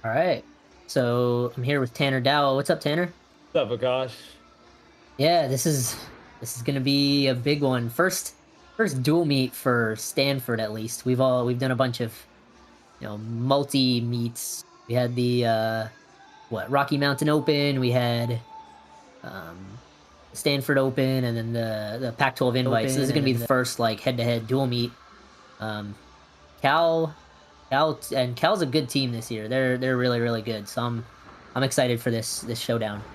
All right. So I'm here with Tanner Dowell. What's up, Tanner? What's up, Akash? Yeah, this is gonna be a big one. First dual meet for Stanford at least. We've done a bunch of multi meets. We had the Rocky Mountain Open. We had um Stanford Open, and then the Pac-12 invite. So this is Open gonna and be then the first like head-to-head dual meet. Um, Cal, Cal's a good team this year. They're really good. So I'm excited for this showdown.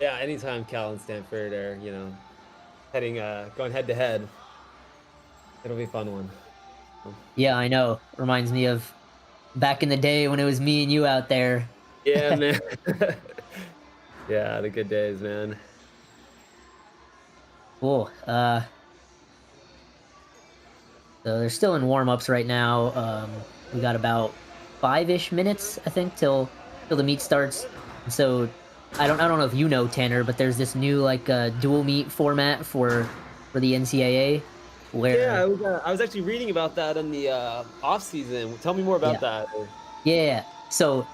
yeah, anytime Cal and Stanford are, heading going head to head, it'll be a fun one. Yeah, I know. Reminds me of back in the day when it was me and you out there. Yeah, man. Yeah, the good days, man. Cool. So they're still in warm-ups right now. We got about 5-ish minutes, I think, till the meet starts. And so I don't know if you know, Tanner, but there's this new like dual meet format for the NCAA Yeah, where I was actually reading about that in the off season. Tell me more about yeah. that. Yeah. So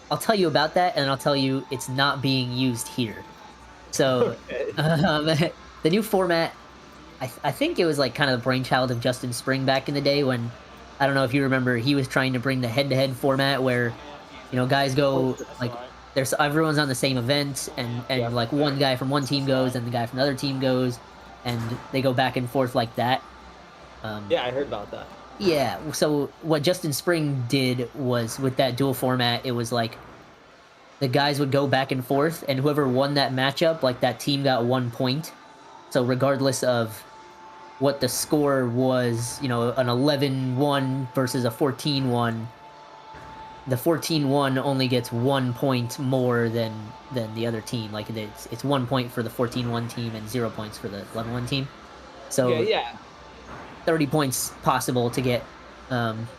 I'll tell you about that, and I'll tell you it's not being used here. So Okay. the new format, I think it was like kind of the brainchild of Justin Spring back in the day when I don't know if you remember he was trying to bring the head-to-head format where guys Oh, go that's like right. there's everyone's on the same event and Yep, like one guy from one team that's goes right. and the guy from the other team goes and they go back and forth like that. Um, Yeah, I heard about that. yeah, so what Justin Spring did was with that dual format, it was like the guys would go back and forth, and whoever won that matchup, like that team got 1 point. So regardless of what the score was, an 11-1 versus a 14-1, the 14-1 only gets 1 point more than the other team. Like it's 1 point for the 14-1 team and 0 points for the 11-1 team. Okay, So yeah. 30 points possible to get. Um,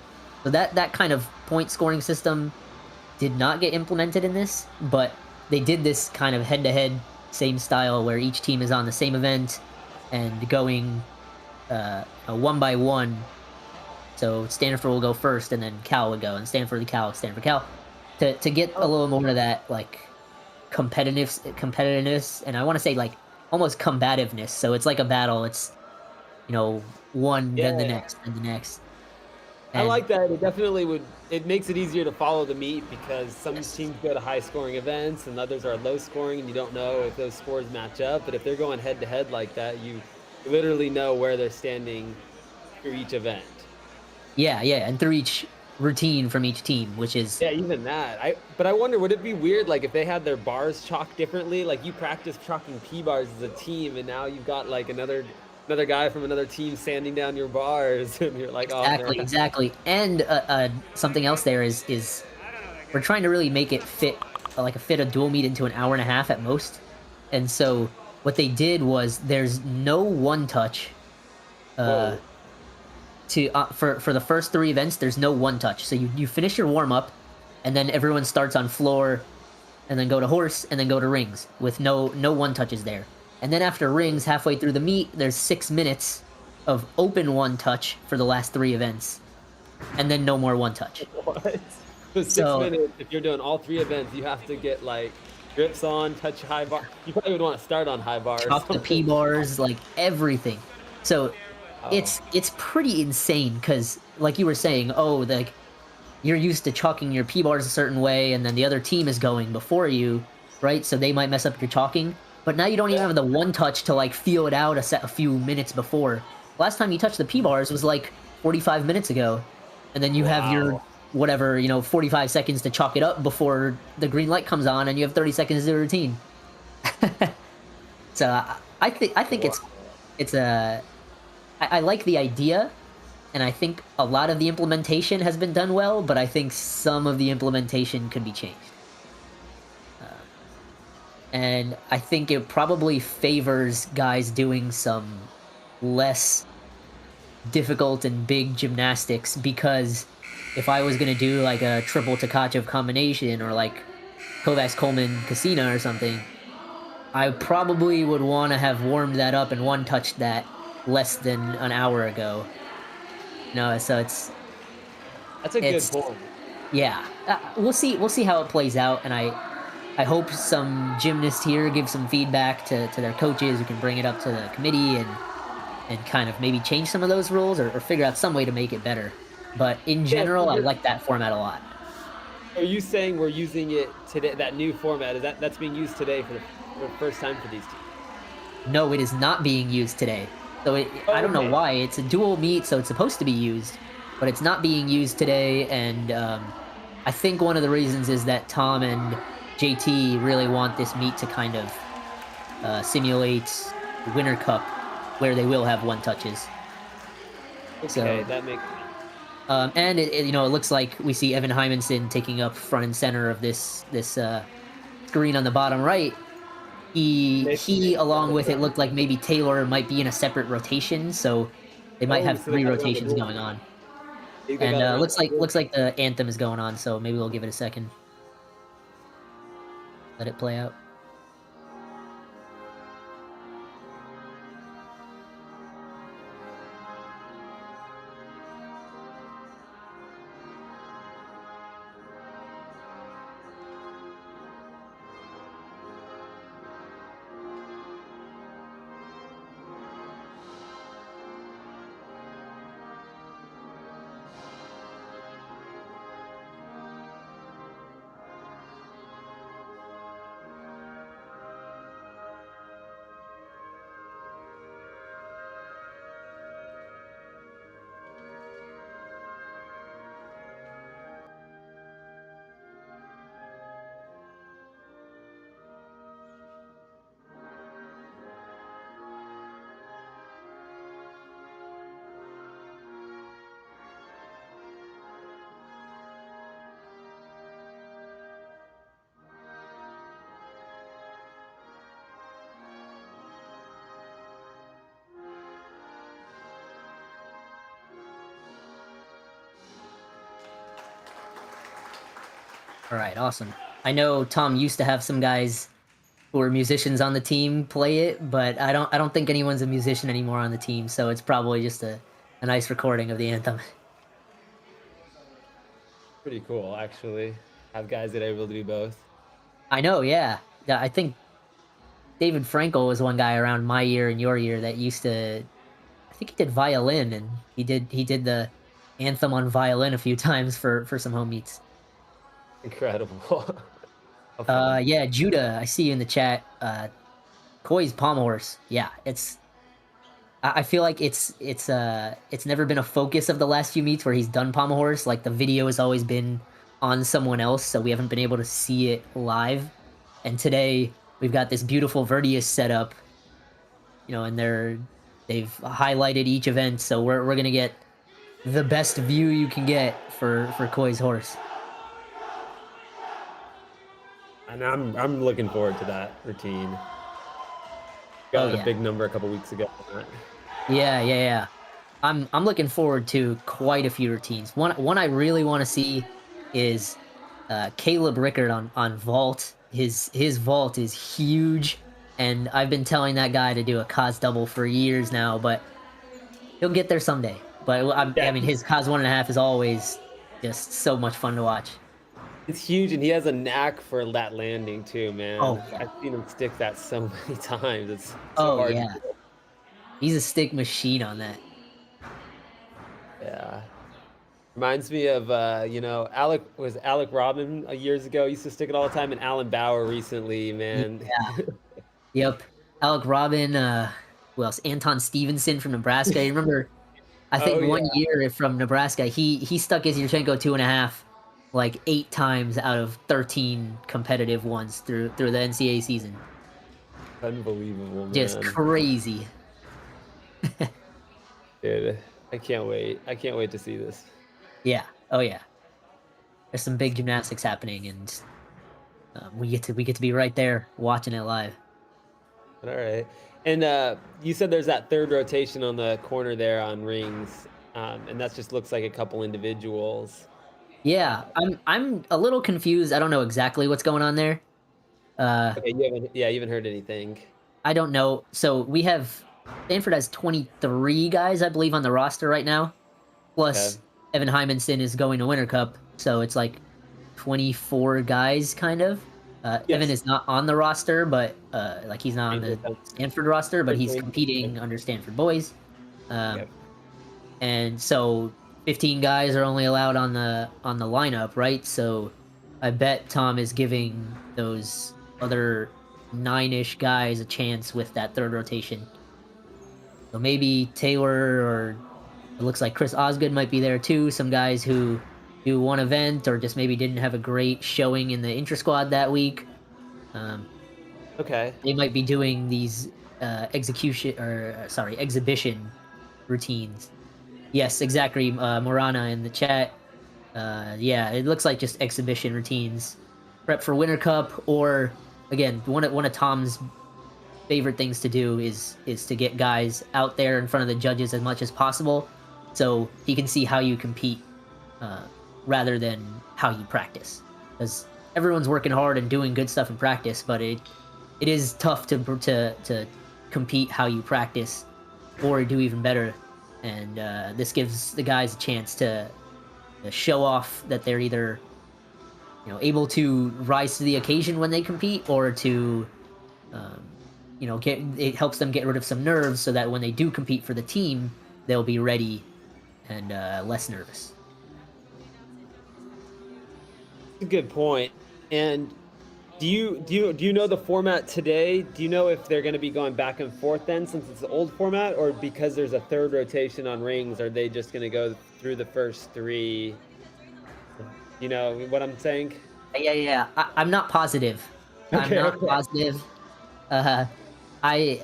so that kind of point scoring system did not get implemented in this, but they did this kind of head-to-head same style where each team is on the same event and going one by one. So Stanford will go first, and then Cal would go, and Stanford Cal, Stanford Cal, to get a Oh, little more of that like competitiveness, and I want to say like almost combativeness. So it's like a battle. It's one, then the yeah. next, then the next, I and like that. It definitely would. It makes it easier to follow the meet because some yes, teams go to high scoring events and others are low scoring, and you don't know if those scores match up. But if they're going head to head like that, you literally know where they're standing through each event. yeah, and through each routine from each team, which is Yeah, even that. But I wonder, would it be weird like if they had their bars chalked differently? Like you practice chalking P bars as a team, and now you've got like another guy from another team sanding down your bars, and you're like, oh man. exactly. And something else there is we're trying to really make it fit like fit a dual meet into an hour and a half at most. And so what they did was there's no one touch uh Whoa. to for the first three events. There's no one touch. So you finish your warm up, and then everyone starts on floor, and then go to horse, and then go to rings with no one touches there. And then after rings, halfway through the meet, there's 6 minutes of open one touch for the last three events, and then no more one touch. What? So six So minutes, if you're doing all three events, you have to get like grips on, touch high bar. You probably would want to start on high bar or chalk the P something. bars, like everything. So Oh, it's pretty insane because, like you were saying, oh, like you're used to chalking your P bars a certain way, and then the other team is going before you, right? So they might mess up your chalking. But now you don't even yeah. have the one touch to like feel it out a few minutes before. Last time you touched the P bars was like 45 minutes ago, and then you have your Wow. whatever 45 seconds to chalk it up before the green light comes on, and you have 30 seconds to do a routine. So I think Wow. it's a I like the idea, and I think a lot of the implementation has been done well, but I think some of the implementation could be changed. Uh, and I think it probably favors guys doing some less difficult and big gymnastics because if I was gonna do like a triple Takachev combination or like Kovacs Coleman Casino or something, I probably would want to have warmed that up and one touched that less than an hour ago. No, so That's a good it's point. Yeah, we'll see. We'll see how it plays out, and I hope some gymnasts here give some feedback to their coaches who can bring it up to the committee and kind of maybe change some of those rules or figure out some way to make it better. But in Yeah, so general, I like that format a lot. are you saying we're using it today? That new format is that's being used today for the first time for these teams? No, it is not being used today. So I Oh, don't know okay. why. It's a dual meet, so it's supposed to be used, but it's not being used today. And I think one of the reasons is that Tom and JT really want this meet to kind of simulate the Winter Cup, where they will have one touches. Okay, So, that makes sense. and it looks like we see Evan Hymanson taking up front and center of this screen on the bottom right. He along with it looked like maybe Taylor might be in a separate rotation, so they might Oh, have so they three got it around the rotations going horn. on. They And got it around looks the like horn. looks like the anthem is going on, so maybe we'll give it a second. Let it play out. All right, awesome. I know Tom used to have some guys who were musicians on the team play it, but I don't think anyone's a musician anymore on the team, so it's probably just a nice recording of the anthem. Pretty cool, actually. Have guys that are able to do both. I know, yeah. Yeah, I think David Frankel was one guy around my year and your year that used to. I think he did violin, and he did the anthem on violin a few times for some home meets. Incredible. How fun. Yeah, Judah, I see you in the chat. Koi's pommel horse. Yeah, I feel like it's never been a focus of the last few meets where he's done pommel horse. Like the video has always been on someone else, so we haven't been able to see it live. And today we've got this beautiful Vertius setup, and they've highlighted each event, so we're gonna get the best view you can get for Koi's horse. And I'm looking forward to that routine. Oh Got a yeah, big number a couple weeks ago. yeah. I'm looking forward to quite a few routines. One I really want to see is Caleb Rickard on vault. His vault is huge, and I've been telling that guy to do a cos double for years now, but he'll get there someday. But I Yeah, mean, his cos 1.5 is always just so much fun to watch. it's huge, and he has a knack for that landing too, man. Oh yeah, I've seen him stick that so many times. It's so oh hard to yeah. do. He's a stick machine on that. Yeah. Reminds me of Alec Robin years ago. He used to stick it all the time, and Alan Bauer recently, man. Yeah. Yep. Alec Robin. Who else? Anton Stevenson from Nebraska. You remember? I Oh think yeah. one year from Nebraska, he stuck his Yurchenko 2.5 like 8 times out of 13 competitive ones through the NCAA season. Unbelievable, Just man. crazy. Dude, I can't wait. I can't wait to see this. Yeah. Oh yeah. There's some big gymnastics happening, and we get to be right there watching it live. All right. And you said there's that third rotation on the corner there on rings, and that just looks like a couple individuals. Yeah. I'm a little confused. I don't know exactly what's going on there. Uh, Okay, you haven't heard anything. I don't know. So we have Stanford has 23 guys, I believe, on the roster right now. Okay. Plus Evan Hymanson is going to Winter Cup. so it's like 24 guys kind of. Evan Yes. is not on the roster, but like he's not on Ranger the comes Stanford roster, but with he's Ranger. competing under Stanford boys. Um, Yep. and so 15 guys are only allowed on the lineup, right? So I bet Tom is giving those other 9-ish guys a chance with that third rotation. So maybe Taylor, or it looks like Chris Osgood might be there too. Some guys who do one event or just maybe didn't have a great showing in the intra squad that week. Um, Okay. they might be doing these exhibition routines. Yes, exactly. Morana in the chat. Yeah, it looks like just exhibition routines, prep for Winter Cup, or again, one of Tom's favorite things to do is to get guys out there in front of the judges as much as possible, so he can see how you compete, uh, rather than how you practice. Because everyone's working hard and doing good stuff in practice, but it is tough to compete how you practice or do even better. And this gives the guys a chance to show off that they're either able to rise to the occasion when they compete, or to um, get it helps them get rid of some nerves so that when they do compete for the team, they'll be ready and less nervous. A good point. And do you know the format today? Do you know if they're going to be going back and forth then, since it's the old format, or because there's a third rotation on rings, are they just going to go through the first three? You know what I'm saying? Yeah. I'm not positive. I'm Okay. not Okay. positive. Uh, I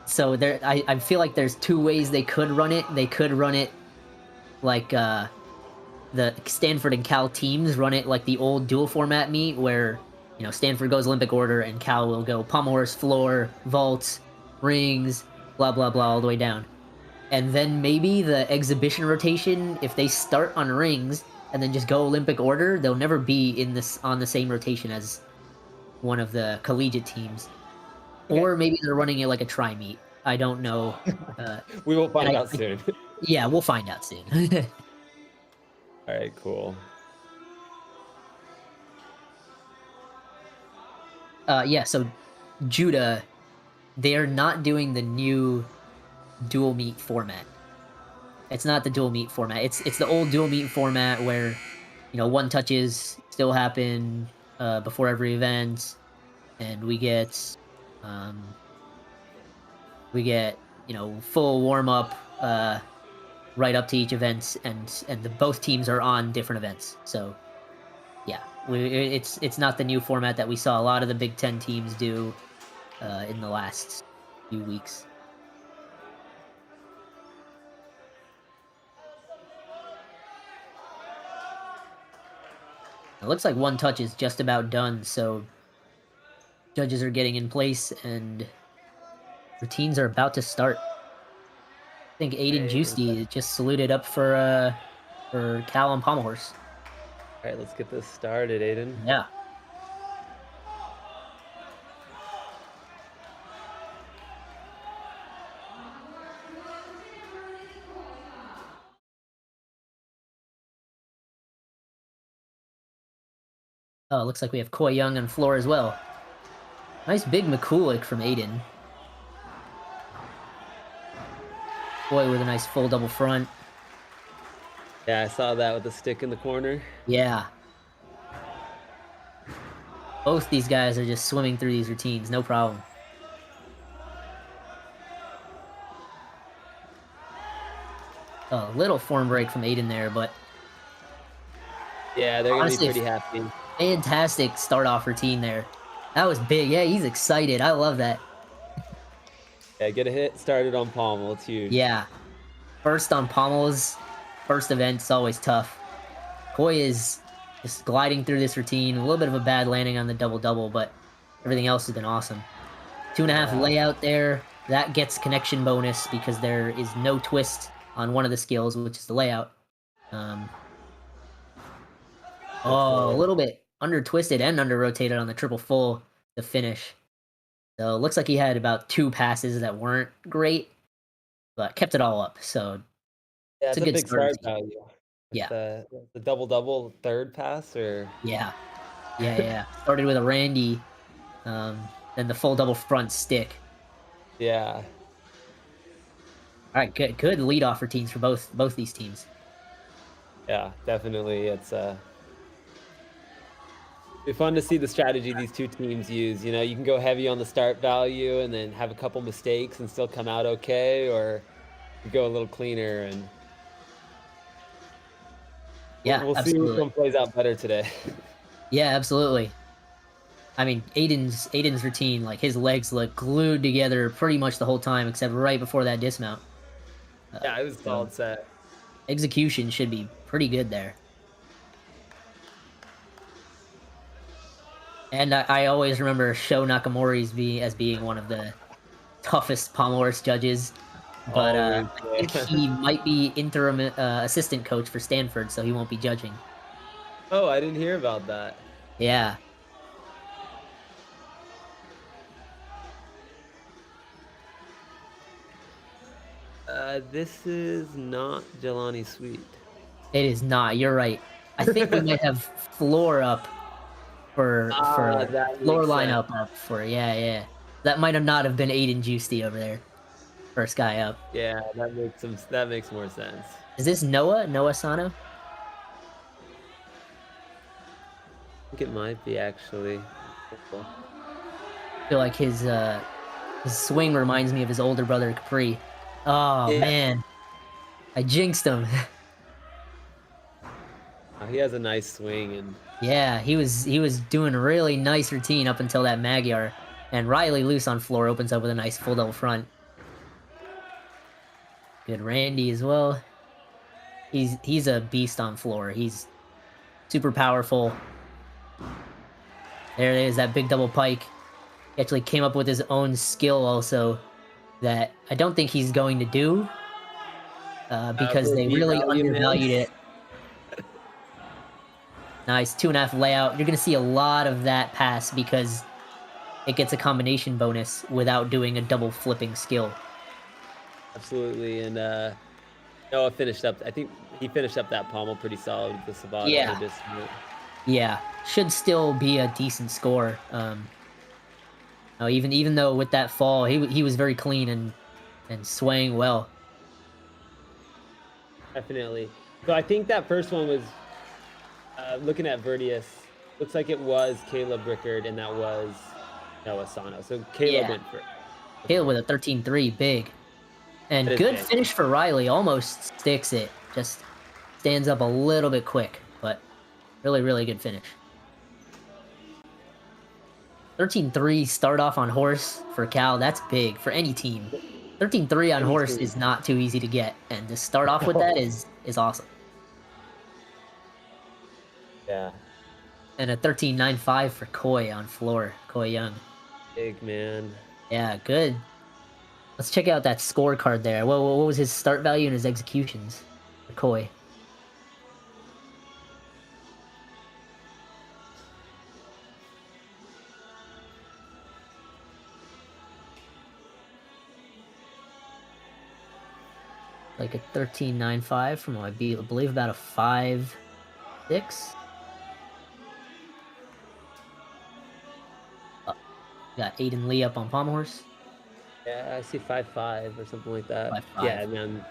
so there. I feel like there's two ways they could run it. They could run it like the Stanford and Cal teams run it like the old dual format meet, where Stanford goes Olympic order and Cal will go pommel horse, floor, vaults, rings, blah blah blah, all the way down. And then maybe the exhibition rotation, if they start on rings and then just go Olympic order, they'll never be in this on the same rotation as one of the collegiate teams. Okay. Or maybe they're running it like a tri meet. I don't know. Uh, We will and find out soon. yeah, we'll find out soon. All right, cool. Yeah, so Judah, they're not doing the new dual meet format. It's not the dual meet format. It's the old dual meet format where one touches still happen before every event, and um we get full warm up right up to each event, and the both teams are on different events. So yeah, it's not the new format that we saw a lot of the Big Ten teams do in the last few weeks. It looks like one touch is just about done, so judges are getting in place and routines are about to start. I think Aiden Okay. Juicy just saluted up for Cal and Pommel Horse. All right, let's get this started, Aiden. Yeah. Oh, it looks like we have Coy Young on floor as well. Nice big McCulloch from Aiden. Coy with a nice full double front. Yeah, I saw that with the stick in the corner. Yeah. Both these guys are just swimming through these routines, no problem. Oh, a little form break from Aiden there, but Yeah, they're gonna be honestly, pretty happy. fantastic start off routine there. That was big. Yeah, he's excited. I love that. Yeah, get a hit started on pommel. It's huge. Yeah. First on Pommel's first event's always tough. Coy is just gliding through this routine. A little bit of a bad landing on the double-double, but everything else has been awesome. 2.5 Wow. layout there. That gets connection bonus because there is no twist on one of the skills, which is the layout. Um, oh, a little bit under twisted and under rotated on the triple full to finish. So it looks like he had about 2 passes that weren't great, but kept it all up. So Yeah, it's a it's a good big start. start value. Yeah. The double-double third pass or Yeah. Yeah. Started with a Randy, then the full double front stick. yeah. All right, good leadoff routines for both these teams. Yeah, definitely. Be fun to see the strategy these two teams use. You know, you can go heavy on the start value and then have a couple mistakes and still come out okay, or you go a little cleaner and Yeah, we'll see which absolutely. one plays out better today. Yeah, absolutely. I mean, Aiden's routine, like his legs look glued together pretty much the whole time, except right before that dismount. Yeah, it was a So solid set. execution should be pretty good there. And I always remember Sho Nakamori's being one of the toughest pommel horse judges. But Always, I think man. he might be interim assistant coach for Stanford, so he won't be judging. Oh, I didn't hear about that. Yeah, This is not Jelani Sweet. it is not. You're right. I think we might have floor up for That floor makes sense. lineup up for yeah. That might have not have been Aiden Juicy over there. First guy up. Yeah, that makes more sense. Is this Noah? Noah Sano? I think it might be actually. I feel like his swing reminds me of his older brother Capri. Oh Yeah, man, I jinxed him. he has a nice swing and Yeah, he was doing a really nice routine up until that Magyar, and Riley loose on floor opens up with a nice full double front. Good Randy as well. He's a beast on floor. He's super powerful. There it is, that big double pike. He actually came up with his own skill also that I don't think he's going to do because for they V really value, man. undervalued it. Nice 2.5 layout. You're gonna see a lot of that pass because it gets a combination bonus without doing a double flipping skill. Absolutely, and Noah finished up. I think he finished up that pommel pretty solid with the Sabato and the Yeah, dismount. yeah, should still be a decent score. No, even though with that fall, he was very clean and swaying well. Definitely. So I think that first one was looking at Verdius. Looks like it was Caleb Rickard, and that was Noah Sano. So Caleb Yeah, went for it. Caleb with a 13-3, big That and is good big. finish for Riley. Almost sticks it, just stands up a little bit quick, but really good finish. 13-3 start off on horse for Cal. That's big for any team. 13-3 on Any horse team. is not too easy to get, and to start off with that is awesome. Yeah, And a 13.95 for Koi on floor. Koi Young. big man. Yeah, good. Let's check out that scorecard there. What was his start value and his executions for Koi? Like a 13.95 from I believe about a 5.6. Got Aiden Lee up on Palm Horse. Yeah, I see 5.5 or something like that. 5.5. Yeah, man.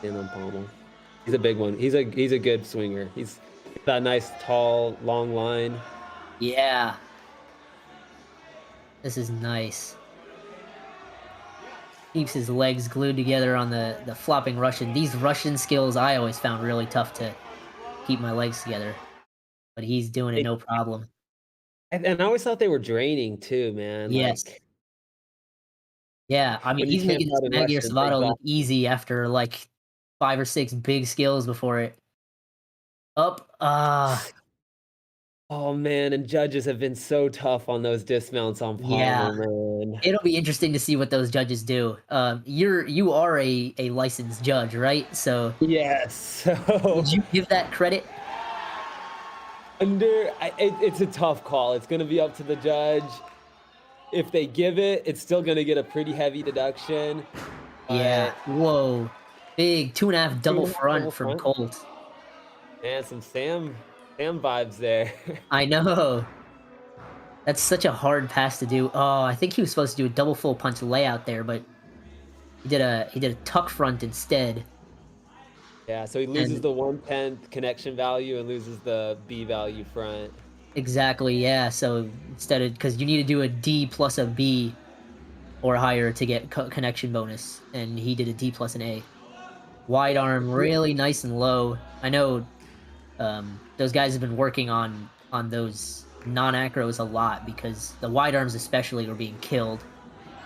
Damon Palmer. He's a big one. He's a good swinger. He's that nice tall long line. Yeah. This is nice. Keeps his legs glued together on the flopping Russian. These Russian skills I always found really tough to keep my legs together. But he's doing it no problem. And I always thought they were draining too, man. Yes. Like Yeah, I mean, when you he's camp making this out in Magyar Russia, it's Savato look exhausting. easy after, like, 5 or 6 big skills before it. Up, Oh man, and judges have been so tough on those dismounts on yeah. pommel, man. It'll be interesting to see what those judges do. You are a licensed judge, right? So, Yes. would So you give that credit? it's a tough call. It's gonna be up to the judge. If they give it, it's still gonna get a pretty heavy deduction. Yeah. But Whoa. Big 2.5 double 2.5 double front from front. Colt. Man, some Sam vibes there. I know. That's such a hard pass to do. Oh, I think he was supposed to do a double full punch layout there, but he did a tuck front instead. Yeah, so he loses And the 1/10 connection value and loses the B value front. exactly, yeah. So instead of because you need to do a D plus a B or higher to get connection bonus, and he did a D plus an A. Wide arm, really nice and low. I know those guys have been working on those non-acros a lot because the wide arms especially were being killed.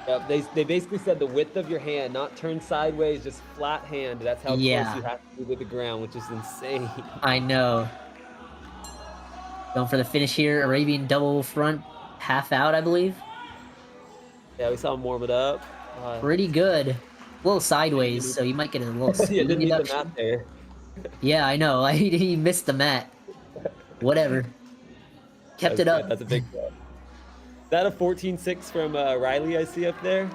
Yep, they basically said the width of your hand, not turned sideways, just flat hand. That's how close Yeah, you have to be with the ground, which is insane. I know. Going for the finish here, Arabian double front, half out, I believe. Yeah, we saw him warm it up. Pretty good. A little Didn't sideways, need so you might get a little yeah, speed didn't need the mat deduction. there. Yeah, I know. He missed the mat. Whatever. Kept That's it good. up. That's a big play. Is that a 14-6 from Riley I see up there?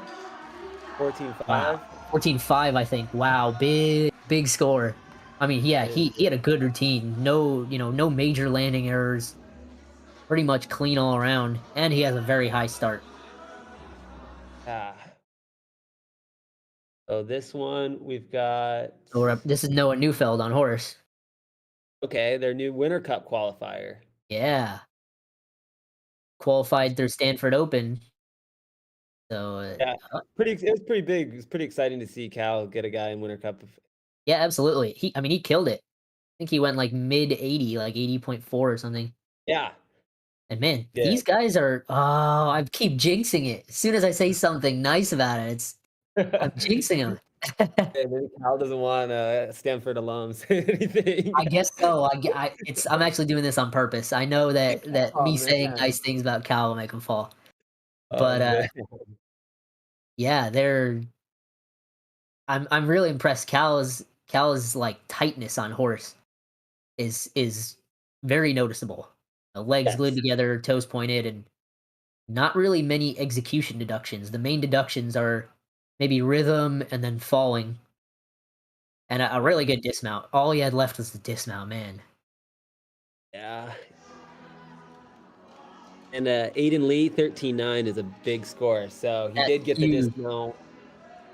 Wow. 14-5? 14-5, I think. Wow, big score. I mean, yeah, That is he had a good routine. No, no major landing errors. Pretty much clean all around, and he has a very high start. ah. So this one we've got So this is Noah Neufeld on horse. okay, their new Winter Cup qualifier. Yeah, qualified through Stanford Open. So Yeah, it was pretty big. It was pretty exciting to see Cal get a guy in Winter Cup. yeah, absolutely. I mean, he killed it. I think he went like mid 80, like 80.4 or something. Yeah, And man, yeah. these guys are. Oh, I keep jinxing it. As soon as I say something nice about it, I'm jinxing them. Yeah, maybe Cal doesn't want Stanford alums anything. I guess so. I'm actually doing this on purpose. I know that Oh me saying man. nice things about Cal will make him fall. Oh But man. yeah, I'm really impressed. Cal's like tightness on horse is very noticeable. The legs glued Yes. together, toes pointed, and not really many execution deductions. The main deductions are maybe rhythm and then falling, and a really good dismount. All he had left was the dismount, man. Yeah. And Aiden Lee 13-9 is a big score. So he That's did get the huge. dismount,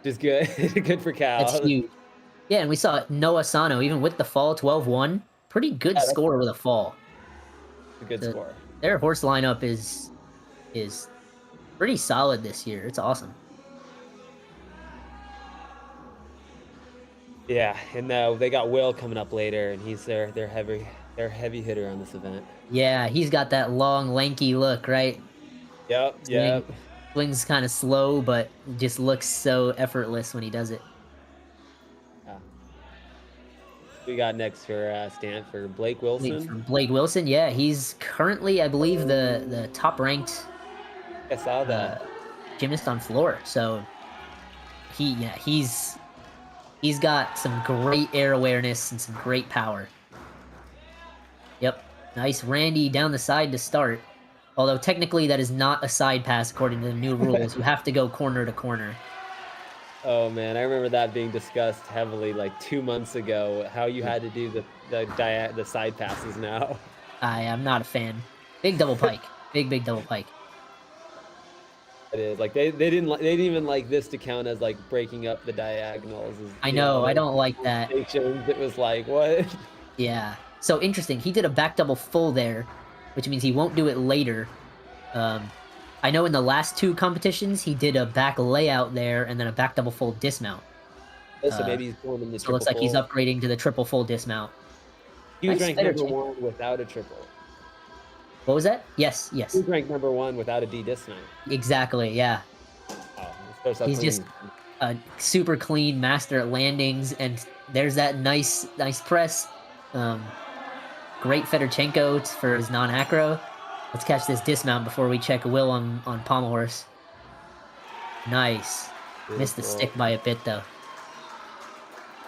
which is good. Good for That's Cal. huge. Yeah, and we saw Noah Sano, even with the fall 12-1, pretty good Yeah, that's score with a fall. a good The score. Their horse lineup is pretty solid this year. It's awesome. Yeah, and they got Will coming up later, and he's their heavy hitter on this event. Yeah, he's got that long, lanky look, right? Yep, Swing yep. swings kind of slow, but just looks so effortless when he does it. Yeah. We got next for Stanford, Blake Wait, Wilson. for Blake Wilson, yeah, he's currently, I believe, the top ranked I saw uh, that. gymnast on floor. So he's got some great air awareness and some great power. Yep. Nice Randy down the side to start. Although technically that is not a side pass according to the new rules. You have to go corner to corner. Oh man, I remember that being discussed heavily like 2 months ago. How you had to do the side passes now. I am not a fan. Big double pike. Big double pike. It is like they didn't even like this to count as like breaking up the diagonals. I know, I Like don't like that. stations. It was like what? Yeah. So interesting. He did a back double full there, which means he won't do it later. I know in the last two competitions he did a back layout there and then a back double full dismount. So maybe he's going in the So it looks triple like he's full. upgrading to the triple full dismount. He was Nice ranked feather number check. 1 without a triple. What was that? Yes, He yes. was ranked number 1 without a D dismount. Exactly, yeah. Oh, starts out He's clean. just a super clean master at landings, and there's that nice press. Great Fedorchenko for his non-acro. Let's catch this dismount before we check Will on pommel horse. Nice. Missed the Beautiful. stick by a bit though.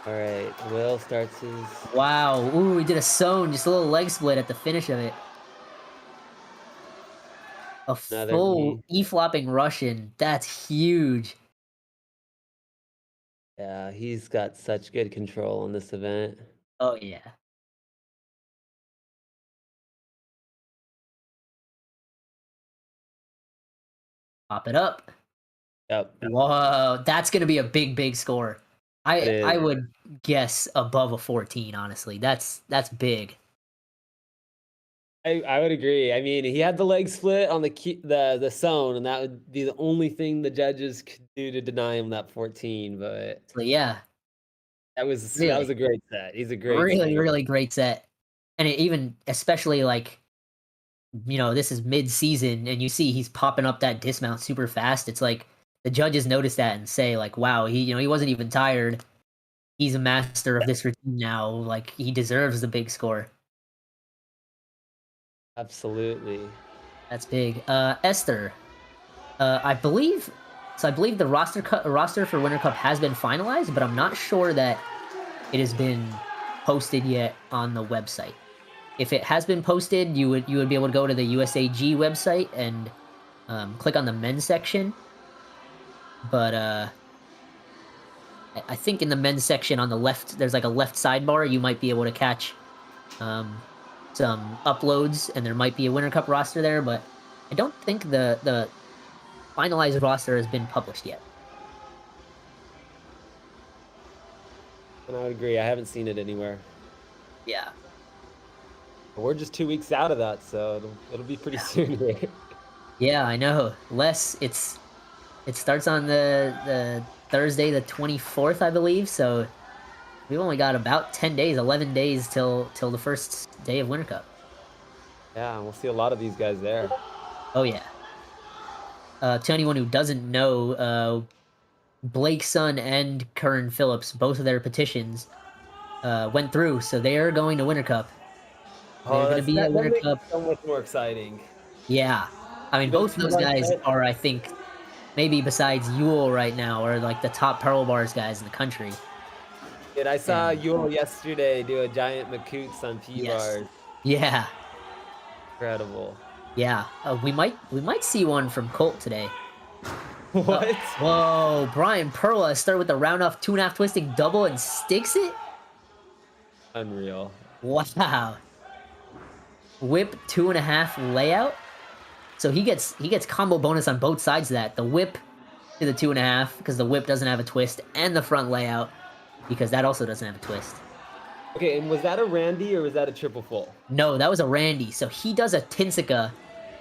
All right, Will starts his. Wow. Ooh, he did a sewn, just a little leg split at the finish of it. A Another full knee. E-flopping Russian. That's huge. Yeah, he's got such good control on this event. Oh yeah. Pop it up. Yep, Whoa, that's gonna be a big score. it I is. would guess above a 14, honestly. That's big. I would agree. I mean, he had the leg split on the zone, and that would be the only thing the judges could do to deny him that 14, but So yeah, that was really, a great set. He's a great really, skater. really great set. And it even especially like, this is mid-season and you see he's popping up that dismount super fast. It's like the judges notice that and say like, wow, he wasn't even tired. He's a master of this routine now. Like he deserves the big score. Absolutely. That's big. Esther, I believe the roster for Winter Cup has been finalized, but I'm not sure that it has been posted yet on the website. If it has been posted, you would be able to go to the USAG website and click on the men's section. But I think in the men's section on the left, there's like a left sidebar. You might be able to catch some uploads, and there might be a Winter Cup roster there. But I don't think the finalized roster has been published yet. And I would agree. I haven't seen it anywhere. Yeah. But we're just 2 weeks out of that, so it'll be pretty soon here. Yeah, I know. It starts on the Thursday the 24th, I believe. So we've only got about 10 days, 11 days till the first day of Winter Cup. Yeah, and we'll see a lot of these guys there. Oh yeah. To anyone who doesn't know, Blake Sun and Curran Phillips, both of their petitions went through, so they are going to Winter Cup. They're Oh, going to be at that Winter makes it Cup. so much more exciting. Yeah. I mean, You know, both of those guys are, I think, maybe besides Yule right now, are like the top Pearl Bars guys in the country. And I saw And Yule yesterday do a giant Makoots on yes. P-bars. Yeah. Incredible. Yeah. We might see one from Colt today. What? Whoa, Brian Perla start with the round off 2.5 twisting double and sticks it? Unreal. Wow. Whip 2.5 layout. So he gets combo bonus on both sides of that. The whip to the 2.5 because the whip doesn't have a twist, and the front layout because that also doesn't have a twist. Okay, and was that a Randy or was that a triple full? No, that was a Randy. So he does a Tinsica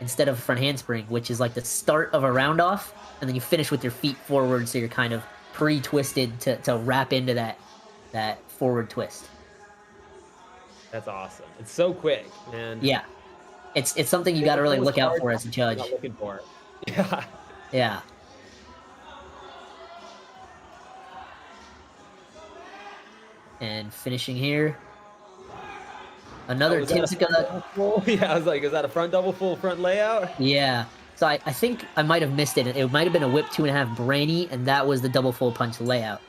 instead of a front handspring, which is like the start of a round off, and then you finish with your feet forward, so you're kind of pre-twisted to wrap into that forward twist. That's awesome. It's so quick, man. Yeah. It's something you got to really It's look out hard for as a judge. not looking for it. Yeah. Yeah. And finishing here. Another Oh, was that a Tinsica. front double full? Yeah, I was like, is that a front double full front layout? Yeah. So I think I might have missed it. It might have been a whip 2.5 Branny, and that was the double full punch layout.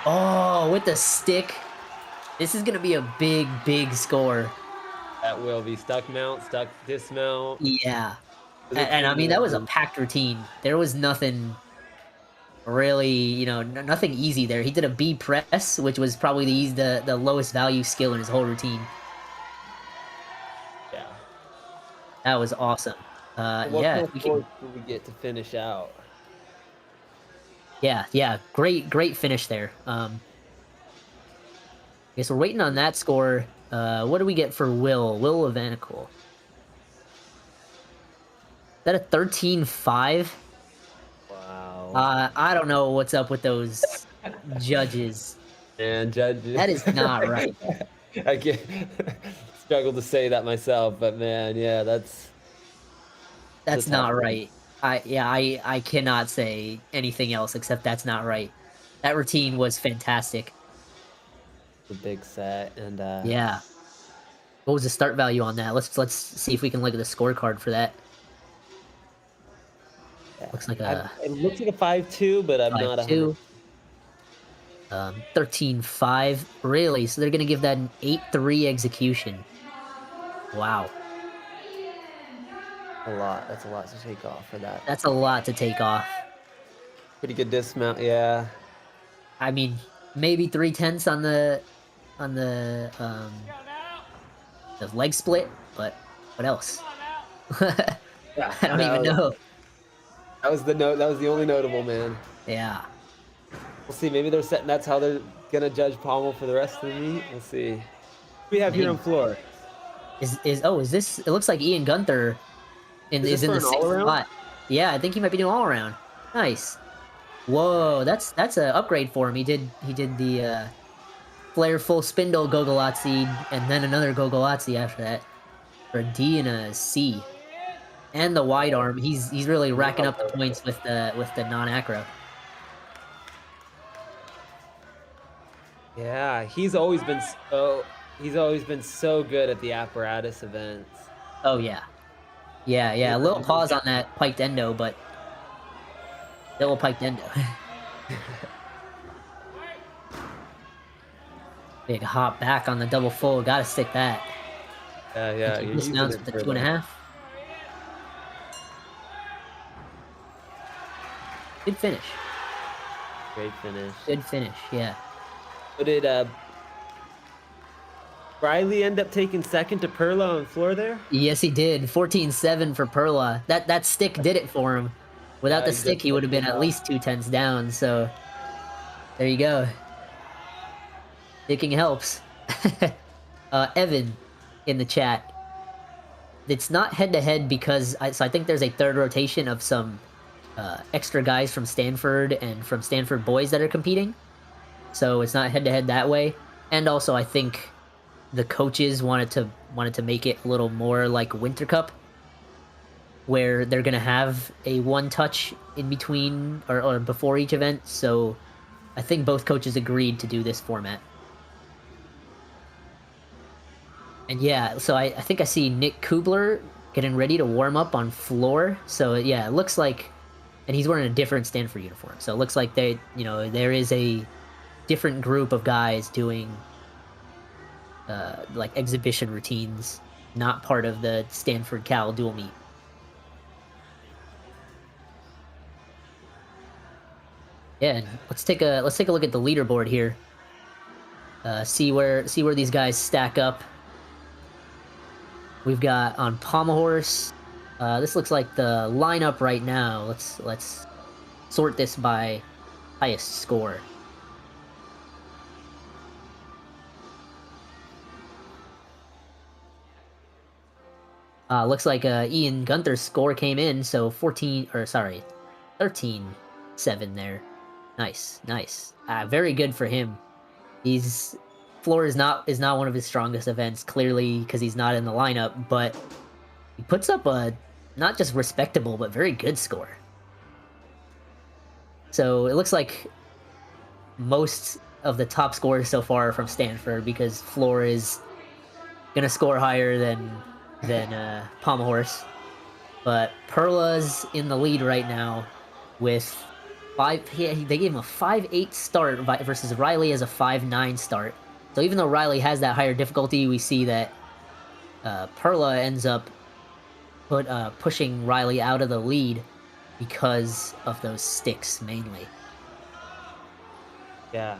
Oh, with the stick. This is going to be a big score. That will be stuck mount, stuck dismount. Yeah. And I mean, that was a packed routine. There was nothing really, nothing easy there. He did a B press, which was probably the lowest value skill in his whole routine. Yeah. That was awesome. What Yeah. kind of scores did we get to finish out? Yeah. Great finish there. Okay, so we're waiting on that score. What do we get for Will Evanicool? Is that a 13-5? Wow. I don't know what's up with those judges. And judges. That is not right. I can't struggle to say that myself, but man, yeah, that's Not one. right. I cannot say anything else except that's not right. That routine was fantastic. The big set, and Yeah. What was the start value on that? Let's see if we can look at the scorecard for that. yeah. Looks like It looks like a 5-2, but I'm not 5-2. 13-5. Really? So they're gonna give that an 8-3 execution. Wow. a lot. That's a lot to take off for that. That's a lot to take off. Pretty good dismount, yeah. I mean, maybe 3/10 on the leg split, but what else? I Yeah, don't even no, know. that was the only notable, man. Yeah. We'll see. Maybe they're setting. That's how they're gonna judge Pommel for the rest of the meet. We'll see. We have here Maybe. on floor. Is this? It looks like Ian Gunther Is this is in for the an all 6th around? spot. Yeah, I think he might be doing all around. Nice. Whoa, that's a upgrade for him. He did the flare full spindle Gogolazzi and then another Gogolazzi after that for a D and a C. And the wide arm. He's really racking up the points with the non-acro. Yeah, he's always been so good at the apparatus events. Oh yeah. Yeah. A little pause on that piked endo, but still a piked endo. Big hop back on the double full. Gotta stick that. Yeah, you're using Dismounts it with the for 2.5. Good finish. great finish. Good finish. Yeah. So did Riley end up taking second to Perla on floor there? Yes, he did. 14-7 for Perla. That stick did it for him. Without the he stick, just he would have been picked it at up. least 2/10 down. So there you go. Sticking helps. Evan in the chat. It's not head-to-head because I think there's a third rotation of some extra guys from Stanford and from Stanford boys that are competing. So it's not head-to-head that way. And also, I think the coaches wanted to make it a little more like Winter Cup, where they're gonna have a one touch in between or before each event. So I think both coaches agreed to do this format. And yeah, so I think I see Nick Kubler getting ready to warm up on floor. So yeah, it looks like, and he's wearing a different Stanford uniform. So it looks like there is a different group of guys doing like exhibition routines, not part of the Stanford Cal dual meet. Yeah, and let's take a look at the leaderboard here. See where these guys stack up. We've got on Pommel Horse. This looks like the lineup right now. Let's sort this by highest score. Looks like Ian Gunther's score came in, so 13-7 there. Nice. Very good for him. Floor is not one of his strongest events, clearly, because he's not in the lineup, but he puts up a not just respectable, but very good score. So it looks like most of the top scores so far are from Stanford, because floor is gonna score higher than Pommel Horse. But Perla's in the lead right now with they gave him a 5-8 start versus Riley as a 5-9 start. So even though Riley has that higher difficulty, we see that Perla ends up pushing Riley out of the lead because of those sticks mainly. Yeah,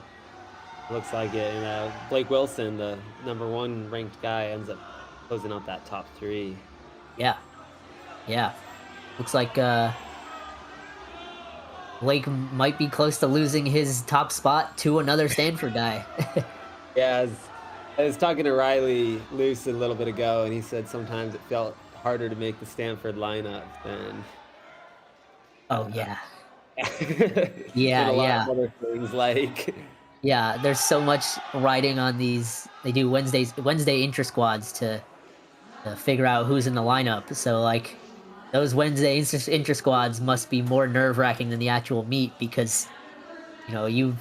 looks like it. And Blake Wilson, the #1 ranked guy, ends up closing out that top 3. Yeah. Looks like Blake might be close to losing his top spot to another Stanford guy. Yeah, I was talking to Riley Luce a little bit ago, and he said sometimes it felt harder to make the Stanford lineup than. Oh yeah. than a lot of other things like. Yeah, there's so much riding on these. They do Wednesday intra squads to figure out who's in the lineup. So like those Wednesday intra squads must be more nerve wracking than the actual meet, because you've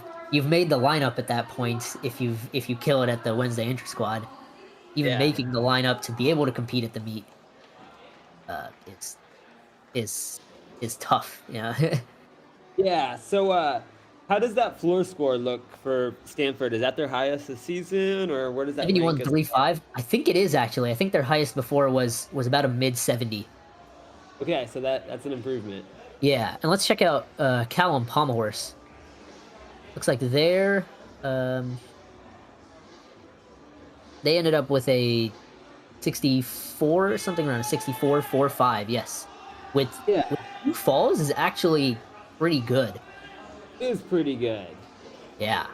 made the lineup at that point if you kill it at the Wednesday intra squad. Even making the lineup to be able to compete at the meet, is tough. Yeah. Yeah. So how does that floor score look for Stanford? Is that their highest this season, or where does that rank? 71.35. I think it is actually. I think their highest before was about a mid 70. Okay, so that's an improvement. Yeah, and let's check out Callum Pommel horse. Looks like um, they ended up with a 64, something around a 64.45. Yes, with Yeah, with 2 falls is actually pretty good. it is pretty good. Yeah,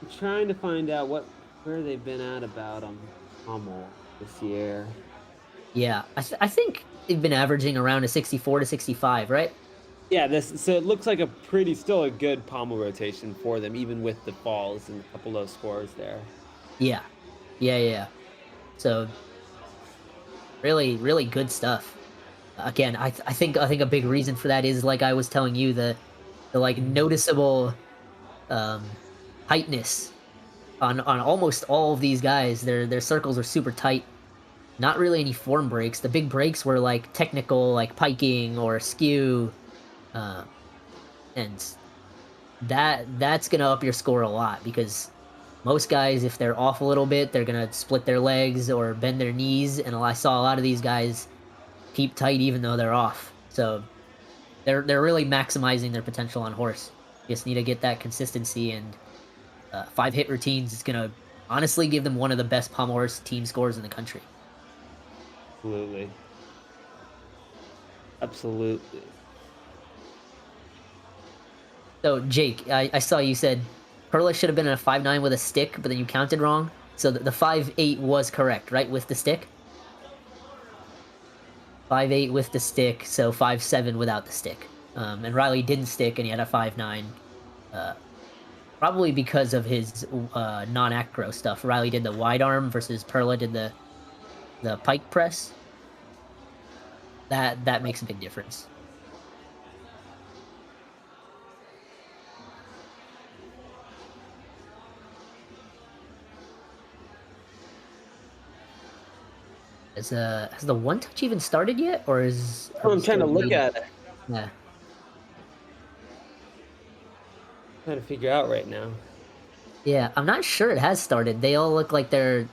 I'm trying to find out where they've been at about Hummel this year. yeah. I think they've been averaging around a 64 to 65, right? Yeah, so it looks like still a good pommel rotation for them, even with the falls and a couple low scores there. Yeah, yeah. So really, really good stuff. Again, I think a big reason for that is like I was telling you the like noticeable tightness on almost all of these guys. Their circles are super tight. Not really any form breaks. The big breaks were like technical, like piking or skew, uh, and that's gonna up your score a lot because most guys, if they're off a little bit, they're gonna split their legs or bend their knees, and I saw a lot of these guys keep tight even though they're off. So they're really maximizing their potential on horse. Just need to get that consistency, and 5 hit routines is gonna honestly give them one of the best pommel horse team scores in the country. Absolutely. Absolutely. So Jake, I saw you said Perla should have been in a 5.9 with a stick, but then you counted wrong. So the 5.8 was correct, right, with the stick? 5.8 with the stick, so 5.7 without the stick. And Riley didn't stick, and he had a 5.9. Probably because of his non-acro stuff. Riley did the wide arm versus Perla did the pike press. That makes a big difference. Has the one touch even started yet, or is? I'm trying to look at it. Yeah. Trying to figure out right now. Yeah, I'm not sure it has started. They all look like they're,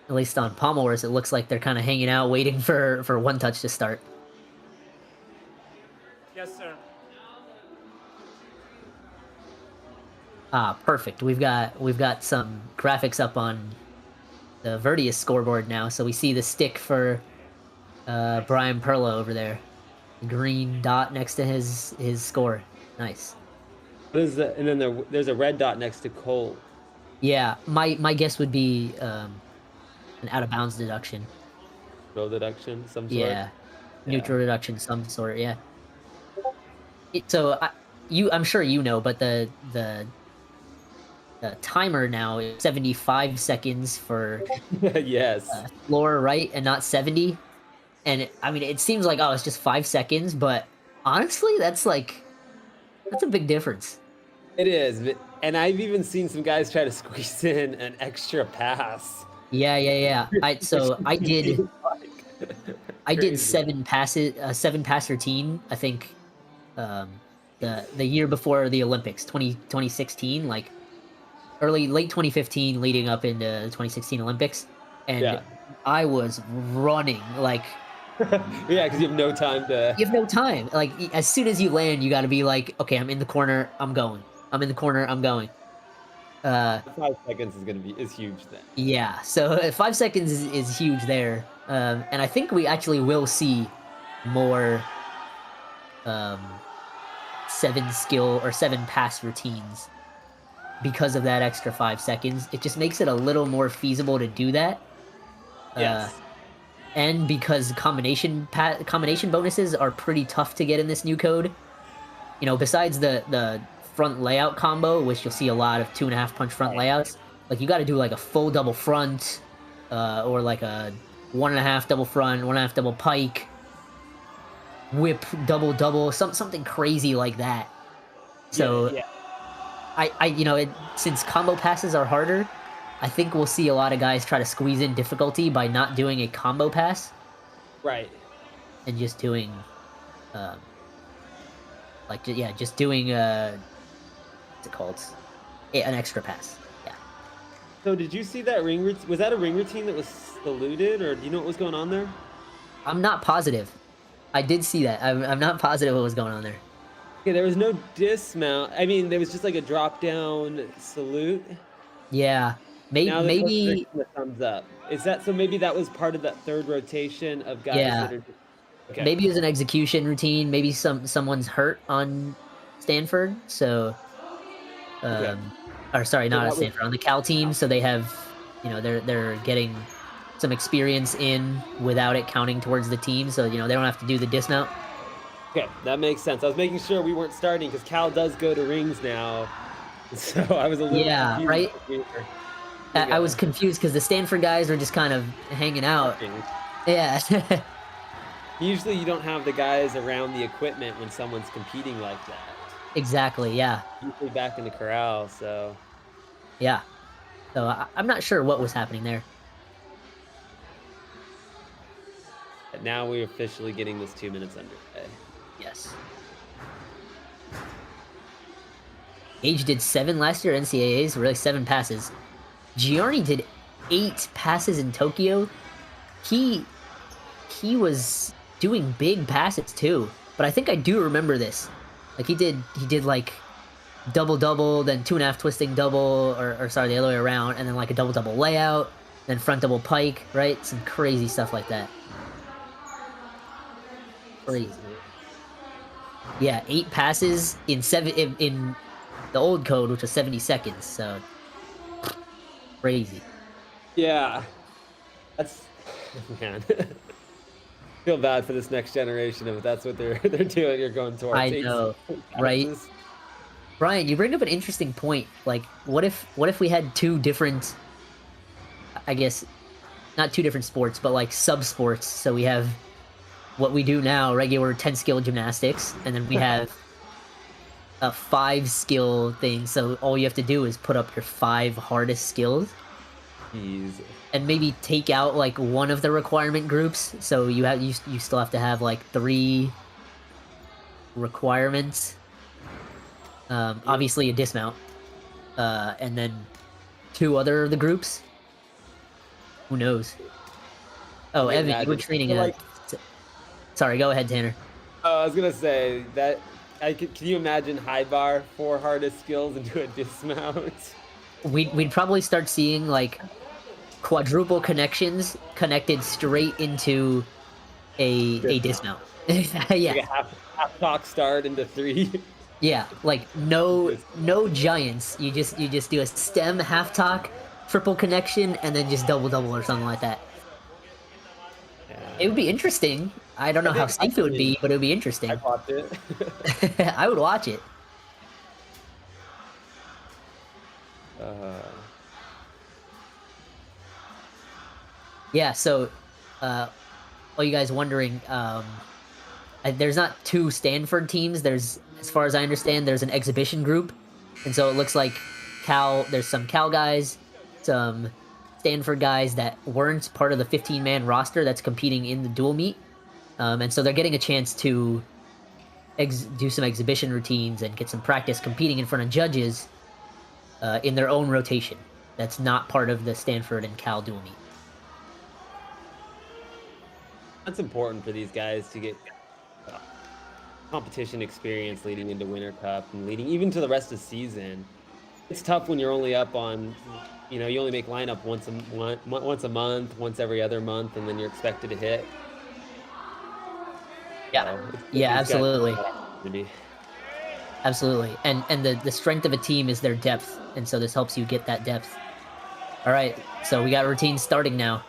at least on pommel horse, it looks like they're kind of hanging out, waiting for one touch to start. Yes, sir. Ah, perfect. We've got some graphics up on the Vertius scoreboard now, so we see the stick for Brian Perla over there, the green dot next to his score. Nice. And then there's a red dot next to Colt. Yeah, my guess would be an out of bounds deduction. Roll deduction, some sort. Yeah, neutral deduction, some sort. Yeah. So I'm sure you know, but the timer now is 75 seconds for Yes. floor, right, and not 70. And I mean, it seems like, oh, it's just 5 seconds, but honestly, that's a big difference. It is, and I've even seen some guys try to squeeze in an extra pass. Yeah. I did Crazy. 7 pass routine. I think the year before the Olympics, 2016, like late 2015, leading up into the 2016 Olympics, and Yeah. I was running like. Yeah, because you have no time to. You have no time. Like as soon as you land, you got to be like, okay, I'm in the corner, I'm going. I'm in the corner, I'm going. 5 seconds is huge then. Yeah, so 5 seconds is huge there, and I think we actually will see more 7 skill or 7 pass routines because of that extra 5 seconds. It just makes it a little more feasible to do that. Yes. And because combination bonuses are pretty tough to get in this new code. You know, besides the front layout combo, which you'll see a lot of 2.5 punch front layouts, like you got to do like a full double front, or like a 1.5 double front, 1.5 double pike, whip double, something crazy like that. So yeah. Since combo passes are harder, I think we'll see a lot of guys try to squeeze in difficulty by not doing a combo pass. Right. And just doing, just doing, what's it called? An extra pass. Yeah. So did you see that ring routine? Was that a ring routine that was saluted, or do you know what was going on there? I'm not positive. I did see that. I'm not positive what was going on there. Okay, there was no dismount. I mean, there was just like a drop down salute. Yeah. Now they're posting Maybe the thumbs up. Is that so? Maybe that was part of that third rotation of guys yeah. that are. Okay. Maybe it was an execution routine. Maybe someone's hurt on Stanford, so Okay. or sorry, So not at that was. Stanford, on the Cal team, so they have, they're getting some experience in without it counting towards the team, so they don't have to do the dismount. Okay, that makes sense. I was making sure we weren't starting because Cal does go to rings now, so I was a little Yeah, confused. right. If we were I was confused because the Stanford guys were just kind of hanging out. watching. Yeah. Usually, you don't have the guys around the equipment when someone's competing like that. Exactly. Yeah. Usually back in the corral. So Yeah. So I'm not sure what was happening there. but now we're officially getting this 2 minutes underway. Yes. Gage did 7 last year NCAAs, really 7 passes. Giarni did 8 passes in Tokyo. He was doing big passes too, but I think I do remember this. Like he did like double, then 2.5 twisting double, or sorry, the other way around, and then like a double layout, then front double pike, right? Some crazy stuff like that. Crazy. Yeah, 8 passes in in the old code, which was 70 seconds. So crazy. Yeah, that's man. Feel bad for this next generation if that's what they're doing. You're going towards. I know, right? Brian, you bring up an interesting point. Like, what if we had 2 different, I guess, not 2 different sports, but like sub sports. So we have what we do now, regular 10 skill gymnastics, and then we have a 5 skill thing. So all you have to do is put up your 5 hardest skills. Jeez. And maybe take out like one of the requirement groups. So you still have to have like 3 requirements. Obviously a dismount, and then 2 other of the groups. Who knows? Oh, Evan, you were training like, sorry, go ahead, Tanner. I was gonna say that can you imagine high bar 4 hardest skills into a dismount? We'd probably start seeing like quadruple connections connected straight into a dismount. Yeah. Like a half talk start into 3. Yeah, like no giants. You just do a stem half talk, triple connection, and then just double or something like that. Yeah. It would be interesting. I don't know how safe it would be, but it would be interesting. I'd watch it. I would watch it. Yeah, so all you guys wondering, there's not 2 Stanford teams. There's, as far as I understand, there's an exhibition group. And so it looks like there's some Cal guys, some Stanford guys that weren't part of the 15-man roster that's competing in the dual meet. And so they're getting a chance to do some exhibition routines and get some practice competing in front of judges in their own rotation. That's not part of the Stanford and Cal dual meet. That's important for these guys to get competition experience leading into Winter Cup and leading even to the rest of the season. It's tough when you're only up on, you only make lineup once a month, once every other month, and then you're expected to hit. Yeah, So yeah, absolutely. Absolutely. And the strength of a team is their depth, and so this helps you get that depth. All right, so we got routines starting now.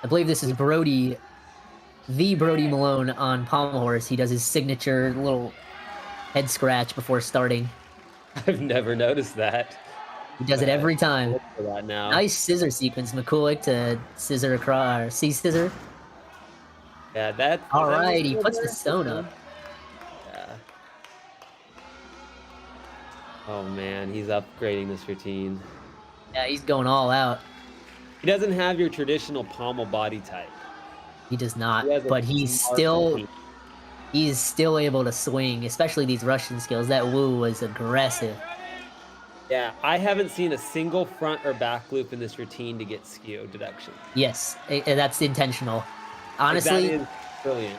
I believe this is Brody, the Brody Malone on Pommel Horse. He does his signature little head scratch before starting. I've never noticed that. He does it every time. Look for that now. Nice scissor sequence, McCulloch to scissor across, or C-scissor. Yeah, that. All right, he puts the stone up. Yeah. Oh man, he's upgrading this routine. Yeah, he's going all out. He doesn't have your traditional pommel body type. He does not, He has but a he's smart still routine. able to swing, especially these Russian skills. That woo was aggressive. Yeah, I haven't seen a single front or back loop in this routine to get skew deduction. Yes, that's intentional. Honestly, That is brilliant.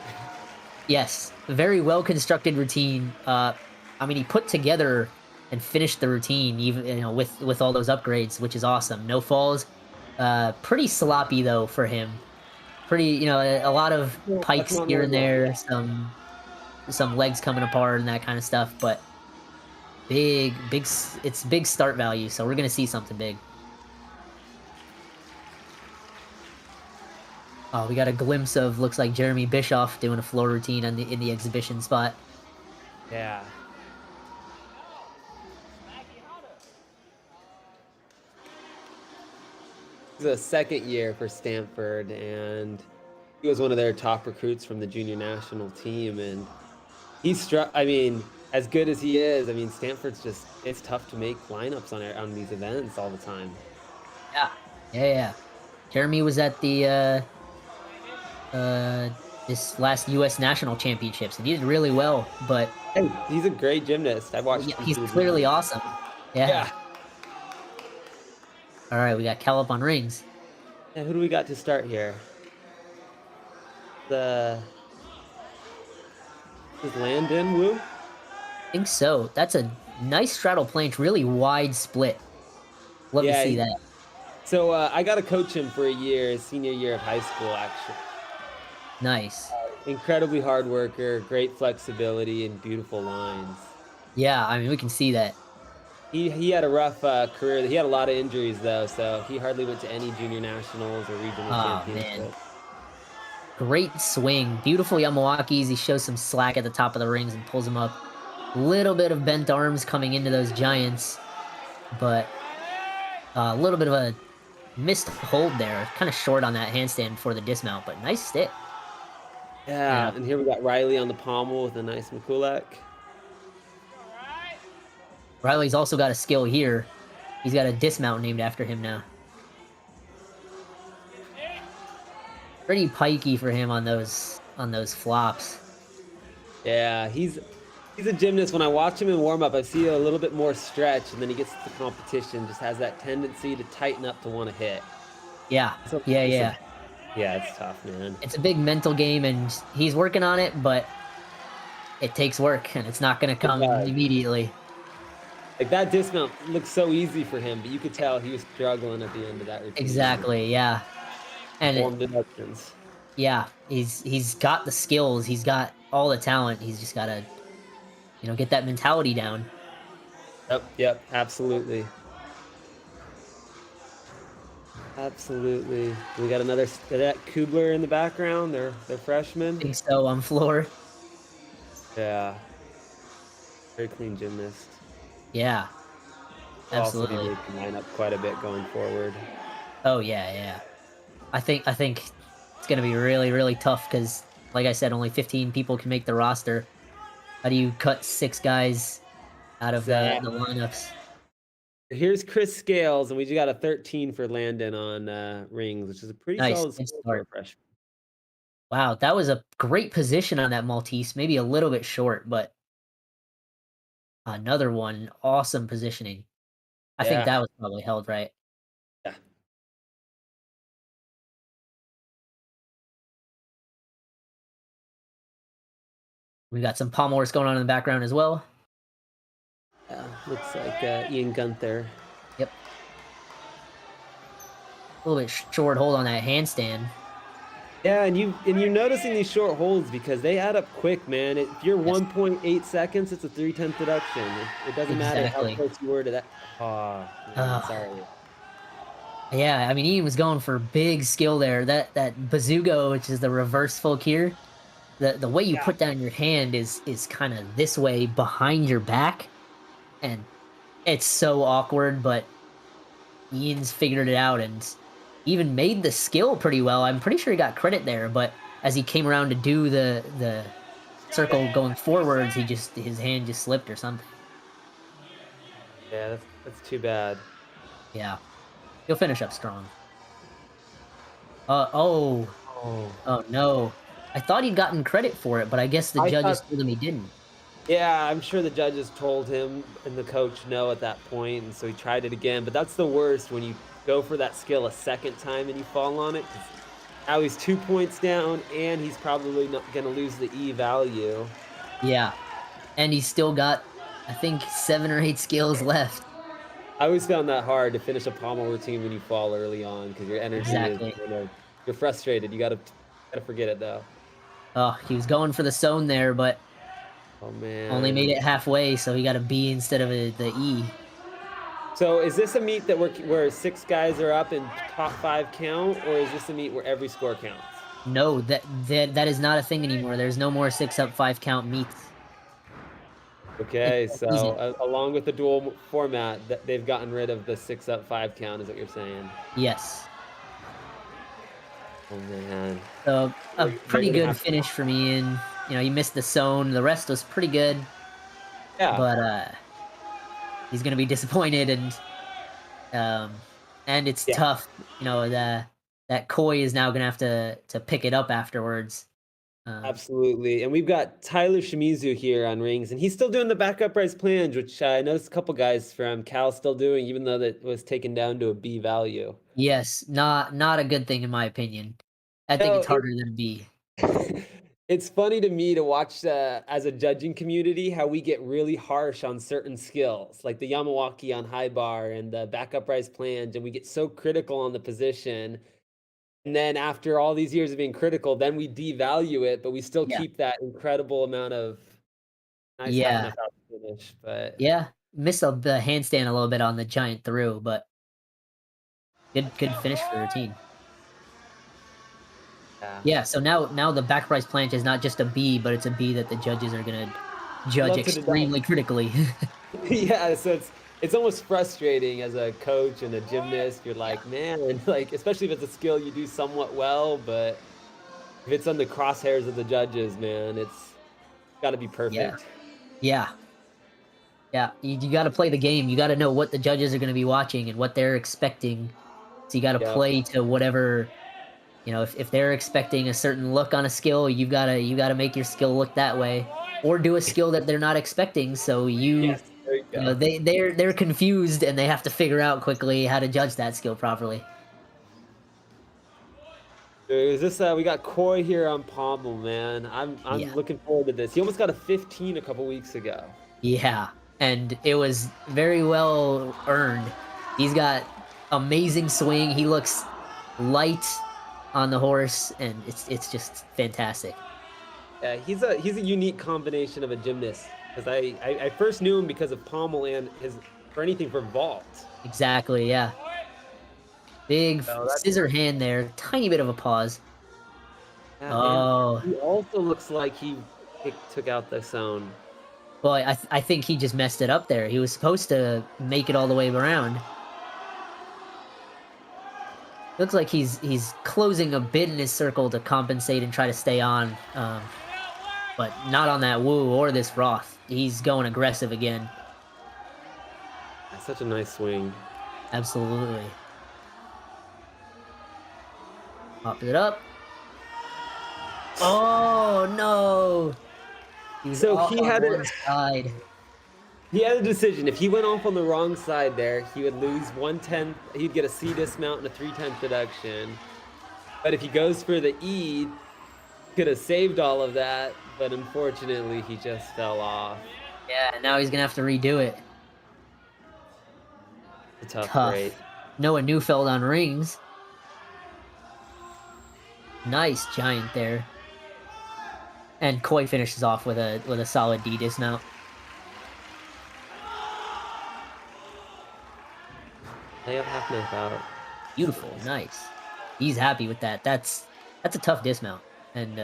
Yes, very well constructed routine. I mean, he put together and finished the routine, even with all those upgrades, which is awesome. No falls. Pretty sloppy though for him. Pretty, a lot of No, that's pikes not here and normal. there, Yeah. some legs coming apart and that kind of stuff. But it's big start value, so we're gonna see something big. Oh, we got a glimpse of looks like Jeremy Bischoff doing a floor routine in the exhibition spot. Yeah. This is a second year for Stanford, and he was one of their top recruits from the junior national team. And he's struck. I mean, as good as he is, I mean, Stanford's it's tough to make lineups on these events all the time. Yeah, yeah. Jeremy was at the this last U.S. national championships, and he did really well. But Hey, he's a great gymnast. I watched. yeah, him he's do the clearly gymnast. awesome. Yeah. Yeah. All right, we got Calip on rings. Yeah. Who do we got to start here? The is Landon Wu? I think so. That's a nice straddle planche, really wide split. Love to see that. So I got to coach him for a year, his senior year of high school, actually. Nice. Incredibly hard worker, great flexibility, and beautiful lines. Yeah, I mean, we can see that. He had a rough career. He had a lot of injuries, though, so he hardly went to any junior nationals or regional Oh, championships. man. Great swing. Beautiful Yamawakis. He shows some slack at the top of the rings and pulls them up. Little bit of bent arms coming into those giants, but a little bit of a missed hold there. Kind of short on that handstand before the dismount, but nice stick. Yeah, and here we got Riley on the pommel with a nice Mikulak. Riley's also got a skill here. He's got a dismount named after him now. Pretty pikey for him on those flops. Yeah, he's a gymnast. When I watch him in warm up, I see a little bit more stretch, and then he gets to the competition, just has that tendency to tighten up to want to hit. Yeah, yeah. Yeah, it's tough, man. It's a big mental game, and he's working on it, but it takes work, and it's not going to come immediately. Like that dismount looks so easy for him, but you could tell he was struggling at the end of that routine. Exactly, yeah. And Form deductions. Yeah, he's got the skills, he's got all the talent. He's just got to, get that mentality down. Yep, absolutely. Absolutely. We got another that Kubler in the background. They're freshmen. I think so on floor. Yeah. Very clean gymnast. Yeah. Absolutely. Also, they can line up quite a bit going forward. Oh yeah. I think it's gonna be really, really tough because, like I said, only 15 people can make the roster. How do you cut 6 guys out of the lineups? Here's Chris Scales, and we just got a 13 for Landon on rings, which is a pretty solid score for a freshman. Wow, that was a great position on that Maltese. Maybe a little bit short, but another one. Awesome positioning. I think that was probably held right. Yeah. We got some pommel horse going on in the background as well. Looks like Ian Gunther. Yep. A little bit short hold on that handstand. Yeah, and you're noticing these short holds because they add up quick, man. If you're 1.8 seconds, it's a 3/10 deduction. It doesn't matter how close you were to that. Oh, man, sorry. Yeah, I mean, Ian was going for big skill there. That bazoogo, which is the reverse full kier, the way you put down your hand is kind of this way behind your back, and it's so awkward. But Ian's figured it out and even made the skill pretty well. I'm pretty sure he got credit there, but as he came around to do the circle going forwards, his hand just slipped or something. Yeah, that's too bad. Yeah. He'll finish up strong. Oh no. I thought he'd gotten credit for it, but I guess the judges told him he didn't. Yeah, I'm sure the judges told him and the coach no at that point, and so he tried it again. But that's the worst when you go for that skill a second time and you fall on it. Now he's 2 points down, and he's probably not gonna lose the E value. Yeah, and he's still got, I think, 7 or 8 skills left. I always found that hard to finish a pommel routine when you fall early on because your energy is, Exactly. you're frustrated. You gotta forget it though. Oh, he was going for the zone there, but Oh only made man. it halfway, so he got a B instead of the E. So is this a meet that where 6 guys are up and top 5 count, or is this a meet where every score counts? No, that is not a thing anymore. There's no more 6 up, 5 count meets. It's Okay, that so easy. along with the dual format, they've gotten rid of the 6 up 5 count, is what you're saying? Yes. Oh man. So, a They're pretty gonna good have finish for me, and, he missed the zone. The rest was pretty good, yeah. but, he's gonna be disappointed, and it's Yeah. tough, that Koi is now gonna have to pick it up afterwards. Um, Absolutely, and we've got Tyler Shimizu here on rings, and he's still doing the back upright plunge, which I noticed a couple guys from Cal still doing, even though that was taken down to a B value. yes, not a good thing in my opinion. I think So it's harder than a B. it's funny to me to watch as a judging community how we get really harsh on certain skills, like the Yamawaki on high bar and the back upright plunge, and we get so critical on the position. And then after all these years of being critical, then we devalue it, but we still Yeah. keep that incredible amount of nice half Yeah. enough out finish. But Yeah. Missed the handstand a little bit on the giant through, but good finish for the routine. yeah, Yeah, so now the back price planche is not just a B, but it's a B that the judges are gonna judge love to deduct. extremely critically. Yeah, so it's almost frustrating as a coach and a gymnast. You're Yeah. like, man, like especially if it's a skill you do somewhat well, but if it's on the crosshairs of the judges, man, it's got to be Yeah. perfect. Yeah. Yeah. You gotta play the game. You gotta know what the judges are gonna be watching and what they're expecting. So you gotta Yep. play to whatever, if they're expecting a certain look on a skill, you gotta make your skill look that way. Or do a skill that they're not expecting, so Yes, there you go. they're confused and they have to figure out quickly how to judge that skill properly. Is this we got Coy here on Pommel, man. I'm Yeah. looking forward to this. He almost got a 15 a couple weeks ago. Yeah, and it was very well earned. He's got amazing swing. He looks light on the horse, and it's just fantastic. Yeah, he's a unique combination of a gymnast because I first knew him because of Pommel and his for anything for vault. Exactly, yeah. Big So that's scissor hand there, tiny bit of a pause. yeah, and Oh, he also looks like he took out the zone. well, I think he just messed it up there. He was supposed to make it all the way around. Looks like he's closing a bit in his circle to compensate and try to stay on, but not on that Woo or this Roth. He's going aggressive again. That's such a nice swing. Absolutely. Popped it up. Oh no! He was So off he on had one a side. he had a decision. If he went off on the wrong side there, he would lose 1/10. He'd get a C dismount and a 3/10 deduction. But if he goes for the E, could have saved all of that. But unfortunately, he just fell off. Yeah, now he's gonna have to redo it. A tough break. Tough. Noah Neufeld on rings. Nice giant there. And Coy finishes off with a solid D dismount. They have half knife out. Beautiful, nice. He's happy with that. That's a tough dismount, and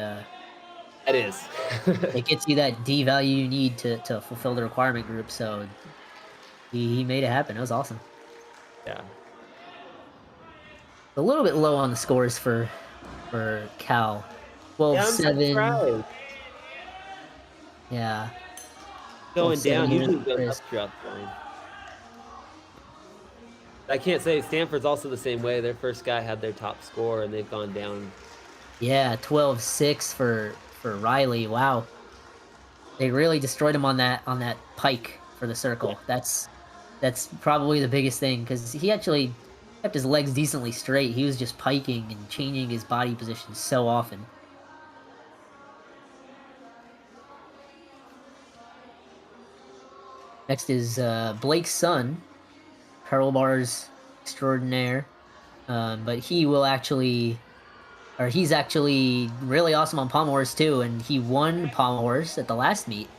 It is. it gets you that D value you need to fulfill the requirement group. So he made it happen. That was awesome. Yeah. A little bit low on the scores for Cal. Yeah, I'm 12-7. surprised. Yeah. Going 12-7 down. here Usually for it goes up Chris. throughout the line. I can't say Stanford's also the same way. Their first guy had their top score, and they've gone down. Yeah, 12-6 for Riley. Wow. They really destroyed him on that pike for the circle. Yeah. That's probably the biggest thing because he actually kept his legs decently straight. He was just piking and changing his body position so often. Next is Blake's son, Curl Bars extraordinaire. But he will actually, or he's actually really awesome on pommel horse too, and he won pommel horse at the last meet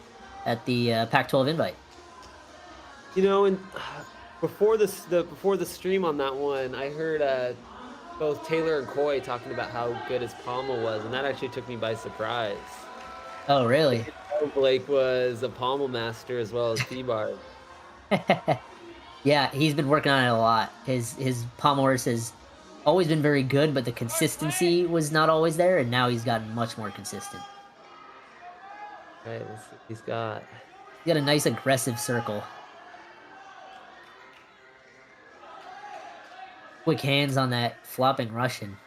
at the Pac-12 invite. You know, and before the stream on that one, I heard both Taylor and Coy talking about how good his pommel was, and that actually took me by surprise. Oh, really? Blake was a pommel master as well as P-bar. Yeah, he's been working on it a lot. His pommel horse has always been very good, but the consistency was not always there, and now he's gotten much more consistent. Right, let's see what he's got. He's got a nice aggressive circle. Quick hands on that flopping Russian.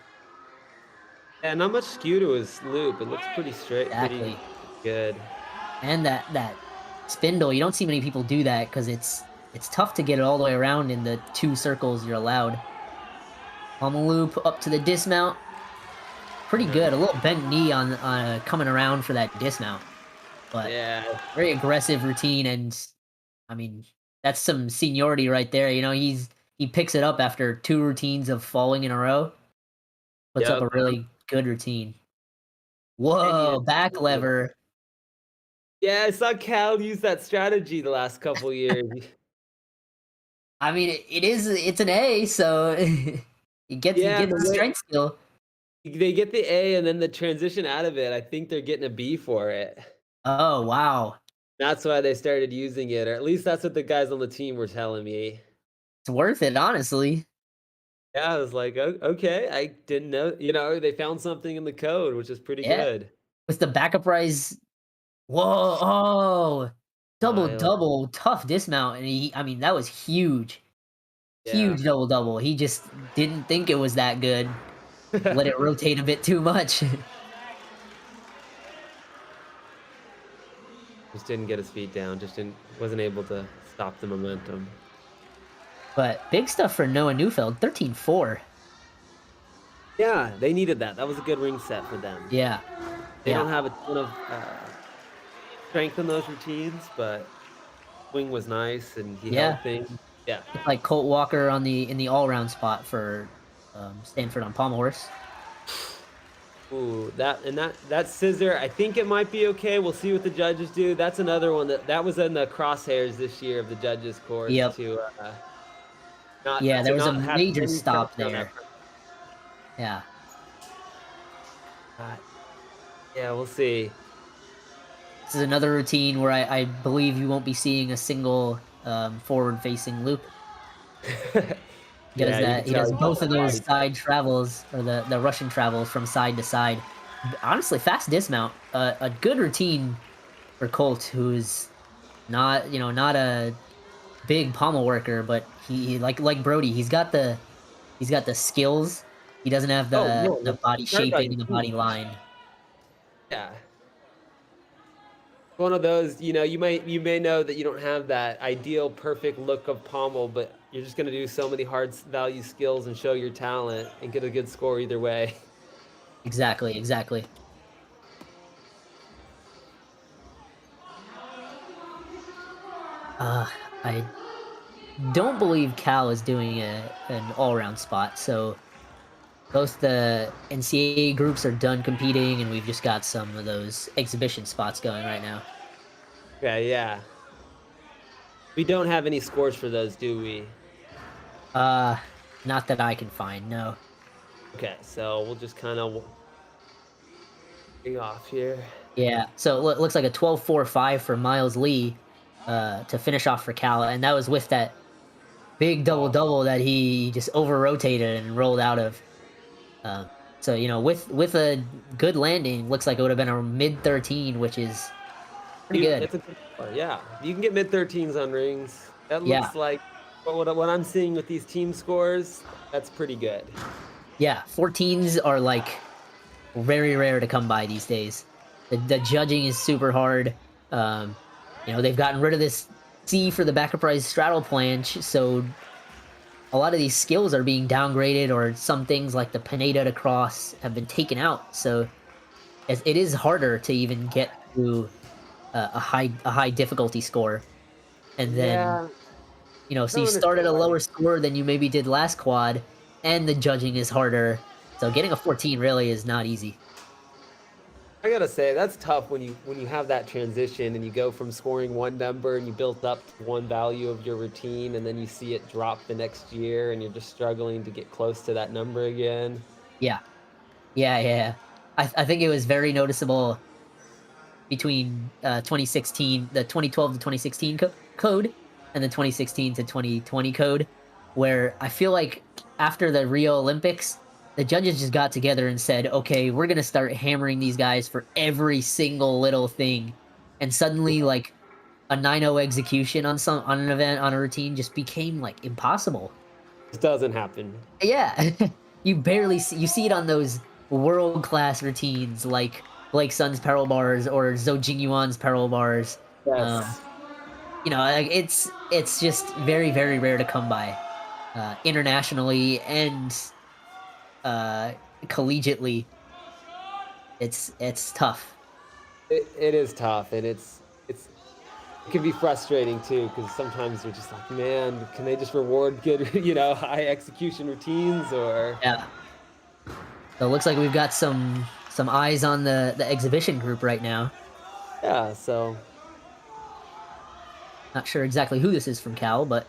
Yeah, not much skew to his loop. It looks pretty straight, Exactly. pretty good. And that spindle, you don't see many people do that because it's tough to get it all the way around in the 2 circles you're allowed. Pommel loop up to the dismount. Pretty good. A little bent knee on coming around for that dismount. But yeah, very aggressive routine, and I mean, that's some seniority right there. You know, he picks it up after 2 routines of falling in a row. Puts up a really good routine. Whoa, back lever. Yeah, I saw Cal use that strategy the last couple years. I mean, it's an A, so he gets the strength skill. They get the A, and then the transition out of it, I think they're getting a B for it. Oh, wow. That's why they started using it, or at least that's what the guys on the team were telling me. It's worth it, honestly. Yeah, I was like, okay, I didn't know. You know, they found something in the code, which is pretty good. With the backup rise. Whoa, oh. Double, tough dismount, and I mean, that was huge. Yeah. Huge double. He just didn't think it was that good. Let it rotate a bit too much. Just didn't get his feet down. Wasn't able to stop the momentum. But big stuff for Noah Neufeld, 13-4. Yeah, they needed that. That was a good ring set for them. Yeah. They don't have a ton of strength in those routines, but swing was nice, and he held things. Yeah. Like Colt Walker in the all-round spot for Stanford on pommel horse. Ooh, that scissor, I think it might be okay. We'll see what the judges do. That's another one that was in the crosshairs this year of the judges' course. Yep. There was a major stop there. Yeah. Yeah, we'll see. This is another routine where I believe you won't be seeing a single forward-facing loop. He does both of those side travels, or the Russian travels from side to side. Honestly, fast dismount. A good routine for Colt, who is not a big pommel worker, but he like Brody, he's got the skills. He doesn't have the body shaping and the body line. Yeah. One of those, you may know that you don't have that ideal perfect look of pommel, but you're just going to do so many hard value skills and show your talent and get a good score either way. Exactly. I don't believe Cal is doing an all-round spot, so both the NCAA groups are done competing, and we've just got some of those exhibition spots going right now. Yeah. We don't have any scores for those, do we? Not that I can find, no. Okay, so we'll just kind of bring off here. Yeah, so it looks like a 12.45 for Miles Lee to finish off for Cal, and that was with that big double-double that he just over-rotated and rolled out of. So, with a good landing, looks like it would have been a mid-13, which is pretty good. That's a good score, yeah. You can get mid-13s on rings. That looks like what I'm seeing with these team scores, that's pretty good. Yeah, 14s are, like, very rare to come by these days. The judging is super hard. They've gotten rid of this C for the back-up rise straddle planche, so a lot of these skills are being downgraded, or some things like the Pineda to cross have been taken out. So it is harder to even get to a high difficulty score, and then Yeah, so I you don't start at understand a why. lower score than you maybe did last quad, and the judging is harder. So getting a 14 really is not easy. I gotta say that's tough when you have that transition and you go from scoring one number and you built up to one value of your routine and then you see it drop the next year and you're just struggling to get close to that number again. Yeah, yeah, yeah. I think it was very noticeable between 2016, the 2012 to 2016 code, and the 2016 to 2020 code, where I feel like after the Rio Olympics, the judges just got together and said, okay, we're going to start hammering these guys for every single little thing. And suddenly, like, a 9-0 execution on an event, on a routine, just became like impossible. It doesn't happen. Yeah. You see it on those world class routines like Blake Sun's peril bars or Zhou Jingyuan's peril bars. Um, Yes. like, it's just very, very rare to come by, internationally and uh, collegiately. It's tough. It is tough and it can be frustrating too because sometimes you're just like, man, can they just reward good, high execution routines or Yeah. So it looks like we've got some eyes on the exhibition group right now. yeah, so Not sure exactly who this is from Cal, but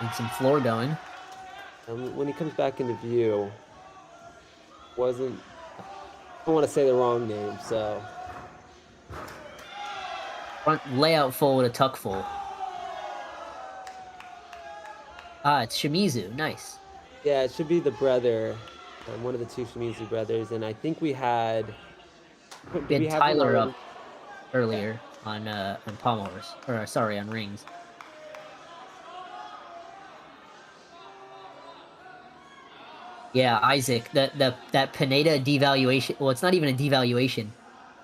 need some floor going. when he comes back into view, wasn't I don't want to say the wrong name, so Front layout full with a tuck full. Ah, it's Shimizu. Nice. yeah, it should be the brother, one of the two Shimizu brothers, and I think we had. We Did we had have one Tyler already? up earlier on Palmers, or sorry, on rings. Yeah, Isaac. That Pineda devaluation. Well, it's not even a devaluation.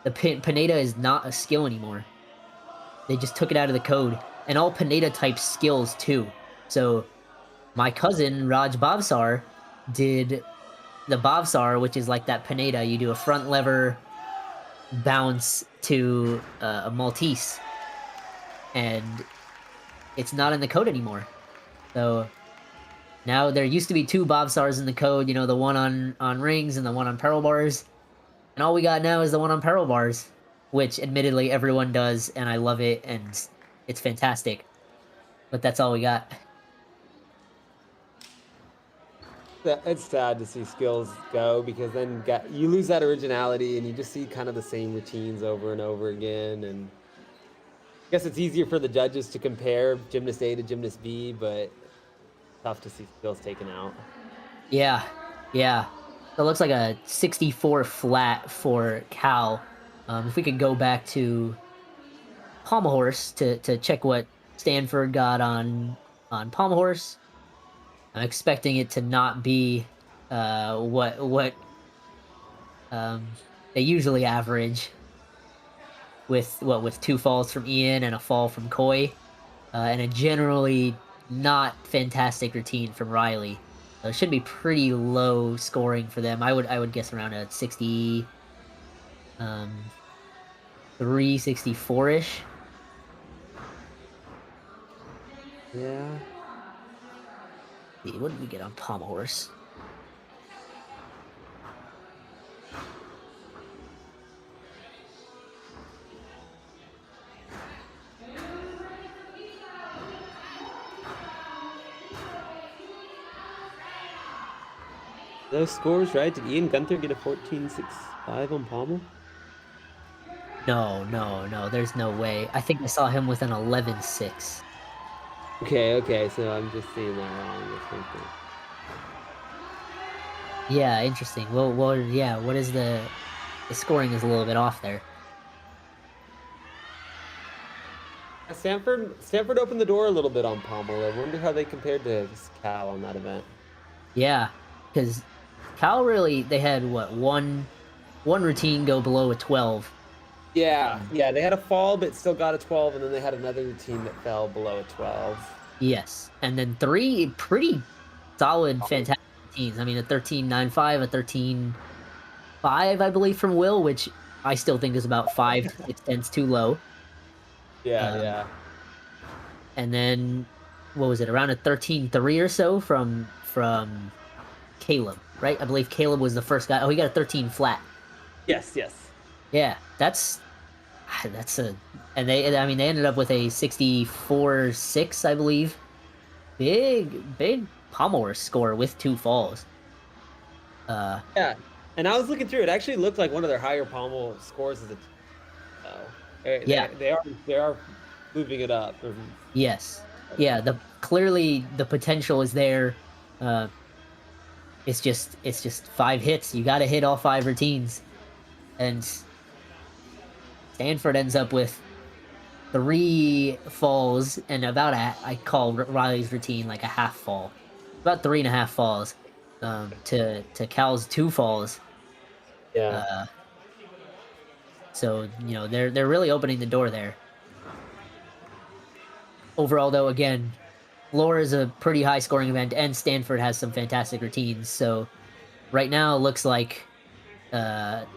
The Pineda is not a skill anymore. They just took it out of the code, and all Pineda type skills too. So my cousin Raj Bhavsar did the Bhavsar, which is like that Pineda. You do a front lever bounce to a Maltese, and it's not in the code anymore. So now there used to be two Bhavsars in the code. The one on rings and the one on peril bars, and all we got now is the one on peril bars, which admittedly everyone does, and I love it, and it's fantastic. But that's all we got. It's sad to see skills go because then you lose that originality and you just see kind of the same routines over and over again. And I guess it's easier for the judges to compare gymnast A to gymnast B, but tough to see skills taken out. Yeah, yeah. So it looks like a 64 flat for Cal. If we could go back to Pommel Horse to check what Stanford got on Pommel Horse. I'm expecting it to not be what they usually average with two falls from Ian and a fall from Coy, and a generally not fantastic routine from Riley. So it should be pretty low scoring for them. I would guess around a 60 364-ish. Yeah. What did we get on Pommel Horse? Those scores, right? Did Ian Gunther get a 14.65 on Pommel? No. There's no way. I think I saw him with an 11.6. Okay, so I'm just seeing that wrong. I think Yeah, interesting. Well, yeah. What is the scoring is a little bit off there. Stanford opened the door a little bit on Pommel. I wonder how they compared to Cal on that event. Yeah, because Cal really they had one routine go below a 12. Yeah, they had a fall, but still got a 12, and then they had another routine that fell below a 12. Yes, and then 3 pretty solid, fantastic routines. I mean, a 13.95, a 13.5, I believe, from Will, which I still think is about 5 to 6 tenths too low. Yeah, Um, yeah. and then what was it? Around a 13.3 or so from Caleb, right? I believe Caleb was the first guy. Oh, he got a 13 flat. Yes, yes. Yeah, that's a and I mean, they ended up with a 64.6, I believe. Big pommel score with 2 falls. Uh, Yeah. And I was looking through it. Actually looked like one of their higher pommel scores as a so yeah, they are moving it up. yes. Yeah, clearly the potential is there. Uh, it's just 5 hits. You gotta hit all 5 routines. And Stanford ends up with 3 falls and about I call Riley's routine like a half fall. About 3.5 falls. To Cal's 2 falls. Yeah. Uh, so they're really opening the door there. Overall, though, again, floor is a pretty high scoring event, and Stanford has some fantastic routines. So right now, it looks like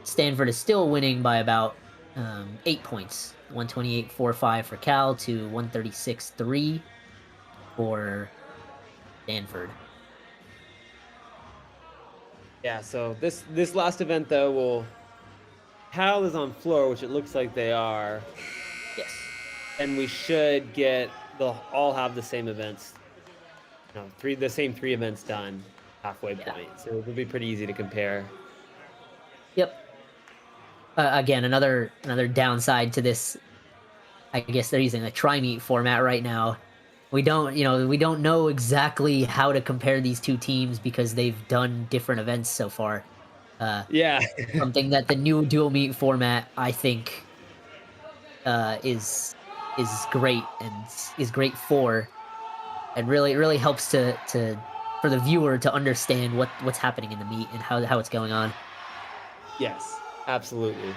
Stanford is still winning by about 8 points. 128.45 for Cal to 136.3 for Stanford. Yeah, so this last event though Cal is on floor, which it looks like they are, Yes. and we should get they'll all have the same events. No, the same 3 events done halfway Yeah. point. So it'll be pretty easy to compare. Yep. Again, another downside to this. I guess they're using a tri-meet format right now. We don't know exactly how to compare these 2 teams because they've done different events so far. Yeah. Something that the new dual meet format, I think, is great and is great for, and really helps to for the viewer to understand what's happening in the meet and how it's going on. Yes, absolutely.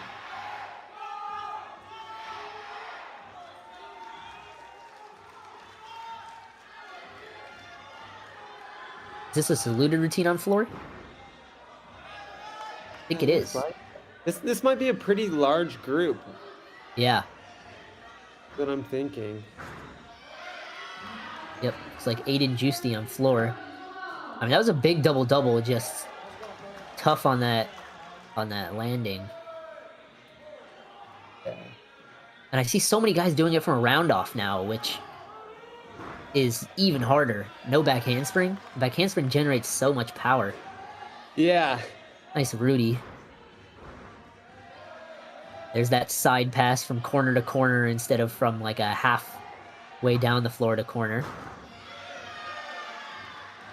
Is this a saluted routine on floor? I think it Looks is. like this might be a pretty large group. Yeah. That I'm thinking. Yep. It's like Aiden Juicy on floor. I mean, that was a big double, just tough on that landing. Yeah. And I see so many guys doing it from a round off now, which is even harder. No back handspring. Back handspring generates so much power. Yeah. Nice Rudy. There's that side pass from corner to corner instead of from like a halfway down the floor to corner.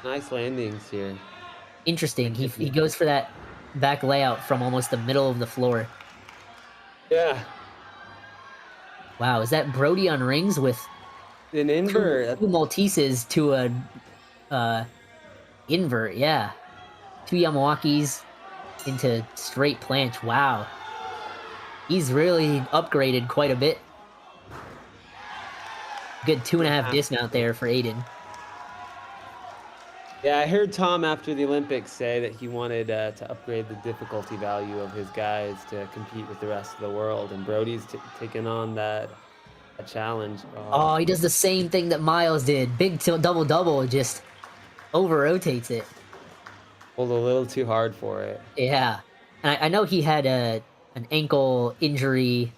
Nice landings here. Interesting. He goes for that back layout from almost the middle of the floor. Yeah. Wow, is that Brody on rings with An invert. two Malteses to a invert? Yeah, 2 Yamawakis into straight planche. Wow, he's really upgraded quite a bit. Good 2.5 dismount there for Aiden. Yeah, I heard Tom after the Olympics say that he wanted to upgrade the difficulty value of his guys to compete with the rest of the world, and Brody's taken on that challenge. Oh, he does the same thing that Miles did. Big double, just over rotates it. Pulled a little too hard for it. Yeah, and I know he had an ankle injury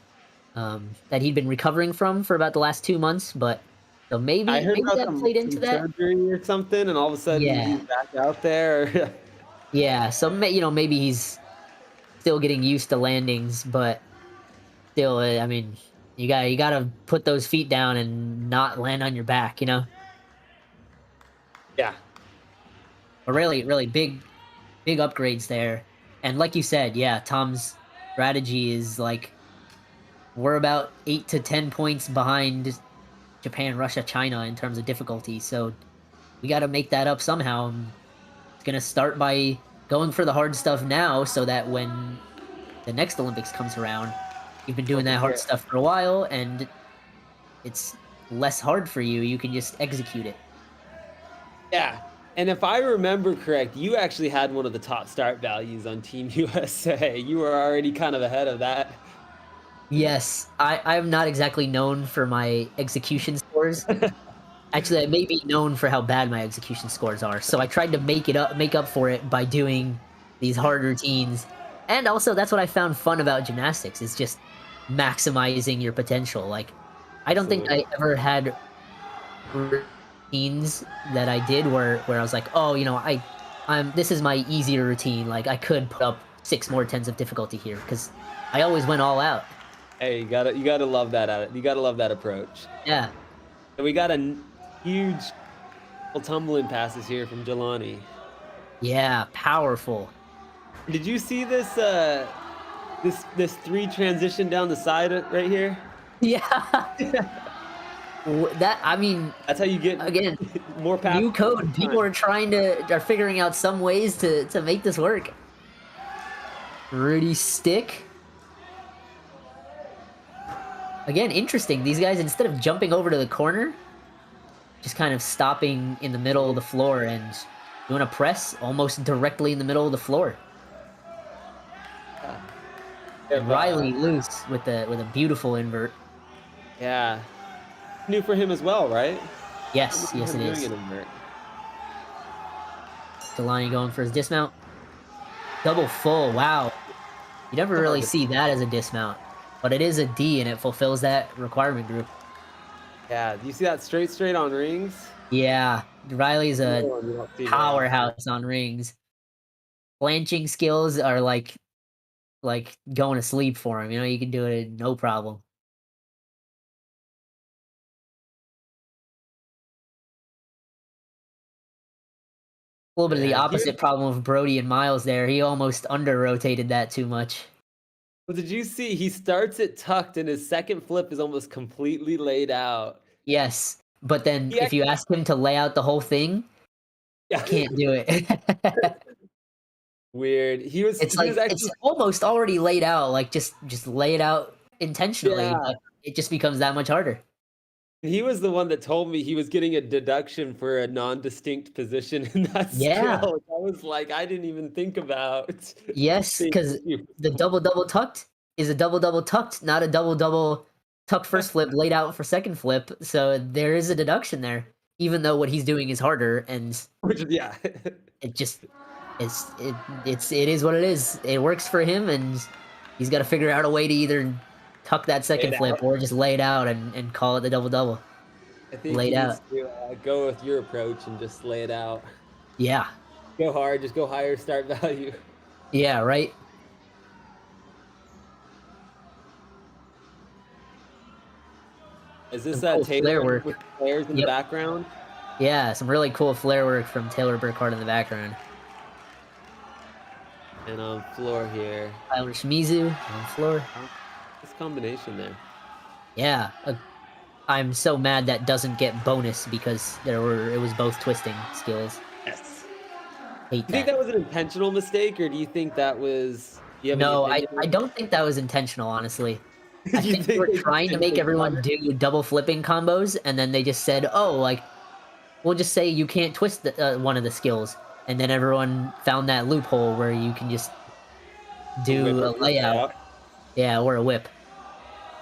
that he'd been recovering from for about the last 2 months, but so maybe I heard about that played into that. surgery or something, and all of a sudden Yeah. he's back out there. Yeah, so maybe he's still getting used to landings, but still, I mean, you gotta put those feet down and not land on your back, Yeah. But really big upgrades there, and like you said, yeah, Tom's strategy is like we're about 8 to 10 points behind Japan, Russia, China in terms of difficulty, so we got to make that up somehow. It's gonna start by going for the hard stuff now, so that when the next Olympics comes around, you've been doing that hard stuff for a while, and it's less hard for you. You can just execute it. Yeah. And if I remember correct, you actually had one of the top start values on Team USA. You were already kind of ahead of that. Yes, I'm not exactly known for my execution scores. Actually, I may be known for how bad my execution scores are. So I tried to make up for it by doing these hard routines. And also, that's what I found fun about gymnastics, is just maximizing your potential. Like, I don't think I Absolutely. ever had routines that I did where I was like, oh, I'm this is my easier routine. Like, I could put up 6 more tens of difficulty here because I always went all out. Hey, you gotta love that. You gotta love that approach. Yeah, And we got a huge tumbling passes here from Jelani. yeah, powerful. Did you see this this 3 transition down the side right here? Yeah. That I mean, That's how you get again, more passes. new code. People are figuring out some ways to make this work. Rudy stick. Again, interesting. These guys, instead of jumping over to the corner, just kind of stopping in the middle of the floor and doing a press almost directly in the middle of the floor. And Riley loose with a beautiful invert. Yeah. New for him as well, right? Yes, yes it is. Jelani going for his dismount. Double full, wow. You never really see that as a dismount, but it is a D and it fulfills that requirement group. Yeah, do you see that straight on rings? Yeah, Riley's a Oh, you don't see that. powerhouse on rings. Planching skills are like going to sleep for him. You can do it no problem. A little bit of the Yeah, opposite problem of Brody and Miles there. He almost under-rotated that too much. well, did you see he starts it tucked and his second flip is almost completely laid out? Yes, but then He if you ask him to lay out the whole thing, Yeah. can't do it. Weird. He was It's actually almost already laid out, like, just lay it out intentionally, yeah. but it just becomes that much harder. He was the one that told me he was getting a deduction for a non-distinct position in that Yeah. skill. I was like, I didn't even think about Yes, because the double-double tucked is a double-double tucked, not a double-double tucked first flip laid out for second flip, so there is a deduction there, even though what he's doing is harder, and Which is yeah. it just it is what it is. It works for him, and he's gotta figure out a way to either tuck that second flip out. or just lay it out and call it the double-double. I think Laid he out. needs to go with your approach and just lay it out. Yeah. Go hard, just go higher start value. Yeah, right? Is this Some cool flare Taylor work. with flares in the Yep. background? Yeah, some really cool flare work from Taylor Burkhart in the background. And on floor here. Tyler Shimizu on floor. This combination there. Yeah, I'm so mad that doesn't get bonus because it was both twisting skills. Yes. Hate Do you think that. that was an intentional mistake, or do you think that was? Do you have No, any I opinion? don't think that was intentional, honestly. I You think they think were they just trying to didn't make think about everyone it? do double flipping combos, and then they just said, "Oh, like, we'll just say you can't twist one of the skills," and then everyone found that loophole where you can just Whip do or a front layout, layout. yeah, or a whip.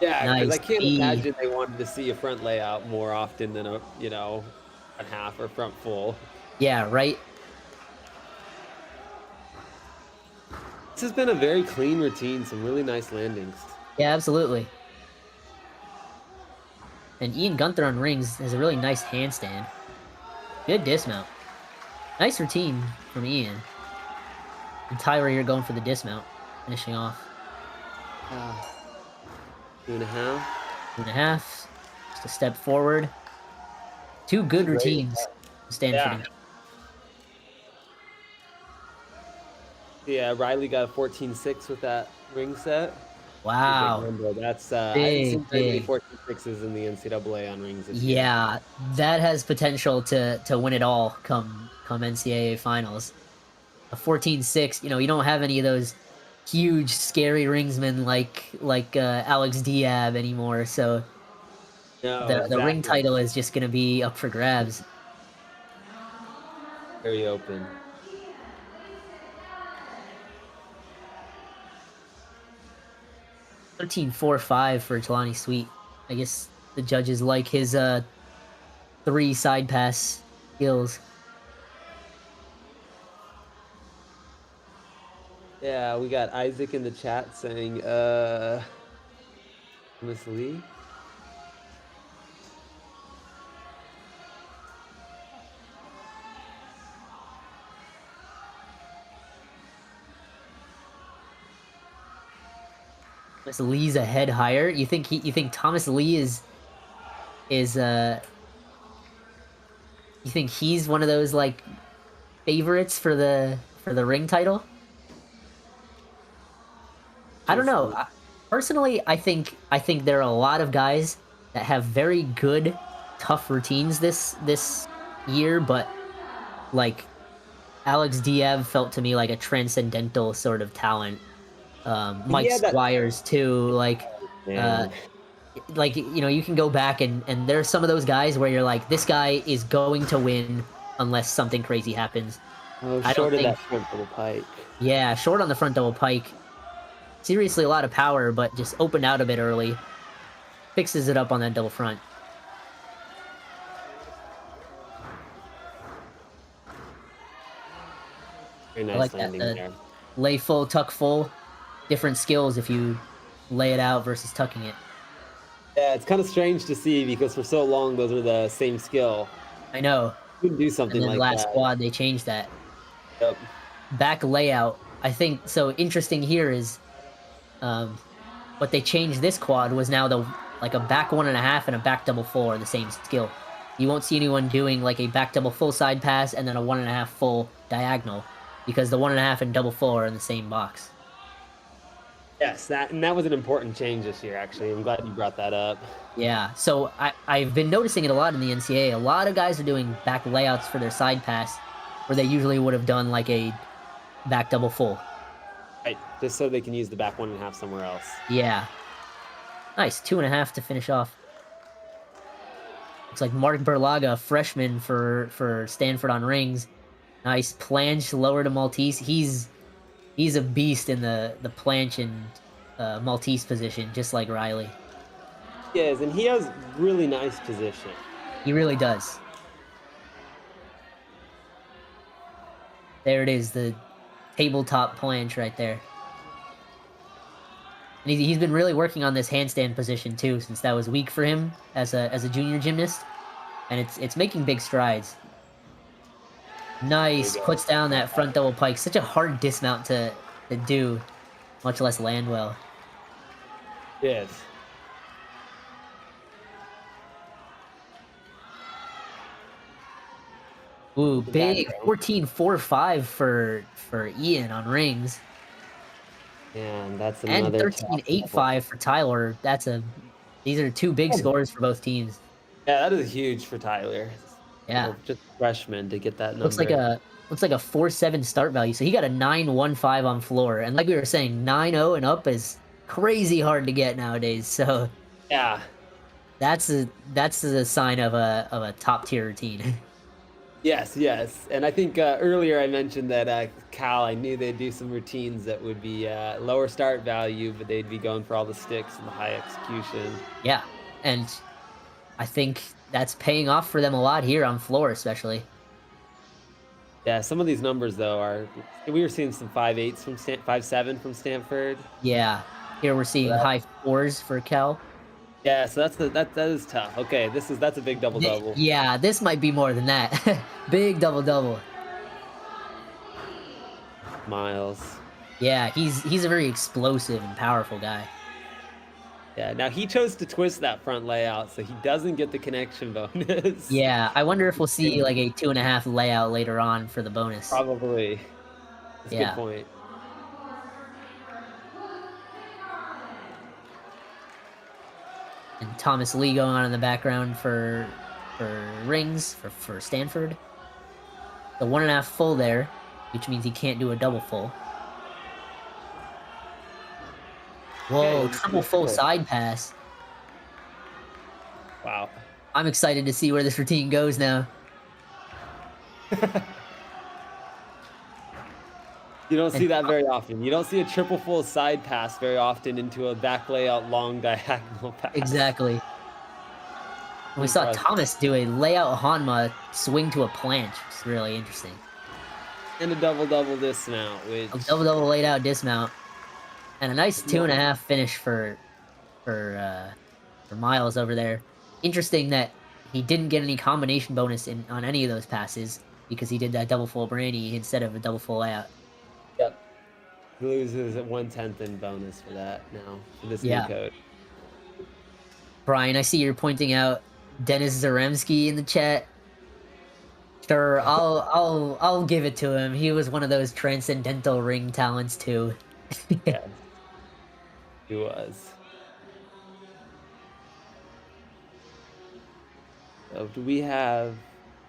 Yeah, because I Nice can't B. imagine they wanted to see a front layout more often than a half or front full. Yeah, right. This has been a very clean routine, some really nice landings. Yeah, absolutely. And Ian Gunther on rings has a really nice handstand. Good dismount. Nice routine from Ian. And Tyler here going for the dismount, finishing off. 2.5. 2.5. Just a step forward. Two good Great. routines. Stanford. Yeah, Riley got a 14.6 with that ring set. Wow. That's Big, I haven't seen very many big. 14.6s in the NCAA on rings this year. Yeah, that has potential to win it all come NCAA finals. A 14.6, you don't have any of those huge, scary ringsmen like Alex Diab anymore, so No, The ring exactly. title is just gonna be up for grabs. Very open. $13.45 for Jelani Sweet. I guess the judges like his 3 side pass skills. Yeah, we got Isaac in the chat saying, Miss Lee. Thomas Lee's a head higher. You think Thomas Lee is you think he's one of those like favorites for the ring title? I don't know. Personally, I think there are a lot of guys that have very good, tough routines this year, but like Alex Diev felt to me like a transcendental sort of talent. Mike Yeah, that Squires too, man. you know, you can go back and there's some of those guys where you're like, this guy is going to win unless something crazy happens. Oh, I don't short of think, that front double pike. yeah, short on the front double pike. Seriously, a lot of power, but just opened out a bit early. Fixes it up on that double front. Very nice I like landing that. there. Lay full, tuck full. Different skills if you lay it out versus tucking it. Yeah, it's kind of strange to see because for so long those are the same skill. I know. You can do And something then like last that. squad, they changed that. Yep. Back layout. I think, so interesting here is what they changed this quad was now like a back 1.5 and a back double full are the same skill. You won't see anyone doing like a back double full side pass and then a 1.5 full diagonal because the 1.5 and double full are in the same box. Yes, that was an important change this year. Actually, I'm glad you brought that up. Yeah, so I've been noticing it a lot in the NCAA. A lot of guys are doing back layouts for their side pass where they usually would have done like a back double full. Right, just so they can use the back 1.5 somewhere else. Yeah. Nice, 2.5 to finish off. Looks like Mark Berlaga, freshman for Stanford on rings. Nice planche lower to Maltese. He's a beast in the planche and Maltese position, just like Riley. Yes, and he has really nice position. He really does. There it is, the tabletop planche right there. And he's been really working on this handstand position too, since that was weak for him as a junior gymnast, and it's making big strides. Nice, puts down that front double pike. Such a hard dismount to do, much less land well. Yes. Ooh, big 14.45 for Ian on rings. And that's And another 13.85 for Tyler. These are two big scores for both teams. Yeah, that is huge for Tyler. Yeah. Just freshman to get that number. Looks like a 4.7 start value. So he got a 9.15 on floor. And like we were saying, 9.0 and up is crazy hard to get nowadays. So yeah, that's a sign of a top tier routine. Yes, and I think earlier I mentioned that Cal, I knew they'd do some routines that would be lower start value, but they'd be going for all the sticks and the high execution. Yeah, and I think that's paying off for them a lot here on floor, especially. Yeah, some of these numbers though we were seeing some 5.8s from 5.7 from Stanford. Yeah, here we're seeing high 4s for Cal. Yeah, so that is tough. Okay, that's a big double. Yeah, this might be more than that. Big double. Miles. Yeah, he's a very explosive and powerful guy. Yeah, now he chose to twist that front layout, so he doesn't get the connection bonus. Yeah, I wonder if we'll see like a 2.5 layout later on for the bonus. Probably. That's a good point. And Thomas Lee going on in the background for rings for Stanford. The 1.5 full there, which means he can't do a double full. Whoa, triple full side pass. Wow. I'm excited to see where this routine goes now. You don't And see that very often. You don't see a triple full side pass very often into a back layout long diagonal pass. exactly. We saw Impressive. Thomas do a layout Hanma swing to a planche. It's really interesting. And a double dismount, which A double laid out dismount. And a nice no, 2.5 finish for Miles over there. Interesting that he didn't get any combination bonus on any of those passes because he did that double full brandy instead of a double full layout. yep. He loses at 1/10 in bonus for that now for this new Yeah. code. Brian, I see you're pointing out Dennis Zaremski in the chat. Sure, I'll give it to him. He was one of those transcendental ring talents too. Yes, he was. So do we have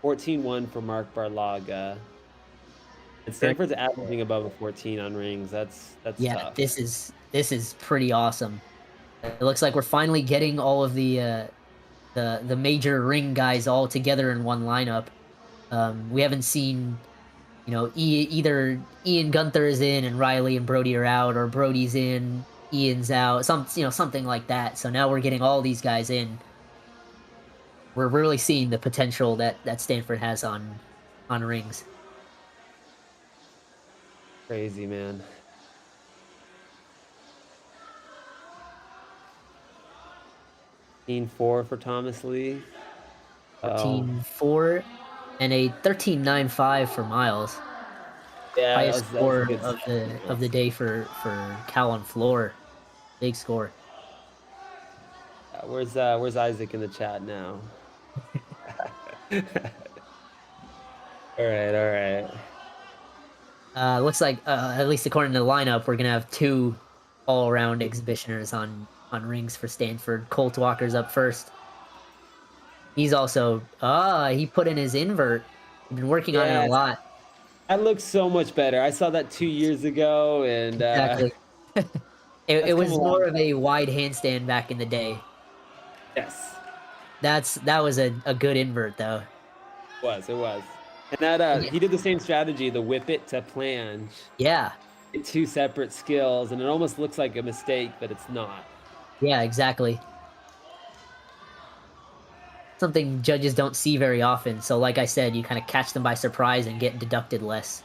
14-1 for Mark Barlaga? And Stanford's averaging above a 14 on rings. That's Yeah, tough. this is pretty awesome. It looks like we're finally getting all of the major ring guys all together in one lineup. We haven't seen, either Ian Gunther is in and Riley and Brody are out, or Brody's in, Ian's out, something like that. So now we're getting all these guys in. We're really seeing the potential that Stanford has on rings. Crazy, man. Four for Thomas Lee. 13-4 and a 13.95 for Miles. Yeah, Highest score good of the day for Cal on floor. Big score. Where's Isaac in the chat now? All right. Looks like at least according to the lineup, we're gonna have two all-around exhibitioners on rings for Stanford. Colt Walker's up first. He's also he put in his invert. He's been working on it a lot. That looks so much better. I saw that 2 years ago, and Exactly. It was more of a wide handstand back in the day. Yes. That was a good invert though. It was. And that he did the same strategy, the whip it to planche. Yeah. Two separate skills, and it almost looks like a mistake, but it's not. Yeah, exactly. Something judges don't see very often. So like I said, you kind of catch them by surprise and get deducted less.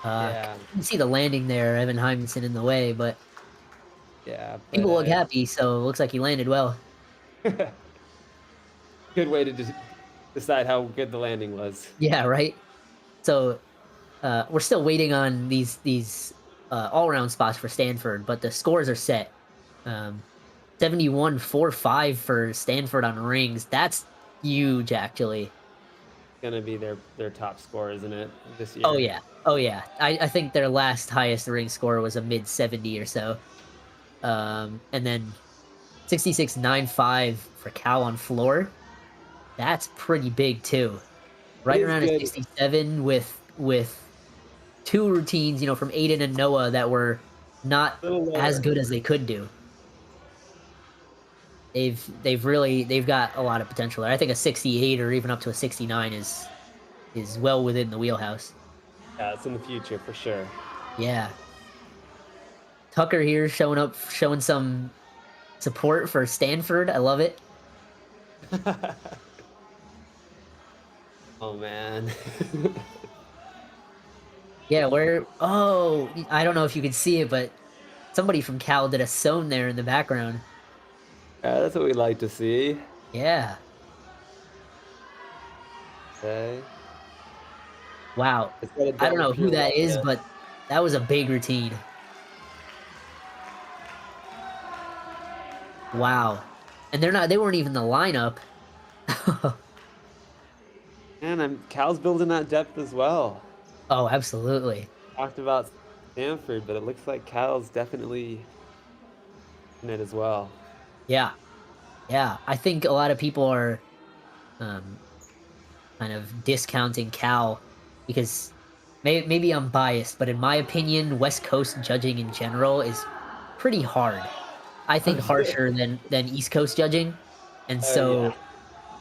Yeah. You can see the landing there, Evan Hymanson in the way, but yeah, people look happy, so it looks like he landed well. Good way to decide how good the landing was. Yeah, right. So we're still waiting on these all-around spots for Stanford, but the scores are set. 71-4-5 for Stanford on rings. That's huge, actually. Gonna be their top score, isn't it, this year? Oh yeah. I think their last highest ring score was a mid 70 or so. And then 66-9-5 for Cal on floor. That's pretty big too. Right around a 67 with two routines, from Aiden and Noah that were not as good as they could do. They've got a lot of potential there. I think a 68 or even up to a 69 is well within the wheelhouse. Yeah, it's in the future for sure. Yeah. Tucker here showing some support for Stanford. I love it. Oh man. Yeah, I don't know if you can see it, but somebody from Cal did a sewn there in the background. Yeah, that's what we like to see. Yeah. Okay. Wow. I don't know who that is, but that was a big routine. Wow. And they weren't even the lineup. Man, Cal's building that depth as well. Oh, absolutely. Talked about Stanford, but it looks like Cal's definitely in it as well. Yeah. I think a lot of people are kind of discounting Cal because maybe I'm biased, but in my opinion, West Coast judging in general is pretty hard. I think harsher than East Coast judging. And Oh yeah.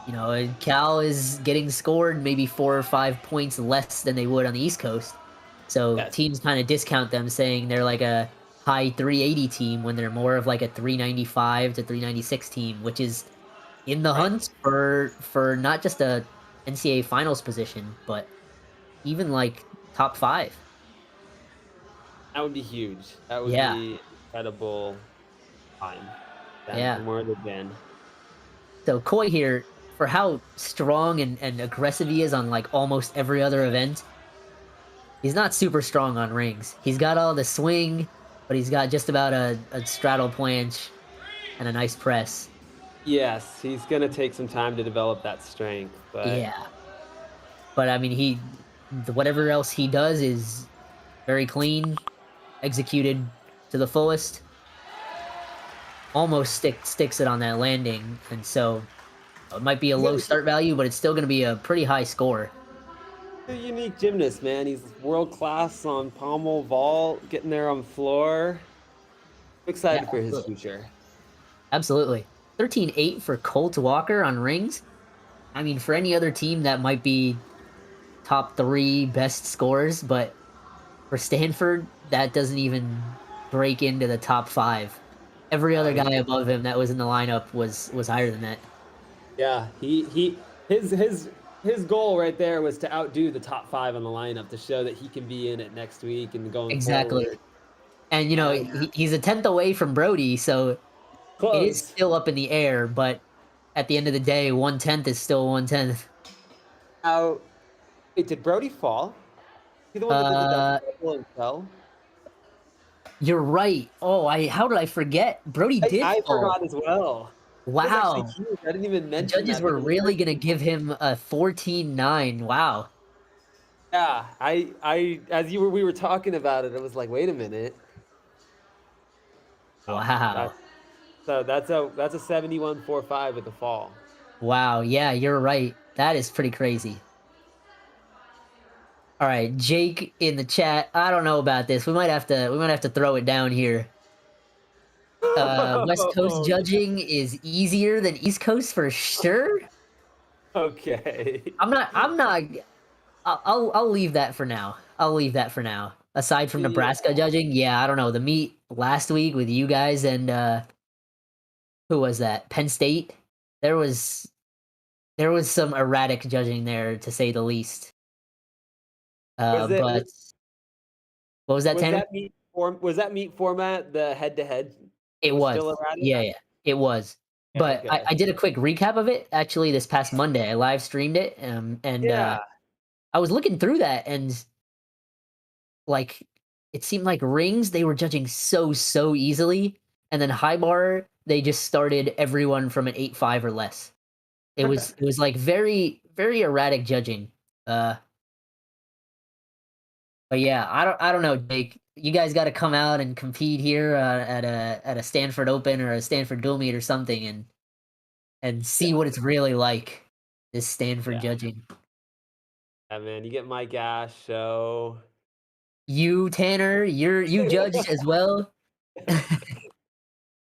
so, Cal is getting scored maybe 4 or 5 points less than they would on the East Coast. So Yes. teams kind of discount them, saying they're like a high 380 team when they're more of like a 395 to 396 team, which is in the Right. hunt for not just a NCAA finals position, but even like top 5. That would be huge. That would Yeah, be incredible time then yeah. from where they've been. So Koi here, for how strong and aggressive he is on like almost every other event, he's not super strong on rings. He's got all the swing, but he's got just about a straddle planche and a nice press. Yes, he's gonna take some time to develop that strength, but Yeah. But I mean, whatever else he does is very clean, executed to the fullest. Almost sticks it on that landing, and so it might be a he's low a, start value, but it's still going to be a pretty high score. he's a unique gymnast, man. He's world class on pommel vault, getting there on floor. I'm Yeah, excited for his absolutely. future. Absolutely. 13-8 for Colt Walker on rings. I mean, for any other team, that might be top 3 best scores, but for Stanford, that doesn't even break into the top 5. Every other guy above him that was in the lineup was higher than that. Yeah, his goal right there was to outdo the top 5 on the lineup to show that he can be in it next week and going Exactly. forward. And, And he's a 10th away from Brody, so it is close. still up in the air, but at the end of the day, 1/10 is still 1/10. Now, wait, did Brody fall? He the one that did the double Uh, double and fell? you're right. Oh, how did I forget? Brody did I fall. forgot as well. That was actually Wow. huge. I didn't even The mention judges that were because the really first gonna give him a 14-9. Wow. yeah, as we were talking about it, I was like, wait a minute. Oh, Wow. that's a 71.45 with the fall. Wow. Yeah, you're right. That is pretty crazy. All right, Jake in the chat. I don't know about this. We might have to throw it down here. West Coast Oh, judging is easier than East Coast for sure. okay. I'm not. I'll leave that for now. I'll leave that for now. Aside from Yeah. Nebraska judging, yeah, I don't know. The meet last week with you guys and who was that? Penn State. There was there was some erratic judging there, to say the least. Was it But what was that, was Tanner? that meet format the head to head It was was. still erratic? Yeah, yeah, it was. But I, Okay. I did a quick recap of it actually this past Monday. I live streamed it, and Yeah. I was looking through that, and like it seemed like rings they were judging so easily, and then high bar they just started everyone from an 8-5 or less. It was like very erratic judging. Uh, but yeah, I don't know, Jake. You guys got to come out and compete here at a Stanford Open or a Stanford Dual Meet or something, and see Yeah. what it's really like. This Stanford Yeah. judging. Yeah, man. You get Mike Ash, so You Tanner, you judged as well.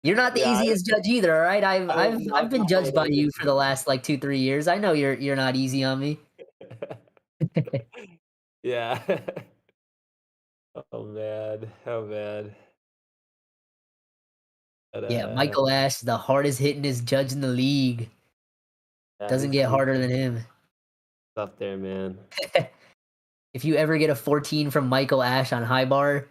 You're not the yeah, easiest judge either, all right? I've I will I've I've knock been on judged wood by on you this for the one. last like 2-3 years. I know you're not easy on me. Yeah. Oh man. Oh man. But Yeah, Michael Ash, the hardest hitting is judge in the league. yeah, Doesn't get he's harder than him. up there, man. If you ever get a 14 from Michael Ash on high bar,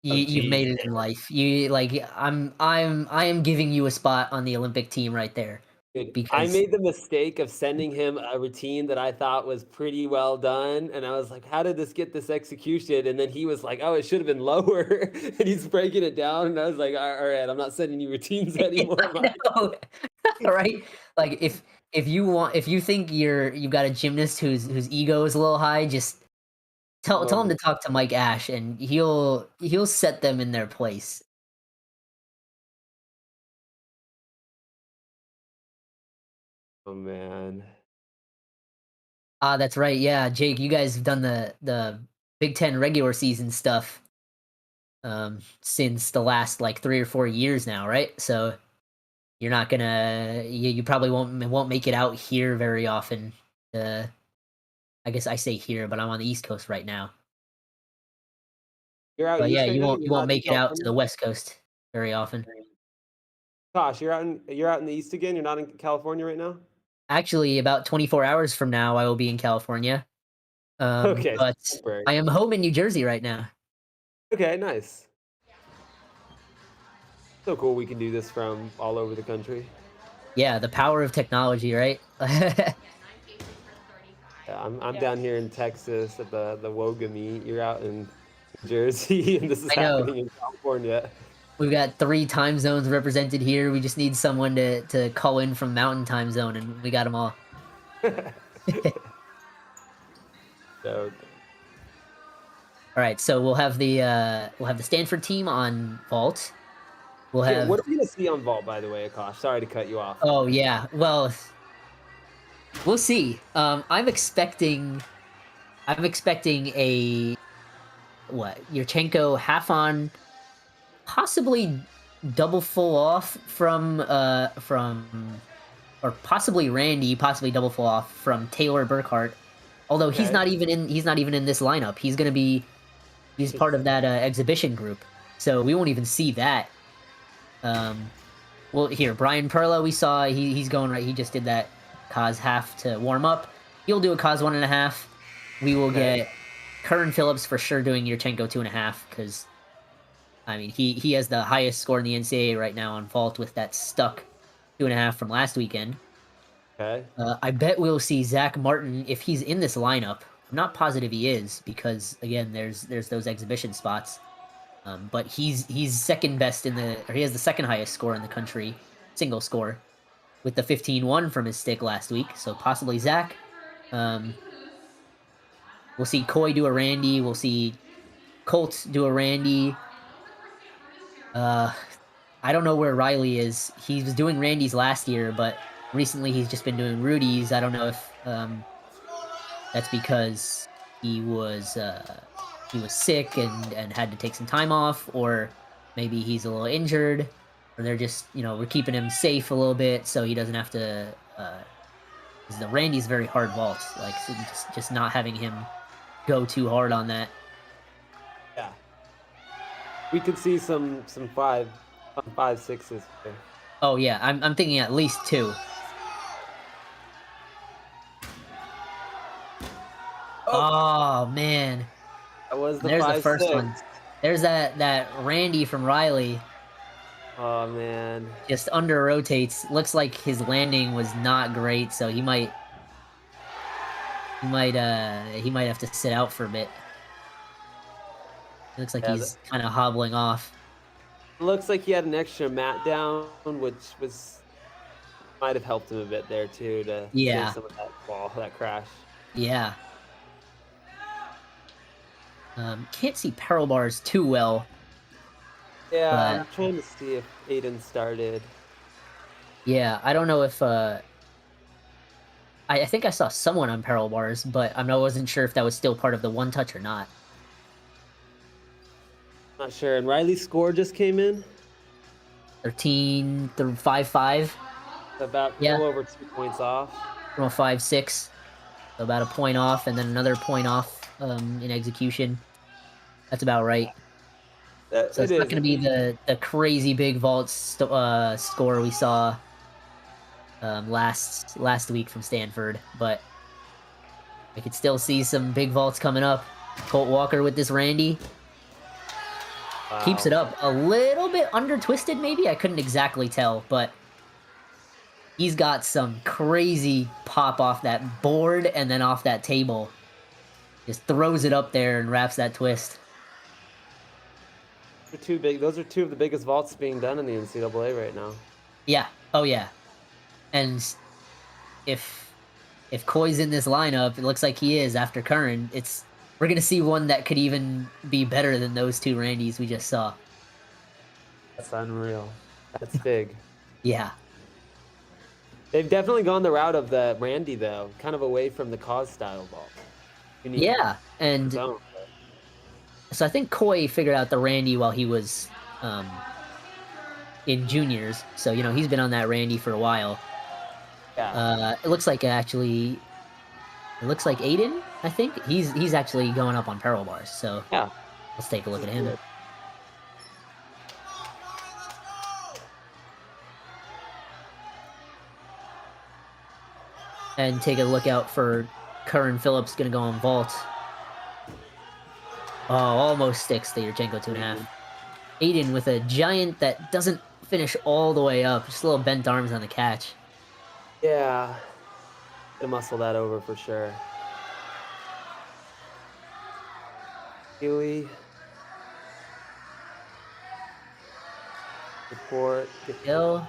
Oh you've geez. made it in life. I am giving you a spot on the Olympic team right there Dude, I because made the mistake of sending him a routine that I thought was pretty well done, and I was like, "How did this get this execution?" And then he was like, "Oh, it should have been lower," and he's breaking it down, and I was like, "All right, I'm not sending you routines anymore, I Mike." know, right? Like if you think you've got a gymnast whose ego is a little high, just tell him Oh, to talk to Mike Ash, and he'll set them in their place. oh man. Ah, that's right. Yeah, Jake, you guys have done the Big Ten regular season stuff since the last like 3 or 4 years now, right? So you're not gonna you probably won't make it out here very often. Uh, I guess I say here, but I'm on the East Coast right now. You're out But yeah, east right now? you You're won't not in make it out to California? the West Coast very often. Gosh, you're out in the east again? You're not in California right now? Actually, about 24 hours from now, I will be in California. Okay, so But temporary. I am home in New Jersey right now. Okay, nice. So cool we can do this from all over the country. Yeah, the power of technology, right? Yeah, I'm down here in Texas at the Woga meet. You're out in New Jersey, and this is I know. happening in California. We've got 3 time zones represented here. We just need someone to call in from Mountain Time Zone, and we got them all. So, Alright, so we'll have the Stanford team on vault. We'll okay, have what are we gonna see on vault, by the way, Akash? Sorry to cut you off. oh, yeah. Well, we'll see. I'm expecting a what? Yurchenko half on, possibly double full off from or possibly Randy, possibly double full off from Taylor Burkhart. Although Okay. he's not even in this lineup. He's part of that exhibition group. So we won't even see that. Well, here, Brian Perla, we saw he's going right. He just did that cause half to warm up. He'll do a cause 1.5. We will Okay. get Curran Phillips for sure doing Yurchenko 2.5 because I mean he has the highest score in the NCAA right now on vault with that stuck 2.5 from last weekend. Okay. I bet we'll see Zach Martin if he's in this lineup. I'm not positive he is because again, there's those exhibition spots. But he's second best he has the second highest score in the country, single score, with the 15-1 from his stick last week. So possibly Zach. Um, we'll see Coy do a Randy. We'll see Colt do a Randy. I don't know where Riley is. He was doing Randy's last year, but recently he's just been doing Rudy's. I don't know if that's because he was sick and had to take some time off, or maybe he's a little injured, or they're just we're keeping him safe a little bit so he doesn't have to. 'Cause the Randy's very hard vault, like so just not having him go too hard on that. Yeah. We could see some five sixes there. Oh yeah, I'm thinking at least 2. Oh, Oh man, that was the there's the five first six. one. There's that Randy from Riley. Oh man. Just under rotates. Looks like his landing was not great, so he might have to sit out for a bit. It looks like Yeah, he's kind of hobbling off. looks like he had an extra mat down, which might have helped him a bit there too to Yeah. save some of that ball, that crash. Yeah. Can't see peril bars too well. Yeah, But I'm trying to see if Aiden started. yeah, I don't know if I think I saw someone on peril bars, but I wasn't sure if that was still part of the one touch or not. Not sure. And Riley's score just came in. 13 through 5-5. About a Yeah. little over 2 points off. From a 5-6. So about a point off, and then another point off in execution. That's about right. So it's not going to be the crazy big vault score we saw last week from Stanford, but I could still see some big vaults coming up. Colt Walker with this Randy. Wow. Keeps it up. A little bit under twisted, maybe? I couldn't exactly tell, but he's got some crazy pop off that board and then off that table. Just throws it up there and wraps that twist. Those are two of the biggest vaults being done in the NCAA right now. Yeah. Oh, yeah. And if Coy's in this lineup, it looks like he is after Curran, we're going to see one that could even be better than those 2 Randys we just saw. That's unreal. That's big. Yeah. They've definitely gone the route of the Randy, though, kind of away from the cause style vault. Yeah, and so I think Coy figured out the Randy while he was in juniors, so he's been on that Randy for a while. Yeah. It looks like Aiden. I think he's actually going up on parallel bars. So Yeah. let's take a look This at is him. good. And take a look out for Curran Phillips, gonna go on vault. Oh, almost sticks the Yurchenko 2.5. Aiden with a giant that doesn't finish all the way up, just a little bent arms on the catch. Yeah. Gonna muscle that over for sure. Huey. Support. Go.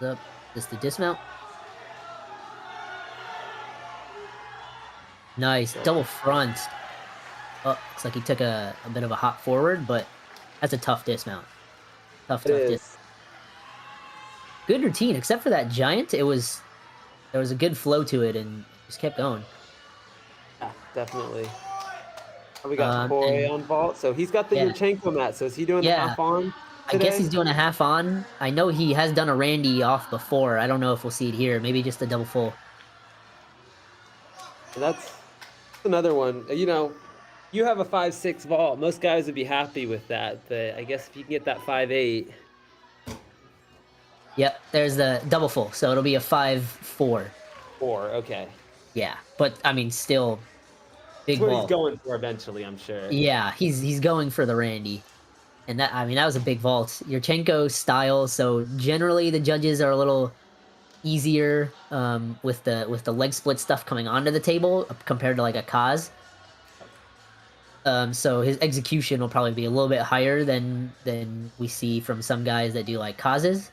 Up. Just the dismount. Nice. Double front. Oh, looks like he took a bit of a hop forward, but that's a tough dismount. Tough It dismount. is. Good routine, except for that giant. There was a good flow to it, and just kept going. Yeah, definitely. We got And Koi on vault, so he's got the yeah, Yurchenko mat. So is he doing the yeah. half on I guess today? he's doing a half on. I know he has done a Randy off before. I don't know if we'll see it here. Maybe just a double full. And that's another one. You have a 5'6" vault. Most guys would be happy with that, but I guess if you can get that 5'8". Yep, there's the double full, so it'll be a 5-4. 4, okay. Yeah, but I mean, still That's big what he's vault. going for eventually, I'm sure. Yeah, he's going for the Randy, and that was a big vault. Yurchenko style, so generally the judges are a little easier with the leg split stuff coming onto the table compared to like a Kaz. So his execution will probably be a little bit higher than we see from some guys that do like Kazes.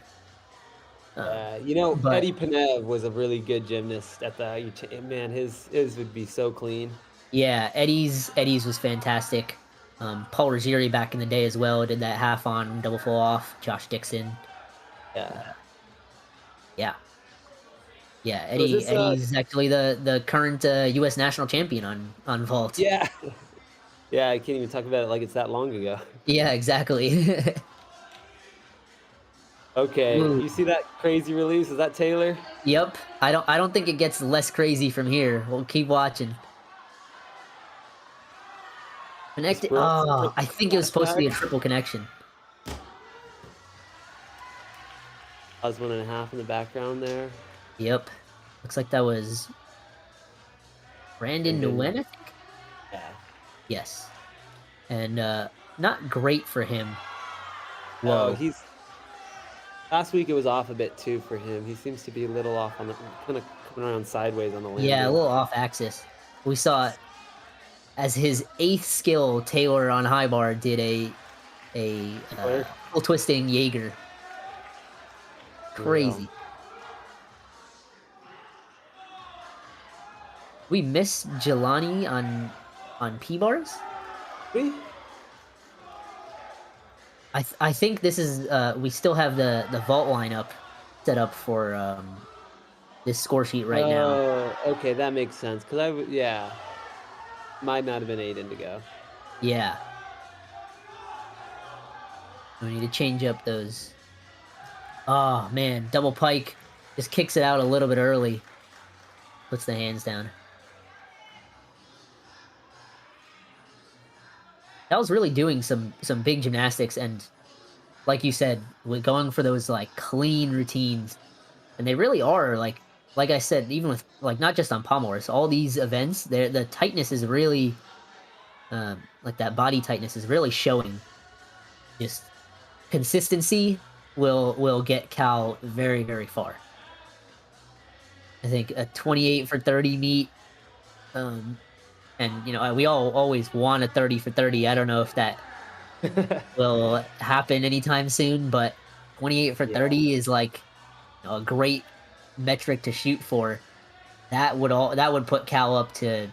But Eddie Panev was a really good gymnast at the man. His would be so clean. yeah, Eddie's was fantastic. Paul Ruggieri back in the day as well did that half on double full off. Josh Dixon, Yeah. yeah, yeah. So is this Eddie's actually the current U.S. national champion on vault. yeah. Yeah, I can't even talk about it like it's that long ago. Yeah, exactly. Okay, Ooh, you see that crazy release? Is that Taylor? yep. I don't think it gets less crazy from here. We'll keep watching. Connected. Oh, I think it was supposed to be a triple connection. I was 1.5 in the background there. Yep. Looks like that was Brandon Nguyen, I think? Yeah. Yes. And not great for him. Whoa. Whoa. Last week it was off a bit too for him. He seems to be a little off on the kind of coming around sideways on the landing. Yeah, a little off axis. We saw it as his 8th skill. Taylor on high bar did a full twisting Jaeger. Crazy. We miss Jelani on P bars. We? I think this is we still have the vault lineup set up for this score sheet right now. Oh, okay, that makes sense. Yeah, might not have been Aiden to go. Yeah. We need to change up those. Oh man, double pike just kicks it out a little bit early. Puts the hands down. That was really doing some big gymnastics, and like you said, we're going for those like clean routines, and they really are like I said, even with like not just on Palmers, all these events, the tightness is really like that body tightness is really showing. Just consistency will get Cal very, very far. I think a 28 for 30 meet, and we all always want a 30 for 30. I don't know if that will happen anytime soon, but 28 for 30 is like a great metric to shoot for. That would put Cal up to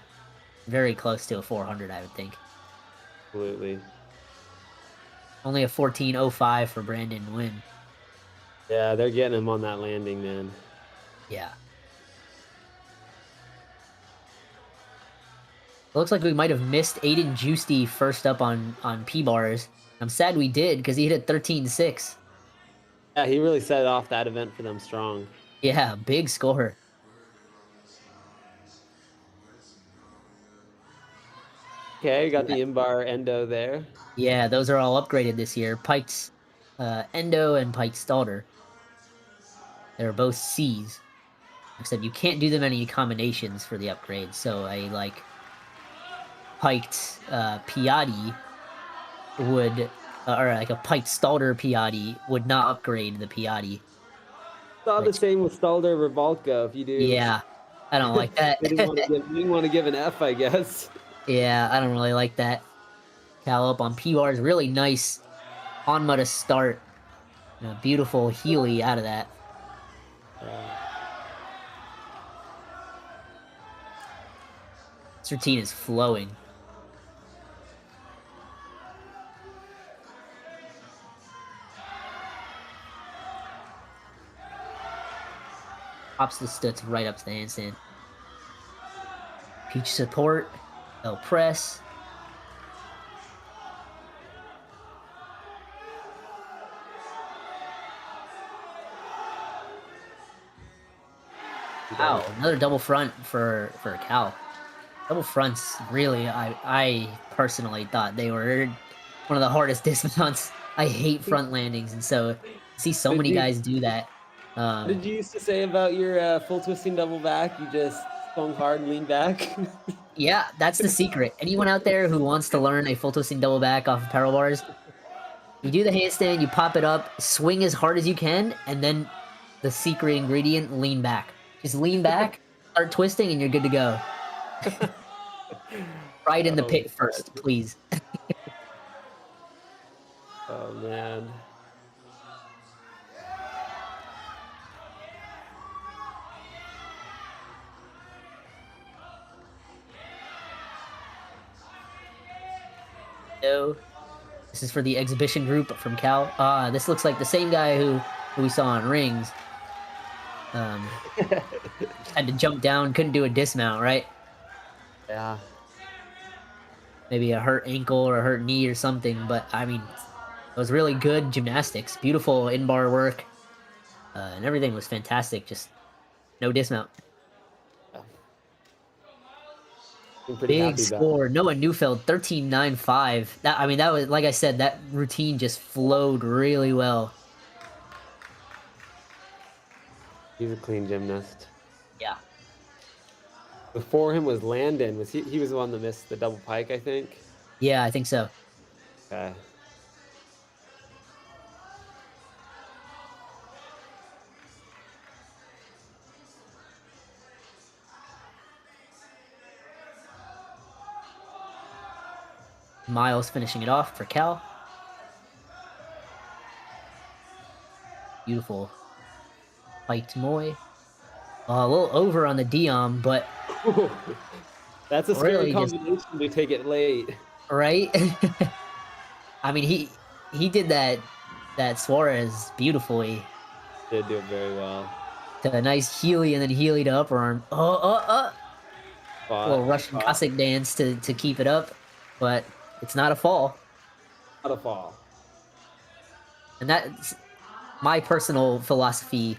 very close to a 400, I would think. Absolutely. Only a 14.05 for Brandon Nguyen. Yeah, they're getting him on that landing, man. Yeah. looks like we might have missed Aiden Juicy first up on P-bars. I'm sad we did, because he hit a 13.6. Yeah, he really set off that event for them strong. Yeah, big score. Okay, got Yeah. the in-bar endo there. Yeah, those are all upgraded this year. Pike's Endo and Pike's Stalder. They're both C's. Except you can't do them any combinations for the upgrade. So a like Piked Piatti would, or like a Piked Stalder Piatti would not upgrade the Piatti. Saw the same with Stalder Revolko. If you do, Yeah, I don't like that. they didn't want to give an F, I guess. Yeah, I don't really like that. Cal up on P-bars, really nice Hanma to start. Beautiful Healy out of that. This routine is flowing. Pops the Stutz right up to the handstand. Peach support. L press. Wow, another double front for Cal. Double fronts, really, I personally thought they were one of the hardest dismounts. I hate front landings, and so I see so many guys do that. What did you used to say about your full twisting double back? You just swung hard and leaned back? Yeah, that's the secret. Anyone out there who wants to learn a full twisting double back off of parallel bars, you do the handstand, you pop it up, swing as hard as you can, and then the secret ingredient, lean back. Just lean back, start twisting, and you're good to go. Right in the pit first, please. Oh, man. No. This is for the exhibition group from Cal. This looks like the same guy who we saw on rings. Had to jump down, couldn't do a dismount, right? Yeah. Maybe a hurt ankle or a hurt knee or something, but I mean, it was really good gymnastics. Beautiful in-bar work. And everything was fantastic, just no dismount. Big score. Noah Neufeld, 13.95. That was, like I said, that routine just flowed really well. He's a clean gymnast. Yeah. Before him was Landon. Was he was the one that missed the double pike, I think? Yeah, I think so. Okay. Miles finishing it off for Cal. Beautiful. Fight Moy. A little over on the Dion, but that's a scary combination to take it late. Right? I mean, he did that Suarez beautifully. Did do it very well. To a nice Healy and then Healy to upper arm. A little Russian Cossack dance to keep it up, but it's not a fall. Not a fall. And that's my personal philosophy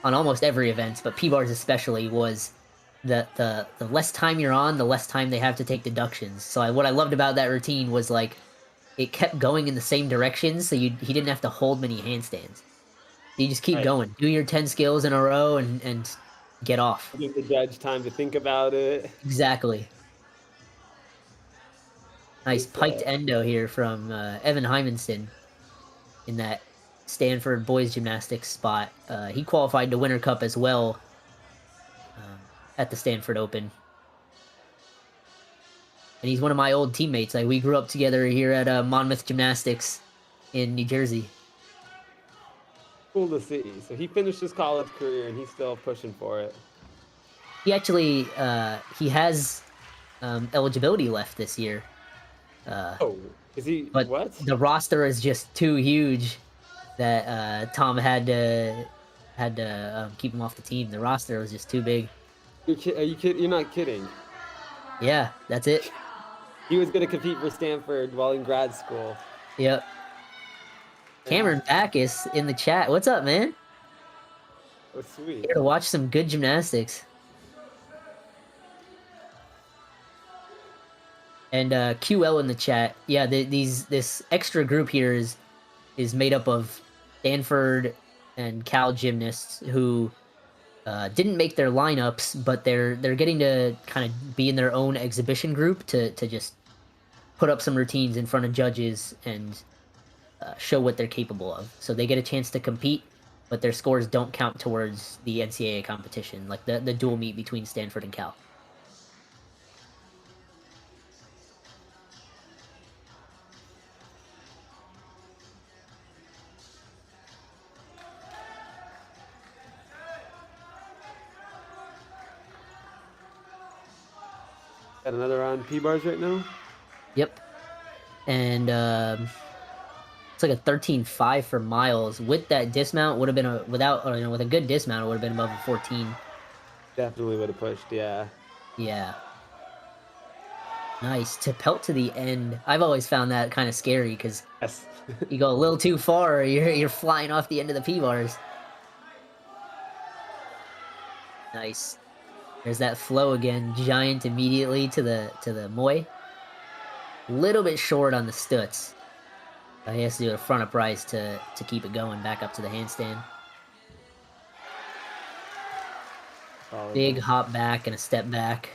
on almost every event, but P-bars especially, was the less time you're on, the less time they have to take deductions. So what I loved about that routine was, like, it kept going in the same direction, so he didn't have to hold many handstands. You just keep going. Do your 10 skills in a row and get off. Give the judge time to think about it. Exactly. Nice piked endo here from Evan Hymanson in that Stanford boys gymnastics spot. He qualified to Winter Cup as well at the Stanford Open. And he's one of my old teammates. Like, we grew up together here at Monmouth Gymnastics in New Jersey. Cool to see. So he finished his college career and he's still pushing for it. He actually he has eligibility left this year. Is he? But what? The roster is just too huge that Tom had to keep him off the team. The roster was just too big. Are you kidding? You're not kidding. Yeah, that's it. He was going to compete for Stanford while in grad school. Yep. Yeah. Cameron Backus in the chat. What's up, man? Oh, sweet. Here to watch some good gymnastics. And QL in the chat. Yeah, this extra group here is made up of Stanford and Cal gymnasts who didn't make their lineups, but they're getting to kind of be in their own exhibition group to just put up some routines in front of judges and show what they're capable of. So they get a chance to compete, but their scores don't count towards the NCAA competition, like the dual meet between Stanford and Cal. Got another on P-bars right now? Yep. And it's like a 13.5 for Miles. With that dismount, would have been with a good dismount, it would have been above a 14. Definitely would have pushed, yeah. Yeah. Nice. To pelt to the end. I've always found that kind of scary because Yes. you go a little too far, or you're flying off the end of the P-bars. Nice. There's that flow again. Giant immediately to the Moy. Little bit short on the Stutz. He has to do a front uprise to keep it going back up to the handstand. Big hop back and a step back.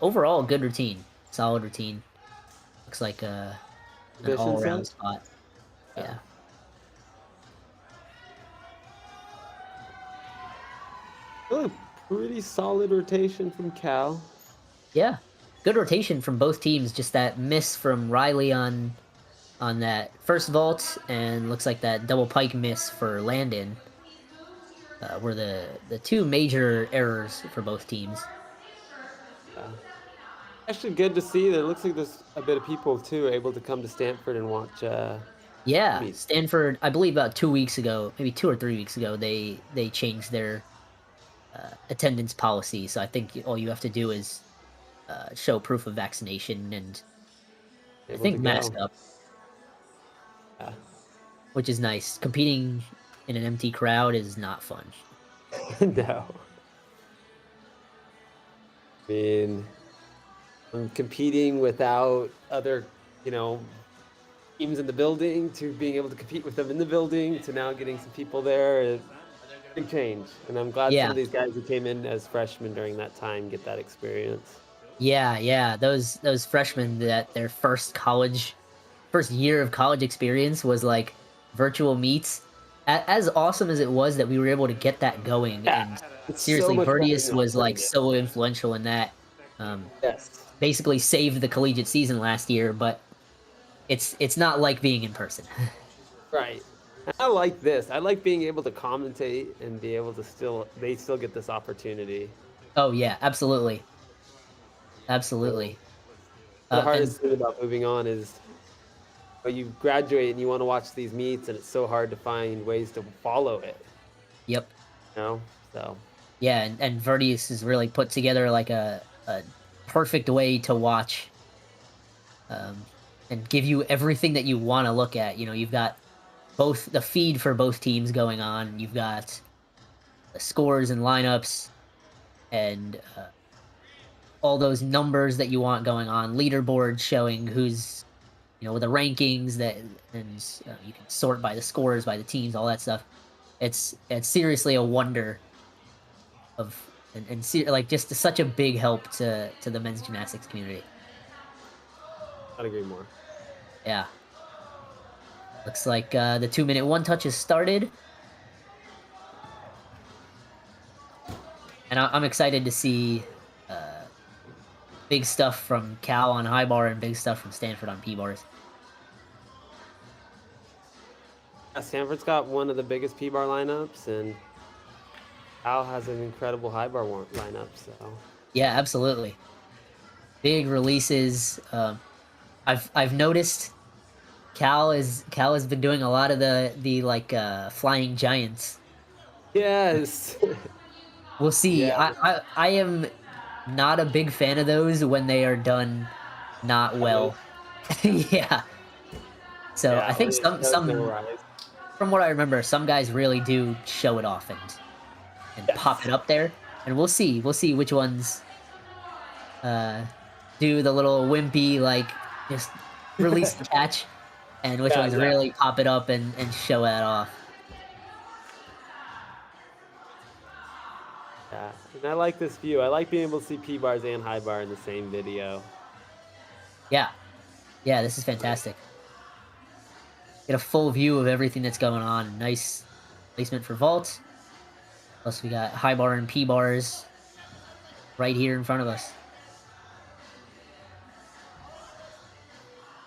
Overall, good routine. Solid routine. Looks like an all-around spot. Yeah. Really pretty solid rotation from Cal. Yeah. Good rotation from both teams. Just that miss from Riley on that first vault, and looks like that double pike miss for Landon were the two major errors for both teams. Actually good to see. It looks like there's a bit of people too able to come to Stanford and watch. Yeah, Stanford. I believe about 2 weeks ago, maybe 2 or 3 weeks ago, they changed their attendance policy. So I think all you have to do is show proof of vaccination and I think mask up. Yeah. Which is nice. Competing in an empty crowd is not fun. No. I mean, from competing without other, teams in the building to being able to compete with them in the building to now getting some people there is a big change. And I'm glad some of these guys who came in as freshmen during that time get that experience. Yeah. Those freshmen that their first year of college experience was like virtual meets. As awesome as it was that we were able to get that going, and seriously, Verdius was like so influential in that. Yes. Basically saved the collegiate season last year, but it's not like being in person. Right. I like this. I like being able to commentate and be able to they still get this opportunity. Oh yeah, absolutely. Absolutely. The hardest thing about moving on is you graduate and you want to watch these meets and it's so hard to find ways to follow it. Yep. So. Yeah, and Verdius has really put together like a perfect way to watch and give you everything that you want to look at. You've got both the feed for both teams going on. You've got the scores and lineups and all those numbers that you want going on. Leaderboard showing who's, with the rankings and you can sort by the scores, by the teams, all that stuff. It's seriously a wonder like just such a big help to the men's gymnastics community. I'd agree more. Yeah. Looks like the 2-minute one touch has started. And I'm excited to see big stuff from Cal on high bar and big stuff from Stanford on P-bars. Stanford's got one of the biggest P-bar lineups, and Cal has an incredible high bar lineup. So yeah, absolutely. Big releases. I've noticed Cal has been doing a lot of the like flying giants. Yes. We'll see. Yeah. I am not a big fan of those when they are done not well. Yeah. So Yeah, I think when it does no some rise. from what I remember, some guys really do show it off and pop Yes. it up there, and we'll see. We'll see which ones do the little wimpy like just release the catch, and which Yeah, ones exactly. really pop it up and show that off. Yeah, and I like this view. I like being able to see P bars and high bar in the same video. Yeah, yeah, this is fantastic. Get a full view of everything that's going on. Nice placement for vault. Plus we got high bar and P bars right here in front of us.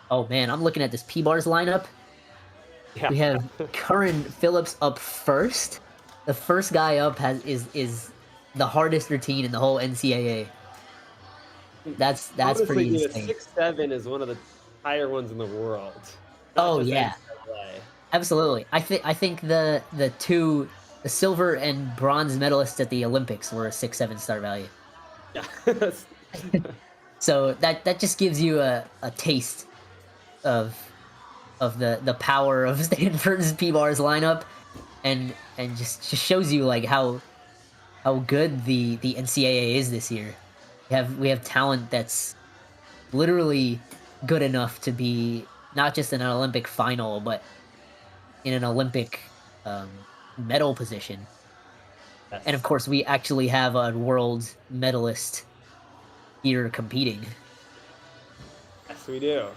Oh man, I'm looking at this P bars lineup. Yeah. We have Curran Phillips up first. The first guy up is the hardest routine in the whole NCAA. That's Honestly, pretty dude, a insane. 6'7" is one of the higher ones in the world. Not Oh just yeah, NCAA. absolutely. I think the silver and bronze medalists at the Olympics were a 6'7" start value. Yeah. So that just gives you a taste of the power of Stanford's P bars lineup, and just shows you like how good the NCAA is this year. We have talent that's literally good enough to be not just in an Olympic final, but in an Olympic medal position. And of Yes. course, we actually have a world medalist here competing. Yes, we do.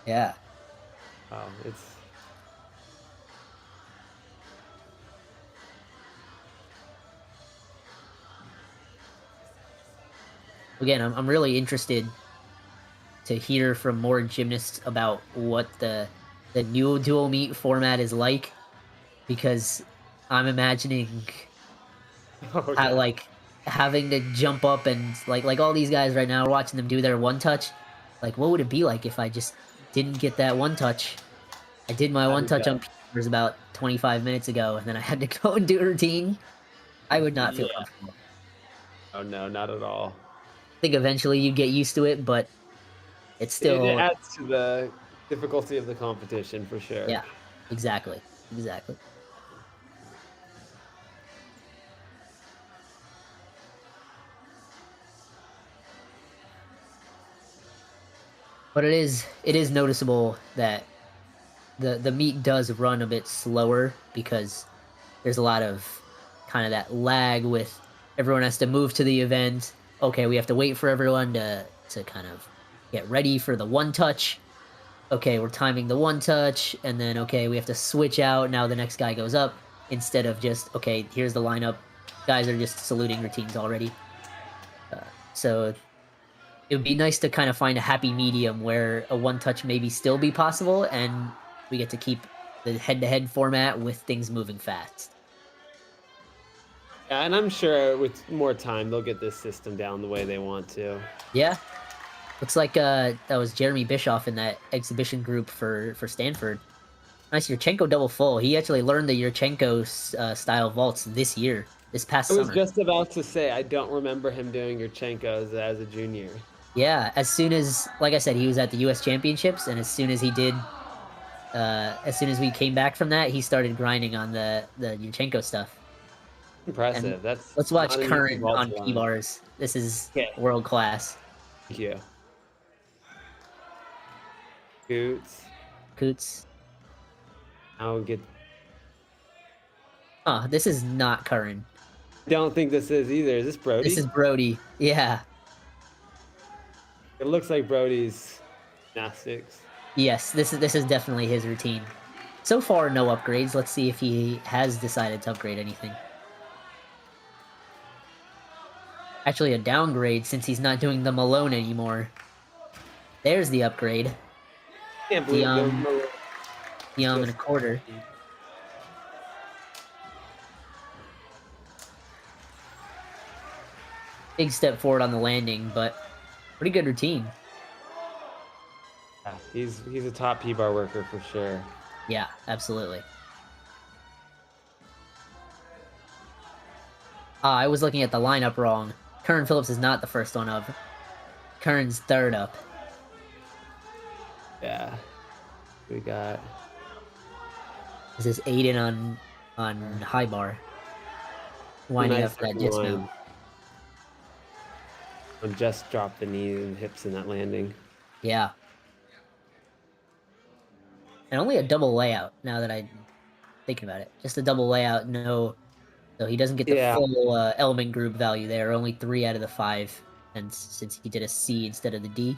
Yeah. It's Again, I'm really interested to hear from more gymnasts about what the new dual meet format is like, because I'm imagining oh how, yeah. like, having to jump up and like all these guys right now, watching them do their one touch. Like, what would it be like if I just didn't get that one touch? I did my one That'd be touch on tough. Peters about 25 minutes ago, and then I had to go and do a routine. I would not feel Yeah. comfortable. Oh no, not at all. I think eventually you get used to it, but it's It still, adds to the difficulty of the competition for sure. yeah, exactly, exactly. But it is noticeable that the meet does run a bit slower because there's a lot of kind of that lag with everyone has to move to the event. Okay, we have to wait for everyone to kind of get ready for the one touch. Okay, we're timing the one touch, and then okay, we have to switch out. Now the next guy goes up instead of just okay, here's the lineup. Guys are just saluting routines already. So it would be nice to kind of find a happy medium where a one touch maybe still be possible, and we get to keep the head-to-head format with things moving fast. Yeah, and I'm sure with more time they'll get this system down the way they want to. Yeah, looks like that was Jeremy Bischoff in that exhibition group for Stanford. Nice Yurchenko double full. He actually learned the Yurchenko style vaults this past I was summer. just about to say I don't remember him doing Yurchenko's as a junior. Yeah, as soon as, like I said, he was at the U.S. Championships, and as soon as he did, as soon as we came back from that, he started grinding on the Yurchenko stuff. Impressive. And That's let's watch not an easy Curran vault on to learn. P-bars. This is Okay. world class. Thank you. Scoots. Coots. I'll get. Huh, this is not Curran. Don't think this is either. Is this Brody? This is Brody. Yeah. It looks like Brody's gymnastics. Yes, this is definitely his routine. So far, no upgrades. Let's see if he has decided to upgrade anything. Actually, a downgrade since he's not doing the Malone anymore. There's the upgrade. Can't believe The and a quarter. Big step forward on the landing, but pretty good routine. Yeah, he's a top P-bar worker for sure. Yeah, absolutely. I was looking at the lineup wrong. Kern Phillips is not the first one up. Kern's third up. Yeah. We got. This is Aiden on high bar. Winding up for that dismount. And just dropped the knee and hips in that landing. Yeah. And only a double layout, now that I'm thinking about it. Just a double layout, no. So he doesn't get the full element group value there. Only 3 out of the 5. And since he did a C instead of the D.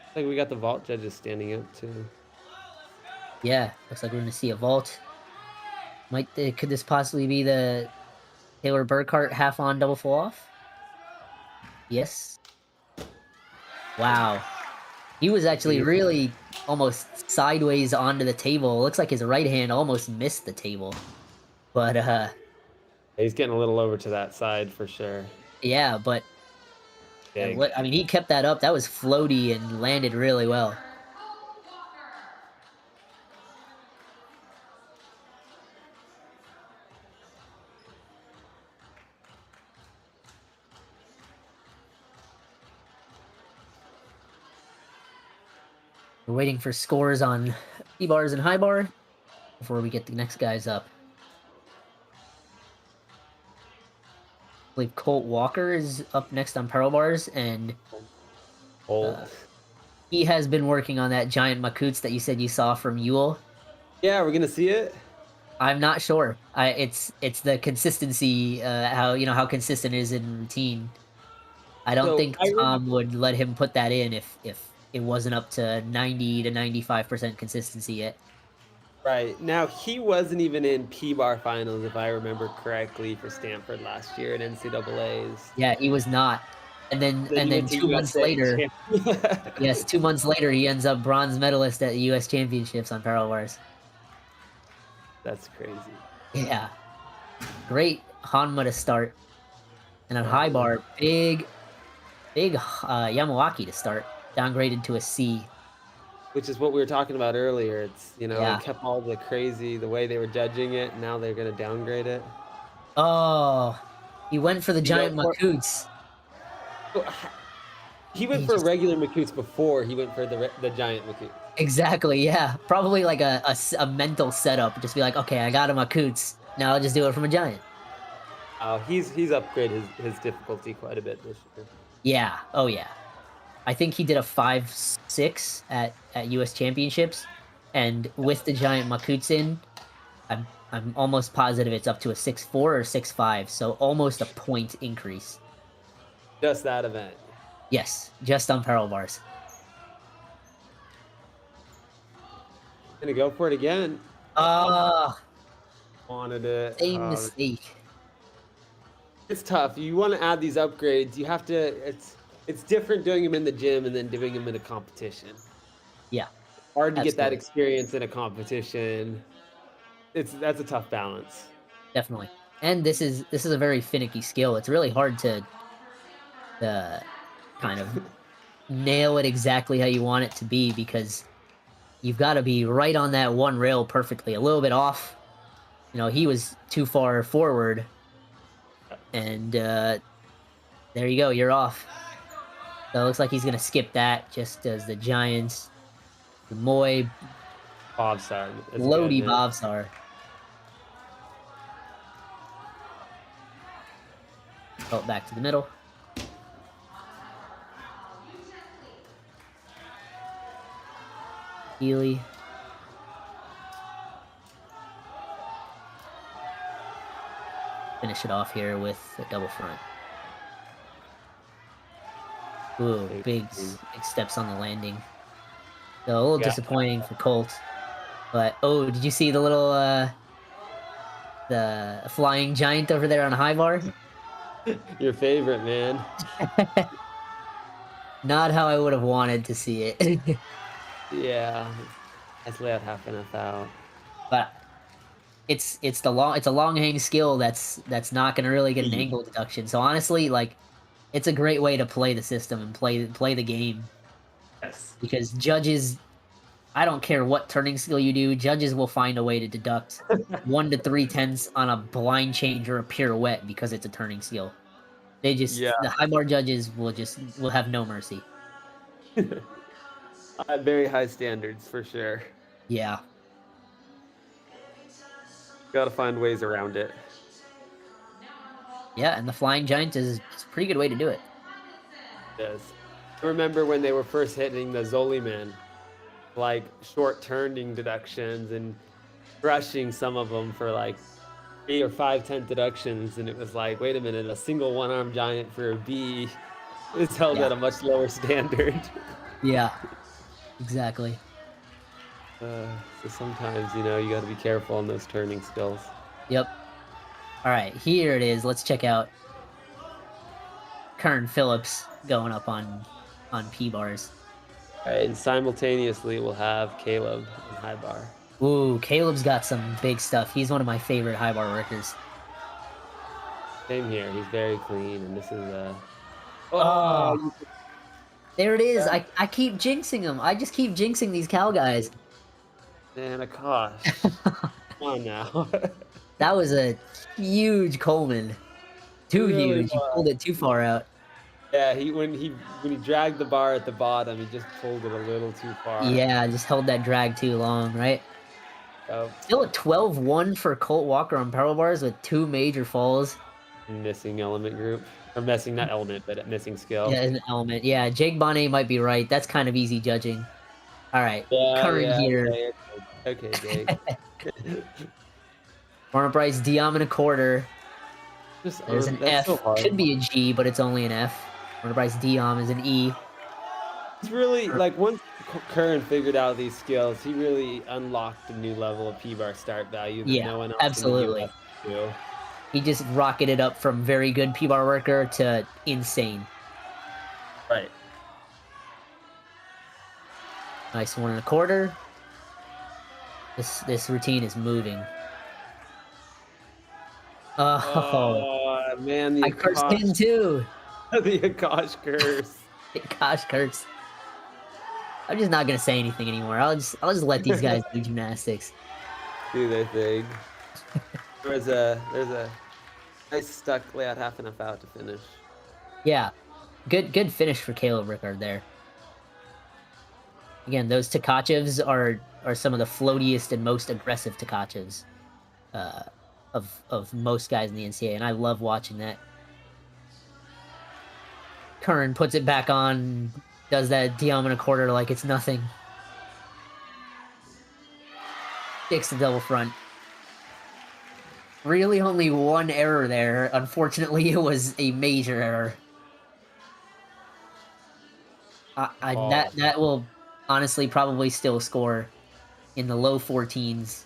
I think we got the vault judges standing up too. Yeah, looks like we're going to see a vault. Could this possibly be the Taylor Burkhart half on double full off? Yes. Wow. He was actually really almost sideways onto the table. It looks like his right hand almost missed the table. But he's getting a little over to that side for sure. Yeah, but I mean, he kept that up. That was floaty and landed really well. We're waiting for scores on P-bars and high bar before we get the next guys up. I believe Colt Walker is up next on parallel bars, and he has been working on that giant Makut's that you said you saw from Ewell. Yeah, we're gonna see it. I'm not sure. It's the consistency, how consistent it is in routine. I don't think Tom would let him put that in if it wasn't up to 90 to 95% consistency yet. Right. Now, he wasn't even in P-bar finals, if I remember correctly, for Stanford last year at NCAAs. Yeah, he was not. And then 2 months later, yes, 2 months later, he ends up bronze medalist at the U.S. Championships on parallel bars. That's crazy. Yeah. Great Hanma to start. And on high bar, big Yamawaki to start, downgraded to a C. Which is what we were talking about earlier. It's, it kept all the way they were judging it, and now they're going to downgrade it. Oh, he went for the giant Makut's. He went for regular Makut's before he went for the giant Makut's. Exactly, yeah. Probably like a mental setup. Just be like, okay, I got a Makut's. Now I'll just do it from a giant. Oh, he's upgraded his difficulty quite a bit this year. Yeah. Oh, yeah. I think he did a 5.6 at U.S. Championships, and with the giant Makut's in, I'm almost positive it's up to a 6.4 or 6.5, so almost a point increase. Just that event. Yes, just on parallel bars. Gonna go for it again. Wanted it. Same mistake. It's tough. You want to add these upgrades. You have to. It's different doing them in the gym and then doing them in a competition. Yeah. Hard to get that experience in a competition. That's a tough balance. Definitely. And this is a very finicky skill. It's really hard to kind of nail it exactly how you want it to be, because you've got to be right on that one rail perfectly. A little bit off. He was too far forward. And there you go. You're off. So it looks like he's going to skip that, just as the Giants, the Moy, Bobsar. Lodi Bobsar. Belt back to the middle. Healy. Finish it off here with a double front. Ooh, big steps on the landing. So a little disappointing for Colt. But, did you see the little, the flying giant over there on high bar? Your favorite, man. Not how I would have wanted to see it. Yeah. Let's lay out half enough out. But it's a long hang skill that's not going to really get an angle deduction. So honestly, like, it's a great way to play the system and play the game. Yes. because judges, I don't care what turning skill you do, judges will find a way to deduct 1 to 3/10 on a blind change or a pirouette because it's a turning skill. Yeah. The high bar judges will have no mercy. Very high standards for sure. Yeah. Got to find ways around it. Yeah, and the flying giant is a pretty good way to do it. Yes. I remember when they were first hitting the Zoliman, like short turning deductions and rushing some of them for like 3 or 5/10 deductions, and it was like, wait a minute, a single one-arm giant for a B is held Yeah. at a much lower standard. Yeah. Exactly. So sometimes, you know, you got to be careful on those turning skills. Yep. All right, here it is. Let's check out Kern Phillips going up on P bars. All right, and simultaneously we'll have Caleb on high bar. Ooh, Caleb's got some big stuff. He's one of my favorite high bar workers. Same here. He's very clean, and this is Oh, there it is. I keep jinxing him. I just keep jinxing these Cal guys. man, a gosh. Come on now. That was a huge Coleman. Too It really huge. He was. pulled it too far out. Yeah, when he dragged the bar at the bottom, he just pulled it a little too far. Yeah, just held that drag too long, right? Still a 12-1 for Colt Walker on parallel bars with 2 major falls. Missing element group. Or missing, not element, but missing skill. Yeah, an element. Yeah, Jake Bonnet might be right. That's kind of easy judging. All right, Curran here. Okay, Jake. Warren Bryce, Diom and a quarter. There's an F. So Should be a G, but it's only an F. Warren Bryce Diom is an E. It's really, like, once Curran figured out these skills, he really unlocked a new level of P-bar start value that no one else absolutely. in the US do. He just rocketed up from very good P-bar worker to insane. Right. Nice 1 1/4. This routine is moving. Oh, man, the I cursed him too. The Akash curse. Gosh, curse. I'm just not gonna say anything anymore. I'll just let these guys do gymnastics. Do their thing. There's a nice stuck layout, half enough out to finish. Yeah, good finish for Caleb Rickard there. Again, those Tkachevs are some of the floatiest and most aggressive Tkachevs of most guys in the NCAA, and I love watching that. Curran puts it back on, does that Diom and a quarter like it's nothing. Sticks the double front. Really only 1 error there. Unfortunately, it was a major error. That will honestly probably still score in the low 14s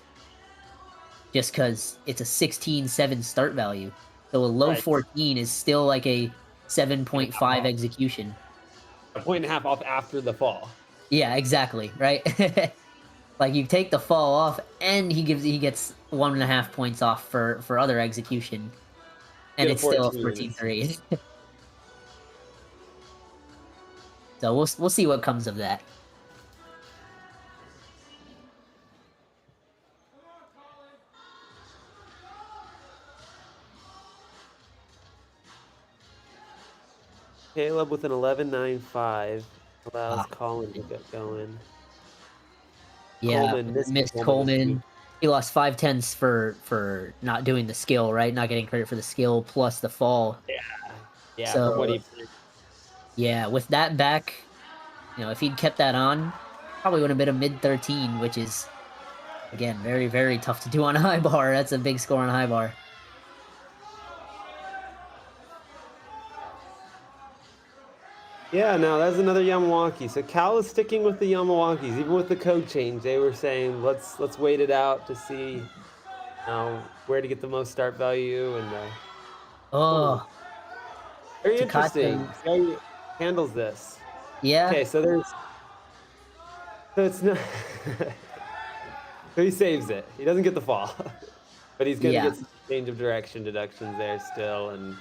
just because it's a 16-7 start value. So a low 14 is still like a 7.5 execution. A 1.5 off after the fall. Yeah, exactly, right? Like you take the fall off and he gets 1.5 points off for other execution. And it's still a 14-3. So we'll see what comes of that. Caleb with an 11.95 allows Colin to get going. Yeah, Coleman missed Coleman. He lost 5/10 for not doing the skill, right? Not getting credit for the skill plus the fall. Yeah. So, from what he... yeah, with that back, if he'd kept that on, probably would have been a mid-13, which is, again, very, very tough to do on a high bar. That's a big score on a high bar. Yeah, no, that's another Yamawaki. So Cal is sticking with the Yamawakis, even with the code change. They were saying let's wait it out to see where to get the most start value and very interesting. See how he handles this. Yeah. Okay, so it's not so he saves it. He doesn't get the fall. But he's gonna get some change of direction deductions there still, and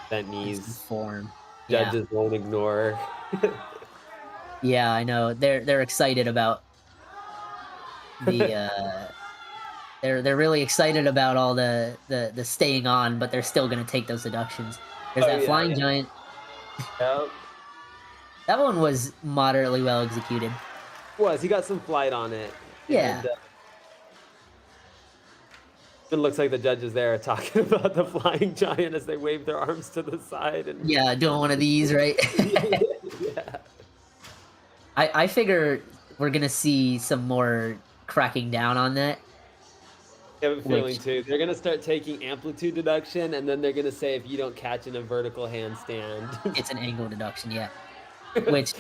bent knees. Form. Judges won't ignore. Yeah, I know. They're excited about the they're really excited about all the staying on, but they're still gonna take those deductions. There's Oh that yeah, flying giant. yeah. That one was moderately well executed. Was he got some flight on it, Yeah. and it looks like the judges there are talking about the flying giant as they wave their arms to the side and Yeah, doing one of these, right? yeah. I figure we're gonna see some more cracking down on that, I have a feeling which too. They're gonna start taking amplitude deduction, and then they're gonna say if you don't catch in a vertical handstand. it's an angle deduction, yeah. Which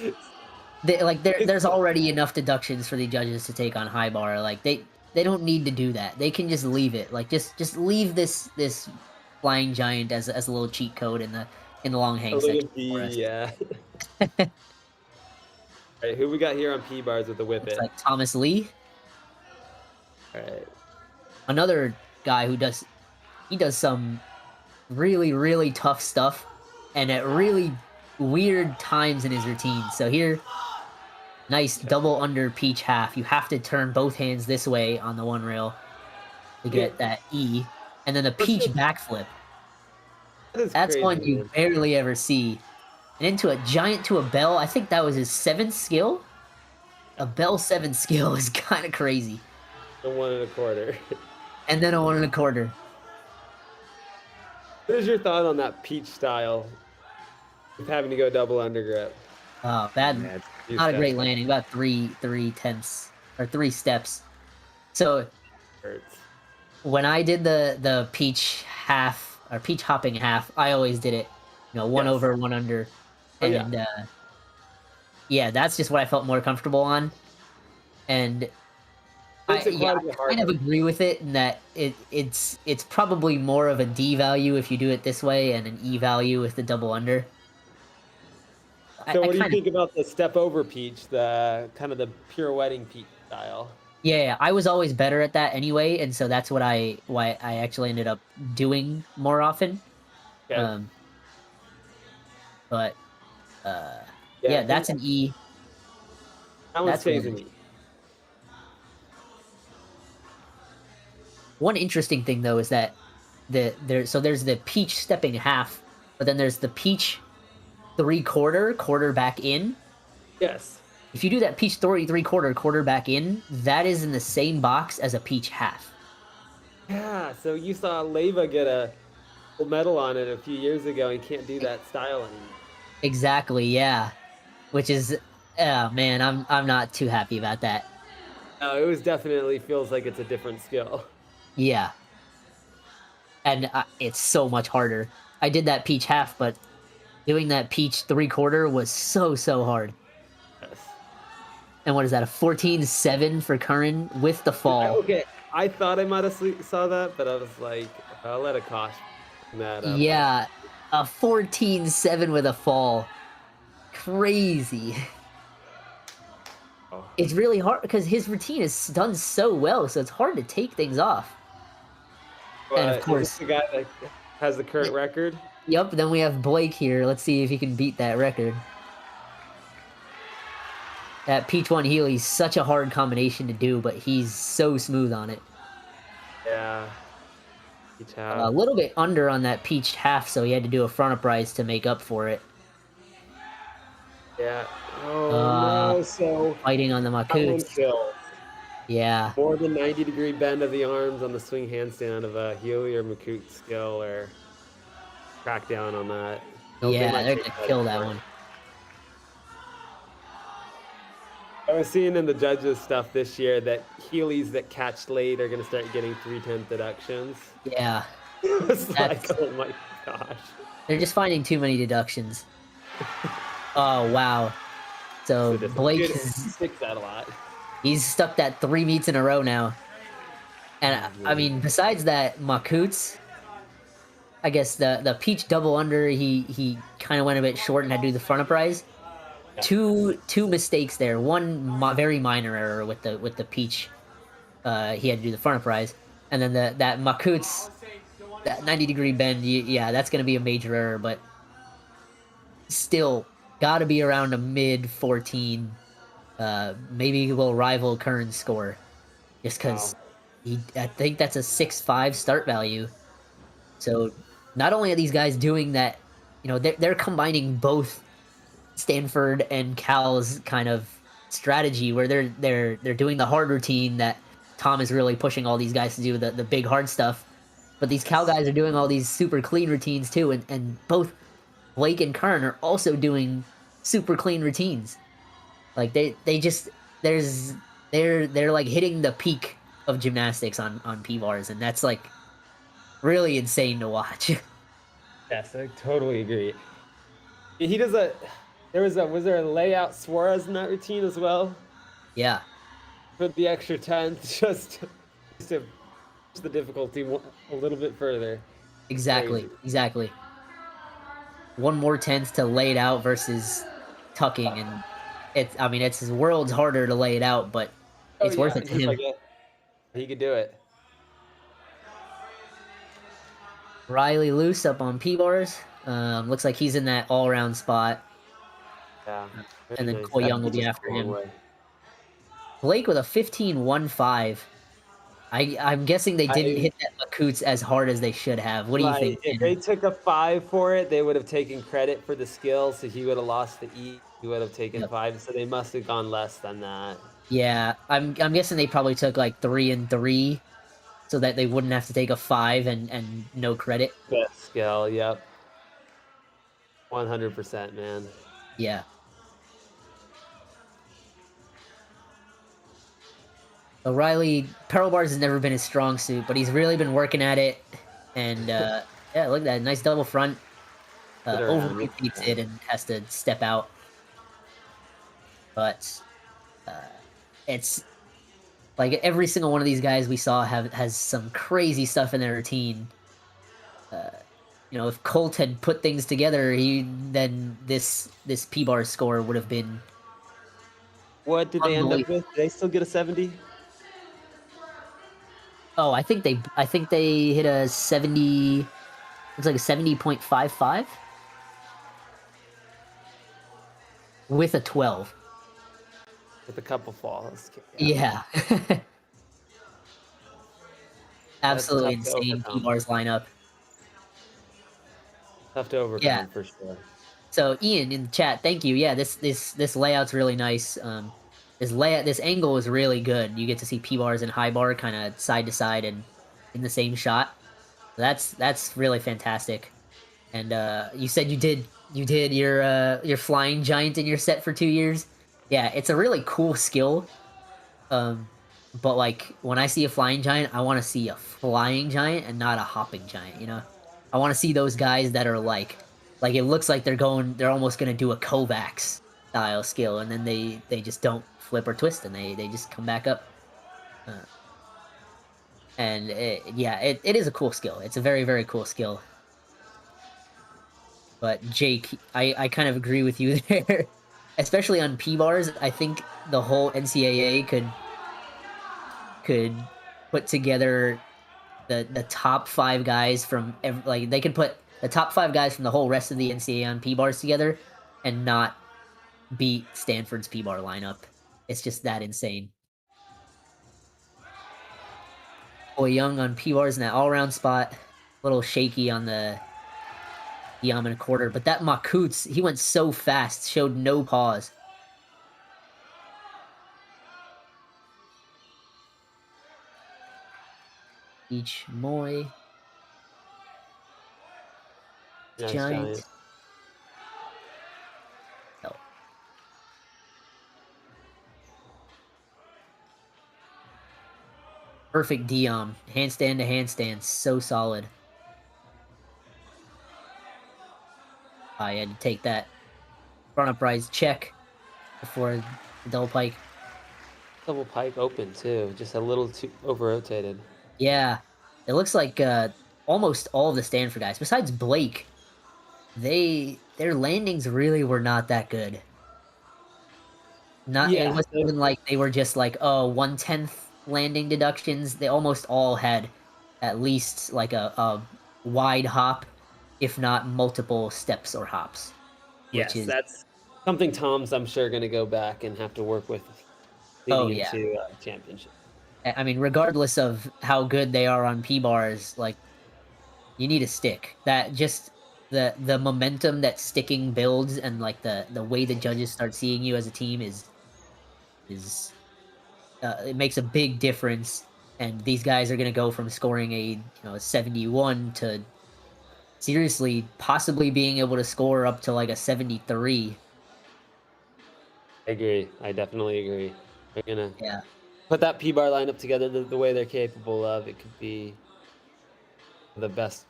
there's already enough deductions for the judges to take on high bar. Like they don't need to do that. They can just leave it. Like just leave this flying giant as a little cheat code in the long A hang little section for us. B, yeah. All right, who we got here on P bars with the whip Looks it? like Thomas Lee, All right. another guy who does some really tough stuff and at really weird times in his routine. So here, nice double under peach half. You have to turn both hands this way on the one rail to get that E, and then the peach backflip. That is That's crazy, one you man. barely ever see. And into a giant to a bell. I think that was his 7th skill. A bell 7 skill is kind of crazy. The 1 1/4. And then a 1 1/4. What is your thought on that peach style with having to go double undergrip? Oh, bad. Yeah, it's a few Not a great steps. landing. About 3/10 or 3 steps. So Hurts. when I did the peach half or peach hopping half, I always did it, one Yes. over, one under, Oh, yeah. and yeah, that's just what I felt more comfortable on, and Makes it quite a I bit kind of harder. agree with it in that it's probably more of a D value if you do it this way, and an E value with the double under. So I what do you kind of think about the step over peach, the kind of the pirouetting peach style? yeah, I was always better at that anyway, and so that's why I actually ended up doing more often. Okay. Um, but Yeah, yeah, I think that's an E. that one That's stays one. in me. One interesting thing though is that there's the peach stepping half, but then there's the peach 3/4 back in. Yes. If you do that peach 3/4 back in, that is in the same box as a peach half. Yeah, so you saw Leva get a gold medal on it a few years ago and can't do that style anymore. Exactly, yeah. Which is, oh man, I'm not too happy about that. No, it was definitely feels like it's a different skill. Yeah, and it's so much harder. I did that peach half, but doing that peach 3/4 was so hard. Yes. And what is that? A 14-7 for Curran with the fall. Okay, I thought I might have saw that, but I was like, I'll let a caution that up. Yeah, a 14-7 with a fall. Crazy. Oh. It's really hard because his routine is done so well, so it's hard to take things off. And of Is course, this the guy that has the current record? yep, then we have Blake here. Let's see if he can beat that record. That Peach 1 Healy's such a hard combination to do, but he's so smooth on it. Yeah. Peach A half. little bit under on that Peach half, so he had to do a front uprise to make up for it. Yeah. Oh no, so Fighting on the that one Makuts. kills. Yeah. More than 90-degree bend of the arms on the swing handstand of a Healy or Makut skill or crack down on that. They Yeah, might they're take gonna kill that for it. one. I was seeing in the judges stuff this year that Heelys that catch late are going to start getting 3/10 deductions. Yeah. It was like, That's- oh my gosh. They're just finding too many deductions. Oh, wow. So Blake is... sticks that a lot. He's stuck that 3 meets in a row now. And I mean, besides that, Makuts, I guess the Peach double under, he kind of went a bit short and had to do the front uprise. Two mistakes there. One very minor error with the Peach. He had to do the front uprise, and then that Makuts, that 90-degree bend. Yeah, that's gonna be a major error, but still got to be around a mid 14. Maybe will rival Kern's score, just because I think that's a 6.5 start value. So not only are these guys doing that, they're combining both Stanford and Cal's kind of strategy where they're doing the hard routine that Tom is really pushing all these guys to do, the big hard stuff. But these Cal guys are doing all these super clean routines too, and both Blake and Kern are also doing super clean routines. Like they just they're like hitting the peak of gymnastics on P-bars, and that's like really insane to watch. Yes, I totally agree. He does was there a layout Suarez in that routine as well? Yeah. Put the extra 10th just to push the difficulty a little bit further. Exactly. Crazy. Exactly. One more tenth to lay it out versus tucking, and it's his world's harder to lay it out, but it's worth it to him. He could do it. Riley loose up on P-bars. Looks like he's in that all-around spot. Yeah. And then Coy Young will be after him. Way. Blake with a 15.15. I'm guessing they didn't hit that Makut's as hard as they should have. What do you think? If they took a 5 for it, they would have taken credit for the skill, so he would have lost the E. He would have taken 5, so they must have gone less than that. Yeah, I'm guessing they probably took like 3 and 3, so that they wouldn't have to take a 5 and no credit. Best skill, yep. 100%, man. Yeah. O'Reilly, parallel bars has never been his strong suit, but he's really been working at it. And yeah, look at that nice double front. Overrepeats it and has to step out. But it's like every single one of these guys we saw has some crazy stuff in their routine. If Colt had put things together, then this P-bar score would have been. What did they end up with? Did they still get a 70? Oh, I think they hit a 70. Looks like a 70.55 with a 12. With a couple falls. Yeah. Absolutely insane P-bars lineup. Tough to overcome for sure. So Ian in the chat, thank you. Yeah, this layout's really nice. This angle is really good. You get to see P-bars and high bar kind of side to side and in the same shot. That's really fantastic. And you said you did your flying giant in your set for 2 years. Yeah, it's a really cool skill. But like when I see a flying giant, I want to see a flying giant and not a hopping giant. I want to see those guys that are like it looks like they're almost gonna do a Kovacs style skill, and then they just don't flip or twist, and they just come back up. And it is a cool skill. It's a very, very cool skill. But Jake, I kind of agree with you there. Especially on P-bars, I think the whole NCAA could put together the top 5 guys from they could put the top 5 guys from the whole rest of the NCAA on P-bars together and not beat Stanford's P-bar lineup. It's just that insane. Coy Young on P-bars in that all-around spot. A little shaky on the Yam and a quarter, but that Makut's, he went so fast, showed no pause. Each Moy. Nice Giant. No. Perfect Diom. Handstand to handstand. So solid. I had to take that front uprise check before the double pike. Double pike open too, just a little too over rotated. Yeah, it looks like almost all of the Stanford guys, besides Blake, their landings really were not that good. It wasn't even like they were just like 1/10 landing deductions. They almost all had at least like a wide hop, if not multiple steps or hops. Yes, something Tom's, I'm sure, going to go back and have to work with Oh, leading yeah. into championship. I mean, regardless of how good they are on P-bars, like, you need a stick. That just the momentum that sticking builds and, like, the way the judges start seeing you as a team is it makes a big difference, and these guys are gonna go from scoring a 71 to seriously possibly being able to score up to, like, a 73. I agree. I definitely agree. They're going to Yeah. put that P-bar lineup together the way they're capable of. It could be the best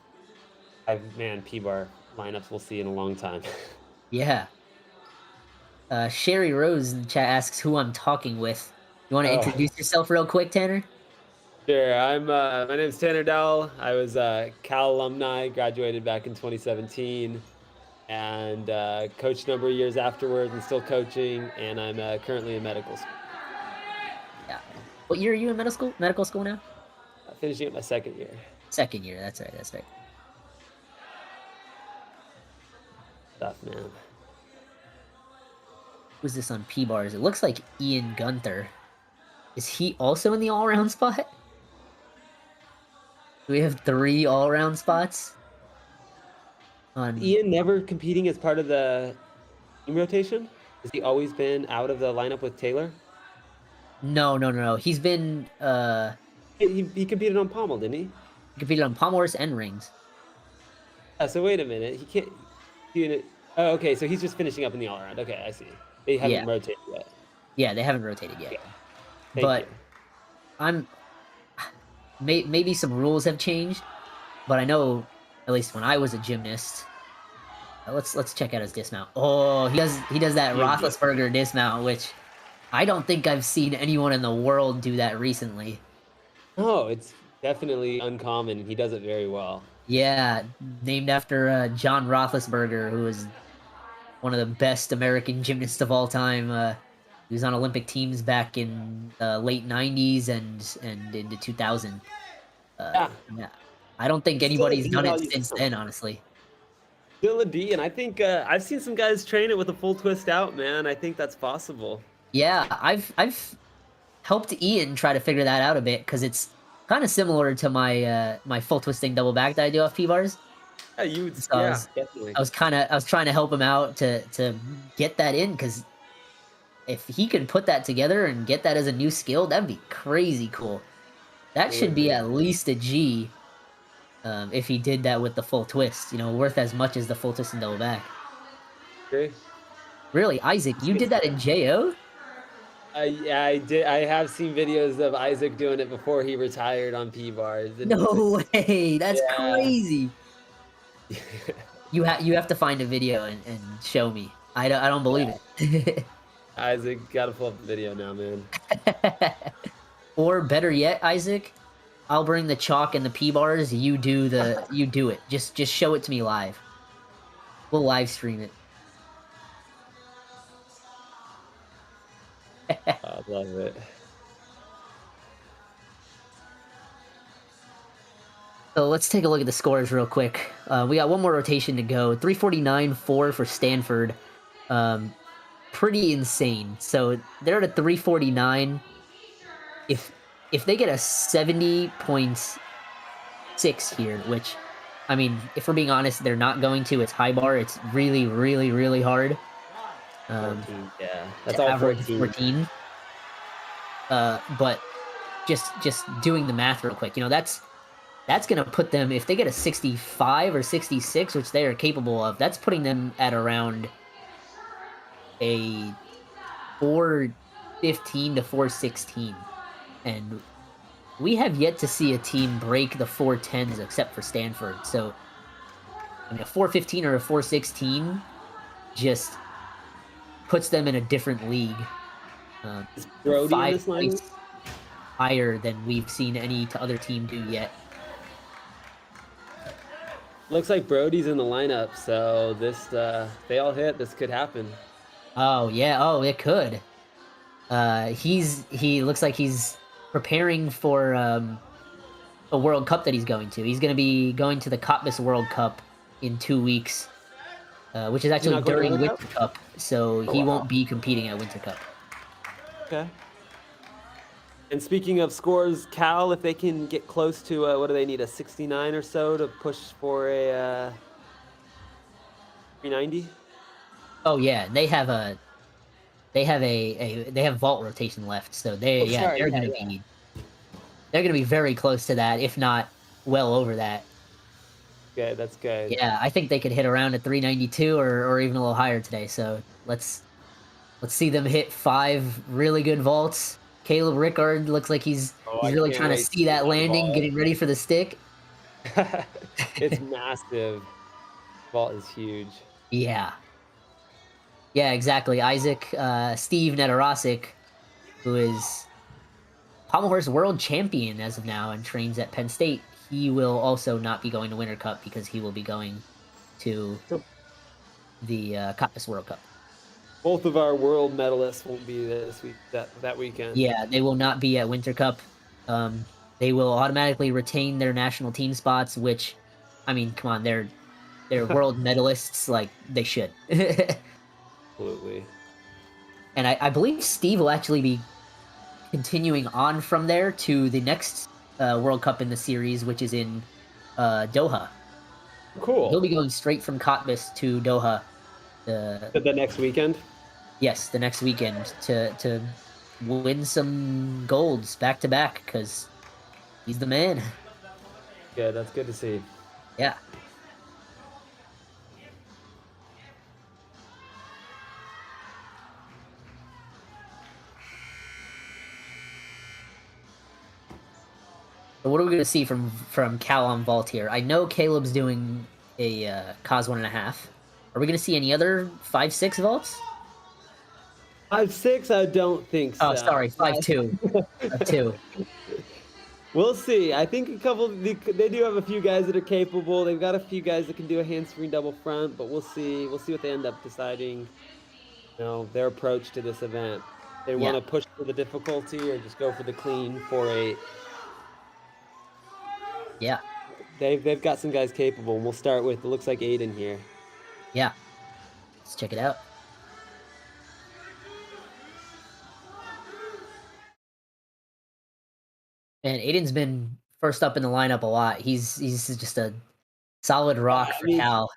5-man P-bar lineups we'll see in a long time. Yeah. Sherry Rose in the chat asks who I'm talking with. You wanna Oh, introduce yourself real quick, Tanner? sure. My name's Tanner Dowell. I was Cal alumni, graduated back in 2017, and coached a number of years afterwards and still coaching, and I'm currently in medical school. Yeah. What year are you in medical school now? Finishing up my second year. Second year, that's right, that's right. Stuff, man. Who's this on P-bars? It looks like Ian Gunther. Is he also in the all-around spot? Do we have 3 all-around spots? Ian never competing as part of the team rotation? Has he always been out of the lineup with Taylor? No. He's been He competed on pommel, didn't he? competed on pommel horse and rings. So wait a minute. He can't. Oh, okay. So he's just finishing up in the all around. Okay, I see. They haven't Yeah. rotated yet. Yeah, they haven't rotated yet. Yeah. Thank But you. I'm maybe some rules have changed, but I know at least when I was a gymnast. Let's check out his dismount. Oh, he does that Yeah. Roethlisberger dismount, which I don't think I've seen anyone in the world do that recently. Oh, it's definitely uncommon. He does it very well. Yeah, named after John Roethlisberger, who was one of the best American gymnasts of all time. He was on Olympic teams back in the late '90s and into 2000. Yeah. Yeah, I don't think Still a anybody's done it D-value since system. then, honestly. Still a D, and I think I've seen some guys train it with a full twist out, man. I think that's possible. Yeah, I've helped Ian try to figure that out a bit because it's kind of similar to my my full twisting double back that I do off P-bars. Yeah, you would. So Yeah, definitely. I was trying to help him out to get that in because if he could put that together and get that as a new skill, that'd be crazy cool. That should be at least a G if he did that with the full twist. Worth as much as the full twist and double back. Okay. Really, Isaac, you did that in JO? Yeah, I did. I have seen videos of Isaac doing it before he retired on P-bars. No way, that's Yeah. crazy. You have to find a video and show me. I don't believe it. Isaac, gotta pull up the video now, man. Or better yet, Isaac, I'll bring the chalk and the P-bars. You do it. Just show it to me live. We'll live stream it. I love it. So let's take a look at the scores real quick. We got one more rotation to go. 349.4 for Stanford. Pretty insane. So they're at a 349. If they get a 70.6 here, which, I mean, if we're being honest, they're not going to. It's high bar. It's really, really, really hard. 14, yeah. That's to all average 14. But just doing the math real quick, that's gonna put them, if they get a 65 or 66, which they are capable of, that's putting them at around a 415 to 416, and we have yet to see a team break the 410s except for Stanford. So I mean, a 415 or a 416 just puts them in a different league. Is Brody in 5 this line? points higher than we've seen any other team do yet. Looks like Brody's in the lineup, so this they all hit. This could happen. Oh yeah, oh it could. He looks like he's preparing for a World Cup that he's going to. He's going to be going to the Cottbus World Cup in 2 weeks. which is actually not going to during Winter Winter Cup, so Oh, he wow. won't be competing at Winter Cup. Okay. And speaking of scores, Cal, if they can get close to what do they need, a 69 or so to push for a 390? Oh yeah, they have vault rotation left, so Oh, sorry. Yeah, yeah. they're gonna be very close to that, if not well over that. Okay, that's good. Yeah, I think they could hit around at 392 or even a little higher today. So let's see them hit 5 really good vaults. Caleb Rickard looks like Oh, he's I really can't trying to wait to see see that that landing, vault. getting ready for the stick. It's massive. Vault is huge. Yeah. Yeah, exactly. Steve Netarosik, who is pommel horse world champion as of now and trains at Penn State, he will also not be going to Winter Cup because he will be going to So the Cottas World Cup. both of our world medalists won't be there this week, that weekend. Yeah, they will not be at Winter Cup. They will automatically retain their national team spots, which, I mean, come on, they're world medalists, like they should. Absolutely. And I believe Steve will actually be continuing on from there to the next World Cup in the series, which is in Doha. He'll Cool. be going straight from Cottbus to Doha. The next weekend? Yes, the next weekend to win some golds back to back because he's the man. Yeah, that's good to see. Yeah. So what are we going to see from Cal on vault here? I know Caleb's doing a cos 1.5. Are we going to see any other 5-6 vaults? 5-6, I don't think so. Oh, sorry, 5-2. 5-2. We'll see. I think they do have a few guys that are capable. They've got a few guys that can do a handspring double front, but we'll see. We'll see what they end up deciding. You know, their approach to this event. They want to push for the difficulty or just go for the clean 4-8. Yeah. They've got some guys capable, and we'll start with, it looks like Aiden here. Yeah. Let's check it out. And Aiden's been first up in the lineup a lot. He's just a solid rock for Cal.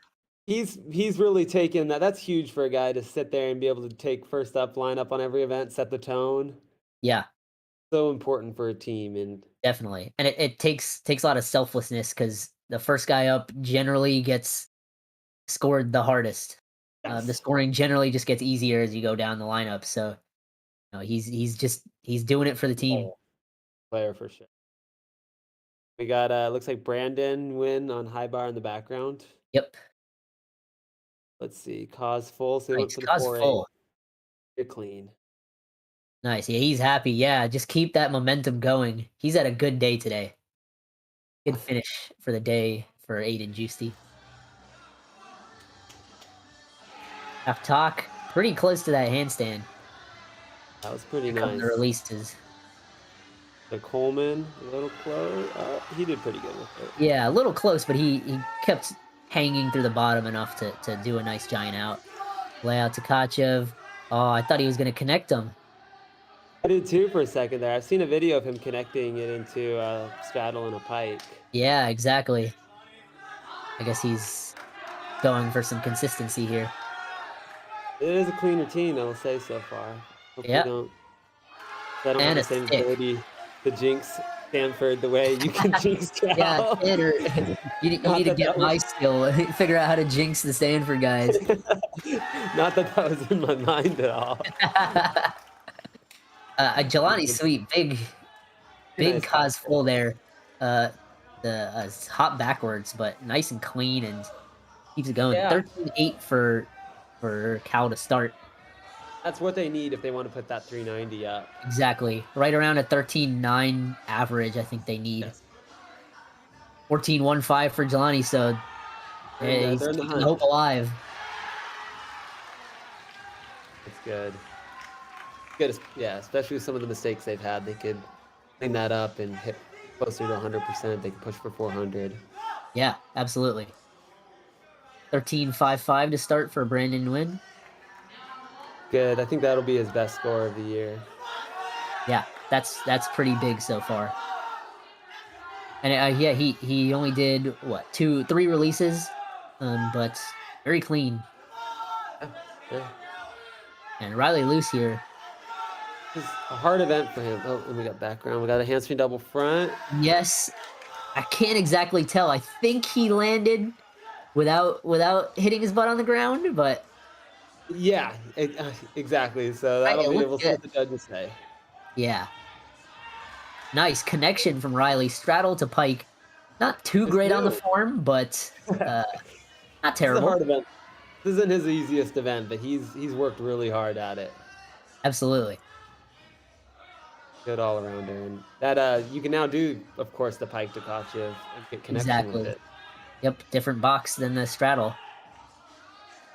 He's really taken that. That's huge for a guy to sit there and be able to take first up lineup on every event, set the tone. Yeah. So important for a team, and definitely. And it takes a lot of selflessness because the first guy up generally gets scored the hardest. The scoring generally just gets easier as you go down the lineup. So he's doing it for the team. Player for sure. We got looks like Brandon win on high bar in the background. Yep. Let's see, cause full. So they went for the Cause 4-8. full. They're clean. Nice. Yeah, he's happy. Yeah, just keep that momentum going. He's had a good day today. Good finish for the day for Aiden Juicy. Half talk, pretty close to that handstand. That was pretty Here come nice. the releases. The Coleman, a little close. He did pretty good with it. Yeah, a little close, but he kept hanging through the bottom enough to do a nice giant out. Layout to Kachev. Oh, I thought he was going to connect him. I did too for a second there. I've seen a video of him connecting it into a straddle and a pike. Yeah, exactly. I guess he's going for some consistency here. It is a clean routine, I'll say so far. Hope Yeah. they don't have the same ability to jinx Stanford the way you can jinx Cal. Yeah, Tanner, you need to get my skill. Figure out how to jinx the Stanford guys. Not that was in my mind at all. Jelani Sweet, big Nice cause full there. The hop backwards, but nice and clean and keeps it going. Yeah. 13-8 for Cal to start. That's what they need if they want to put that 390 up. Exactly. Right around a 13-9 average, I think they need. Yes. 14-1-5 for Jelani, so he's keeping the hope alive. That's good. Good, yeah, especially with some of the mistakes they've had. They could clean that up and hit closer to 100%. They could push for 400. Yeah, absolutely. 13.55 to start for Brandon Nguyen. Good. I think that'll be his best score of the year. Yeah, that's pretty big so far. And yeah, he only did what 3 releases, but very clean. Yeah. And Riley Loose here. It's a hard event for him. Oh, and we got background. We got a handspring double front. Yes, I can't exactly tell. I think he landed without hitting his butt on the ground, but Yeah, exactly. So that'll be. We'll see what the judges say. Yeah. Nice connection from Riley. Straddle to Pike. Not too great on the form, but not terrible. This is a hard event. This isn't his easiest event, but he's worked really hard at it. Absolutely. Good all arounder, and that you can now do, of course, the Pike to Kachev and get connection with it. Yep, different box than the straddle.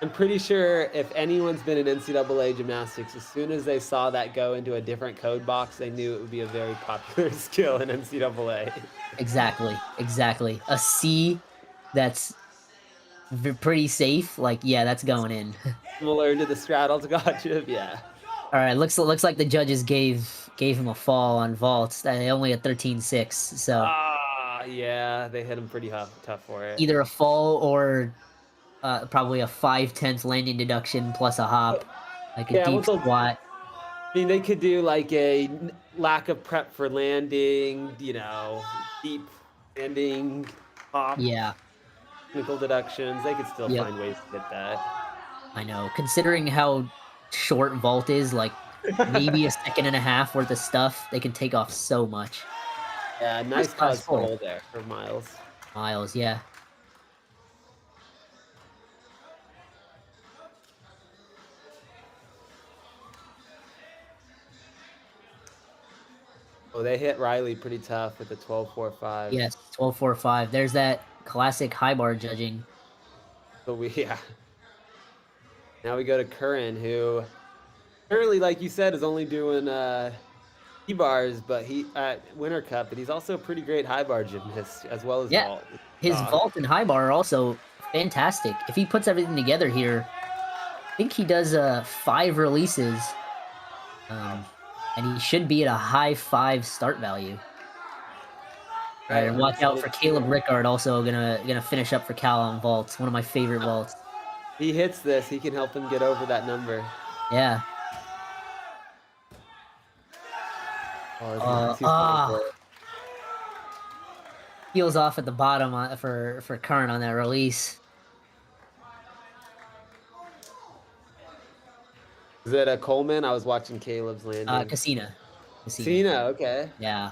I'm pretty sure if anyone's been in NCAA gymnastics, as soon as they saw that go into a different code box, they knew it would be a very popular skill in NCAA. Exactly. A C that's pretty safe. Like, yeah, that's going in. Similar to the straddle to Kachev, yeah. All right, looks like the judges gave him a fall on vaults. Only a 13.6. So. Yeah, they hit him pretty tough for it. Either a fall or probably a 5/10 landing deduction plus a hop, like a deep squat. I mean, they could do like a lack of prep for landing, deep landing, hop. Yeah. Technical deductions. They could still find ways to get that. I know. Considering how short vault is, like maybe a second and a half worth of stuff, they can take off so much. Yeah, nice cause roll there for Miles. Miles, yeah. Oh, they hit Riley pretty tough with the 12.45. Yes, 12.45. There's that classic high bar judging. So now we go to Curran, who currently, like you said, is only doing T-bars, but he at Winter Cup, but he's also a pretty great high bar gymnast as well as vault. His vault and high bar are also fantastic. If he puts everything together here, I think he does 5 releases, and he should be at a high 5 start value. All right, and watch out for Caleb Rickard, also gonna finish up for Cal on vaults. One of my favorite vaults. He hits this, he can help him get over that number. Yeah. Heels off at the bottom for Curran on that release. Is it a Coleman? I was watching Caleb's landing. Casina. Okay. Yeah.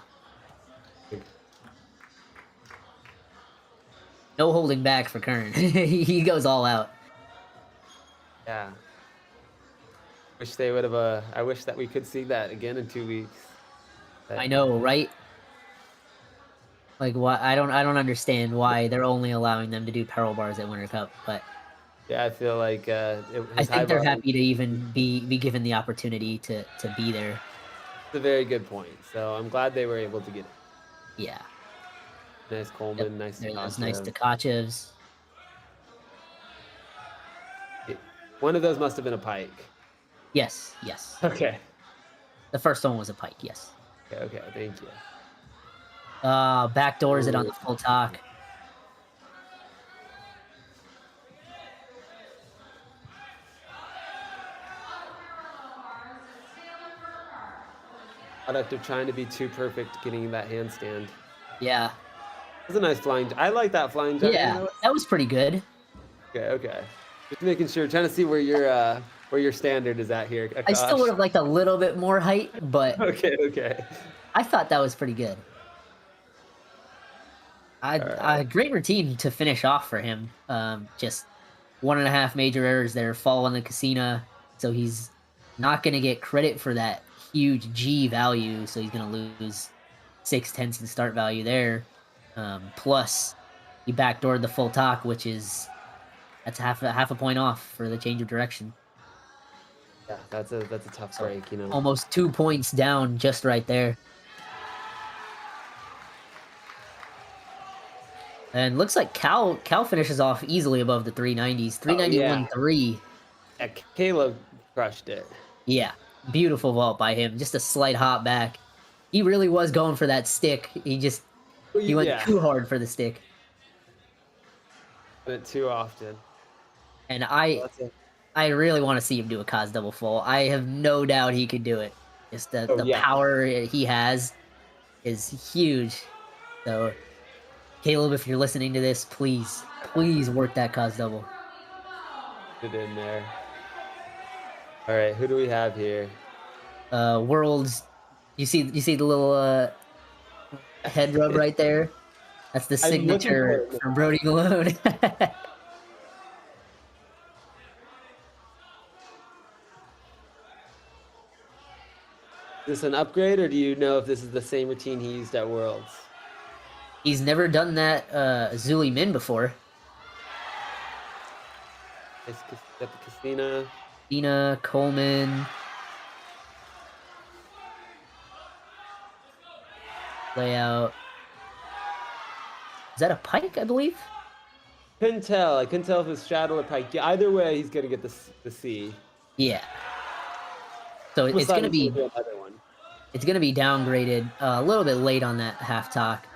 No holding back for Curran. He goes all out. Yeah. Wish they would have. I wish that we could see that again in 2 weeks. I know, right? Like, why? I don't understand why they're only allowing them to do peril bars at Winter Cup, but yeah, I feel like I think they're happy to even be given the opportunity to be there. It's a very good point. So I'm glad they were able to get it. Yeah. Nice Coleman, nice Takachev. Nice Takachevs. One of those must have been a Pike. Yes. Okay. The first one was a Pike, yes. Okay, thank you. Backdoors it on the full talk. Product of trying to be too perfect, getting that handstand. Yeah. It was a nice flying. I like that flying jump. Yeah, that was pretty good. Okay. Just making sure, trying to see where your standard is at here. Akash. I still would have liked a little bit more height, but okay. I thought that was pretty good. Great routine to finish off for him. Just 1.5 major errors there, fall on the Casina, so he's not going to get credit for that huge G value, so he's going to lose 6/10 in start value there. Plus, he backdoored the full talk, which is half a point off for the change of direction. Yeah, that's a tough break, Almost 2 points down just right there. And looks like Cal finishes off easily above the 390s. Oh, yeah. 391.3. Yeah, Caleb crushed it. Yeah, beautiful vault by him. Just a slight hop back. He really was going for that stick. He went Yeah, too hard for the stick. done it too often. And That's it. I really want to see him do a cos double full. I have no doubt he could do it. Just Oh, the yeah. power he has is huge. So, Caleb, if you're listening to this, please work that cos double. Put it in there. All right, who do we have here? Worlds. You see the little head rub right there? That's the I'm looking for signature it. from Brody Malone. Is this an upgrade, or do you know if this is the same routine he used at Worlds? He's never done that Zuli Min before. It's got the Casino. Dina, Coleman. Layout. Is that a pike, I believe? Couldn't tell. I couldn't tell if it was straddle or pike. Yeah, either way, he's gonna get the C. Yeah. So it's Besides, gonna be he's gonna do another one. it's gonna be downgraded a little bit late on that half talk.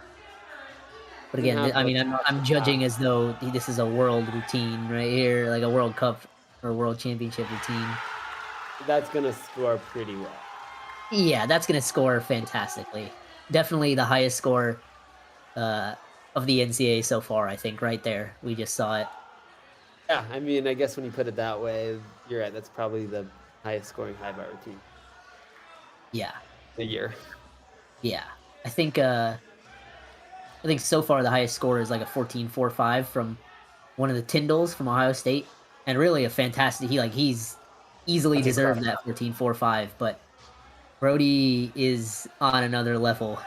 But again, I mean, I'm judging as though this is a world routine right here, like a World Cup or World Championship routine. That's gonna score pretty well. Yeah, that's gonna score fantastically. Definitely the highest score of the NCAA so far, I think, right there. We just saw it. Yeah, I mean, I guess when you put it that way, you're right. That's probably the highest scoring high bar routine Yeah. the year. Yeah. I think so far the highest score is like a 14.45 from one of the Tyndalls from Ohio State. And really a fantastic he's easily That's deserved incredible. that 14.45, but Brody is on another level.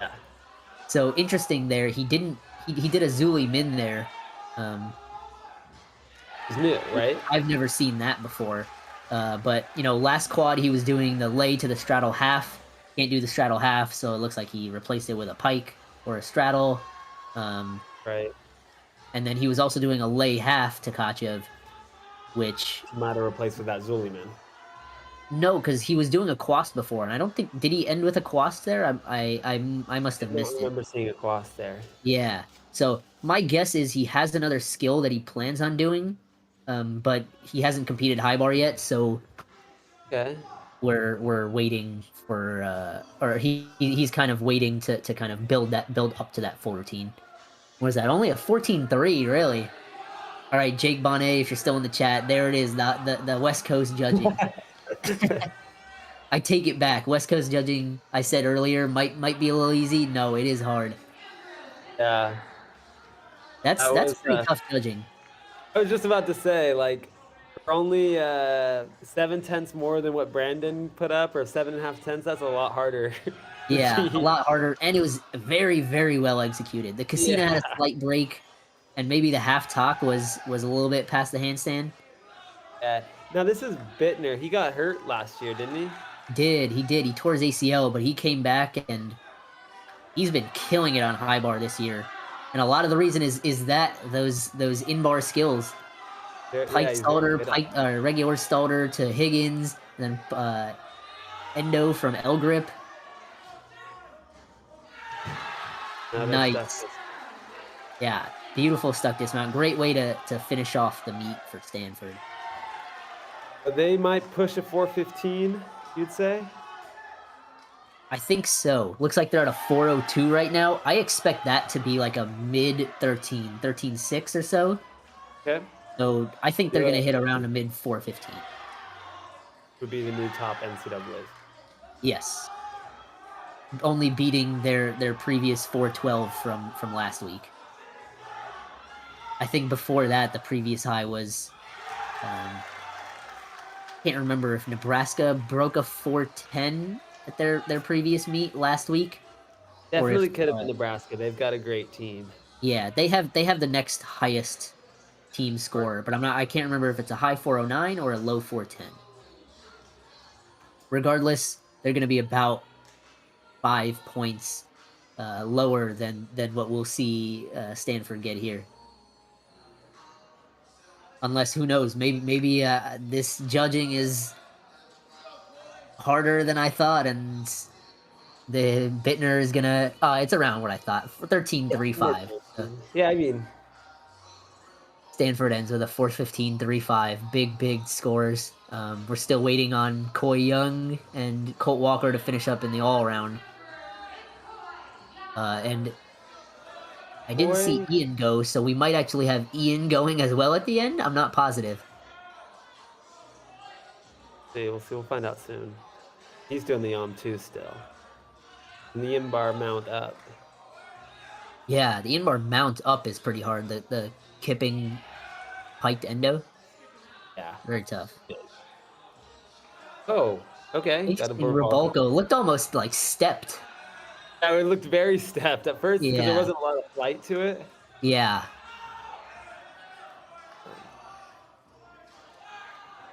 Yeah. So interesting there. He did a Zuli Min there. It's new, right? I've never seen that before. But last quad he was doing the lay to the straddle half. Can't do the straddle half, so it looks like he replaced it with a pike or a straddle. Right. And then he was also doing a lay half to Kachev, which Might have replaced with that Zuliman. no, because he was doing a quast before, and I don't think did he end with a quast there? I must have I missed don't it. remember seeing a quast there. Yeah. So my guess is he has another skill that he plans on doing, but he hasn't competed high bar yet, so Okay. we're waiting for or he's kind of waiting to kind of build up to that full routine. What is that? Only a 14.3, really? All right, Jake Bonnet, if you're still in the chat, there it is, the West Coast judging. I take it back. West Coast judging, I said earlier, might be a little easy. No, it is hard. Yeah. That's pretty tough judging. I was just about to say, like, for only 7/10 more than what Brandon put up, or 7.5 tenths, that's a lot harder. Yeah, a lot harder, and it was very, very well executed. The Casino had a slight break, and maybe the half talk was a little bit past the handstand. Yeah. Now this is Bittner. He got hurt last year, didn't he? He did. He tore his ACL, but he came back and he's been killing it on high bar this year. And a lot of the reason is that those in-bar skills. Pike Stalter, regular Stalter to Higgins, and then Endo from L Grip. No, Nice. Yeah, beautiful stuck dismount. Great way to finish off the meet for Stanford. They might push a 4:15, you'd say? I think so. Looks like they're at a 4:02 right now. I expect that to be like a mid 13.6 or so. Okay. So I think they're going to hit around a mid 4:15. Would be the new top NCAA. Yes. Only beating their previous 4:12 from last week. I think before that, the previous high was... can't remember if Nebraska broke a 4:10 at their previous meet last week. Definitely could have been Nebraska. They've got a great team. Yeah, they have the next highest team score, but I can't remember if it's a high 409 or a low 410. Regardless, they're going to be about 5 points lower than what we'll see Stanford get here. Unless, who knows, maybe this judging is harder than I thought, and the Bittner is gonna. It's around what I thought. 13-3-5. Yeah, I mean, Stanford ends with a 4-15-3-5. Big scores. We're still waiting on Coy Young and Colt Walker to finish up in the all-around. And I didn't see Ian go, so we might actually have Ian going as well at the end. I'm not positive. We'll see. We'll find out soon. He's doing the too still. And the in-bar mount up. Yeah, the in-bar mount up is pretty hard. The kipping piked endo. Yeah. Very tough. Oh, okay. Got a Rebalco looked almost like stepped. Yeah, it looked very stepped at first because there wasn't a lot of flight to it. Yeah.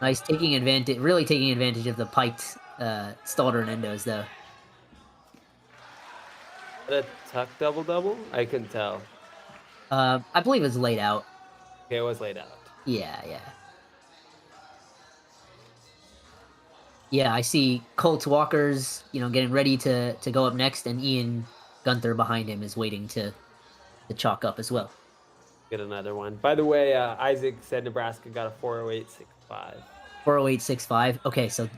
Nice, really taking advantage of the piked Stalder and endos, though. A tuck double? I couldn't tell. I believe it was laid out. Okay, it was laid out. Yeah. Yeah, I see Colt Walker's, getting ready to go up next, and Ian Gunther behind him is waiting to chalk up as well. Get another one. By the way, Isaac said Nebraska got a 408.65. 408.65. Okay, so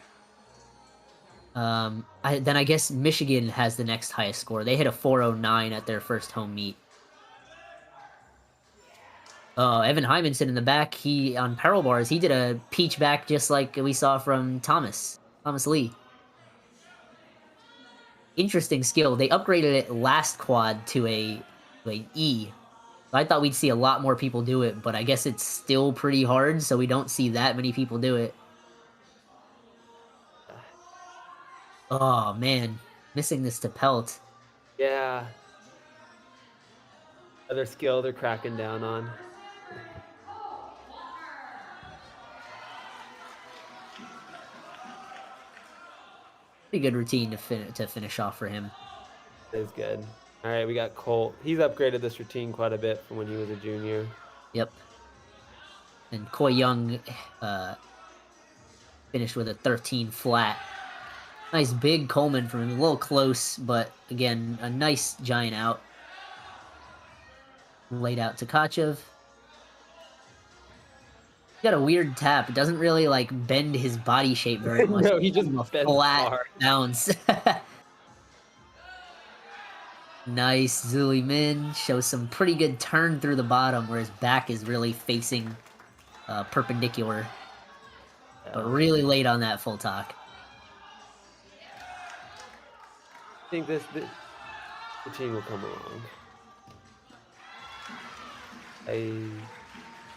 I guess Michigan has the next highest score. They hit a 409 at their first home meet. Evan Hymanson in the back. He on parallel bars. He did a peach back just like we saw from Thomas Lee. Interesting skill. They upgraded it last quad to a E. I thought we'd see a lot more people do it, but I guess it's still pretty hard, so we don't see that many people do it. Oh, man. Missing this to Pelt. Yeah. Other skill they're cracking down on. Pretty good routine to finish off for him. That is good. All right, we got Colt. He's upgraded this routine quite a bit from when he was a junior. Yep. And Coy Young finished with a 13 flat. Nice big Coleman from him. A little close, but again, a nice giant out. Laid out to Kachev. Got a weird tap. It doesn't really bend his body shape very much. No, he just bends flat hard. bounce. Nice. Zuli Min shows some pretty good turn through the bottom where his back is really facing perpendicular. But really late on that full talk. I think the routine will come along.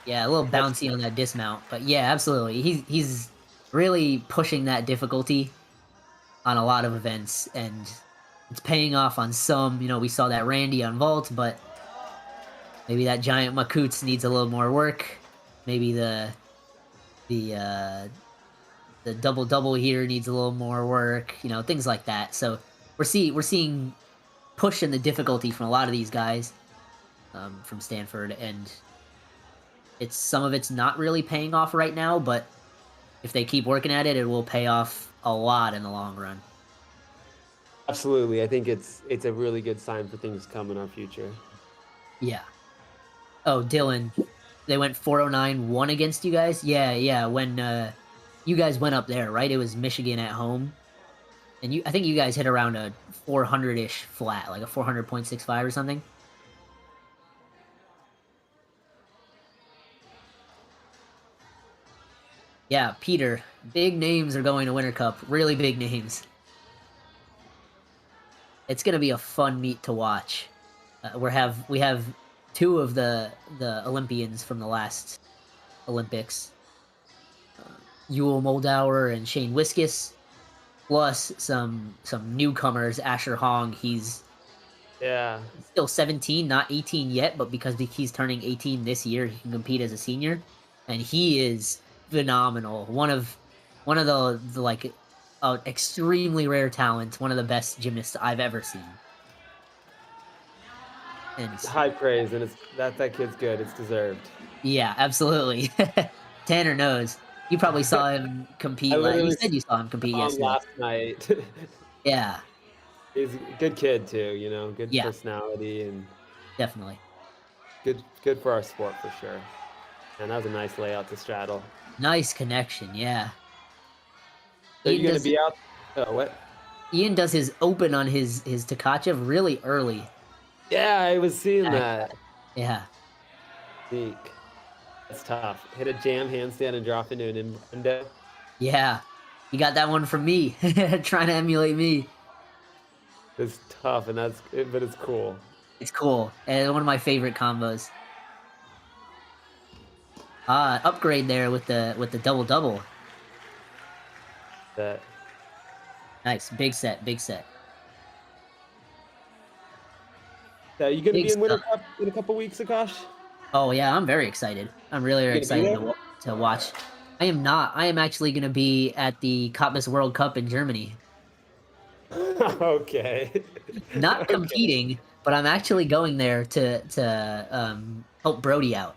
Yeah, a little bouncy on that dismount, but yeah, absolutely. He's really pushing that difficulty on a lot of events, and it's paying off on some. We saw that Randy on vault, but maybe that giant Makut's needs a little more work. Maybe the double here needs a little more work. Things like that. So we're seeing push in the difficulty from a lot of these guys from Stanford, and some of it's not really paying off right now, but if they keep working at it, it will pay off a lot in the long run. Absolutely. I think it's a really good sign for things to come in our future. Yeah. Oh, Dylan, they went 409-1 against you guys? Yeah, when you guys went up there, right? It was Michigan at home. And I think you guys hit around a 400-ish flat, like a 400.65 or something. Yeah, Peter. Big names are going to Winter Cup. Really big names. It's going to be a fun meet to watch. We have two of the Olympians from the last Olympics. Yul Moldauer and Shane Wiskus. Plus some newcomers. Asher Hong, he's still 17, not 18 yet, but because he's turning 18 this year, he can compete as a senior. And he is phenomenal. One of the extremely rare talents. One of the best gymnasts I've ever seen. And High praise, and that kid's good. It's deserved. yeah, absolutely. Tanner knows. You probably saw him I compete. You literally said you saw him compete saw him yesterday. last night. Yeah, He's a good kid too, you know, good yeah, personality and definitely. good for our sport for sure. And that was a nice layout to straddle. Nice connection. Yeah. Are Ian you gonna does be out? Oh, what? Ian does his open on his Takachev really early. Yeah, I was seeing Back. that. Yeah, Eek. That's tough. Hit a jam handstand and drop into an window. yeah. You got that one from me, trying to emulate me. It's tough, and but it's cool. It's cool, and one of my favorite combos. Upgrade there with the double double. That Nice, big set, big set, Are you gonna big be in Winter stuff. Cup in a couple weeks, Akash? Oh yeah, I'm very excited. I'm really, You very gonna be excited there? to watch. I am not. I am actually going to be at the Cottbus World Cup in Germany. Okay. Not Okay. competing, but I'm actually going there to help Brody out.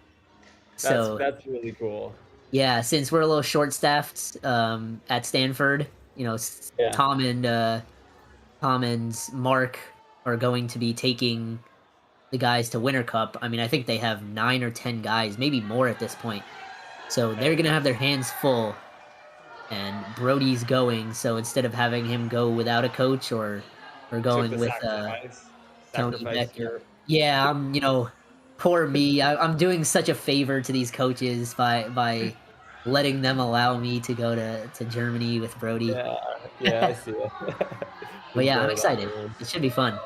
So That's really cool. yeah, since we're a little short staffed at Stanford, Yeah. Tom and Mark are going to be taking the guys to Winter Cup. I mean, I think they have 9 or 10 guys, maybe more at this point. So they're gonna have their hands full, and Brody's going. So instead of having him go without a coach or Took going the with sacrifice. Tony Sacrifice Becker, your yeah, poor me. I'm doing such a favor to these coaches by letting them allow me to go to Germany with Brody. Yeah, yeah, I see it. But yeah, I'm Deserve that, excited. man. It should be fun.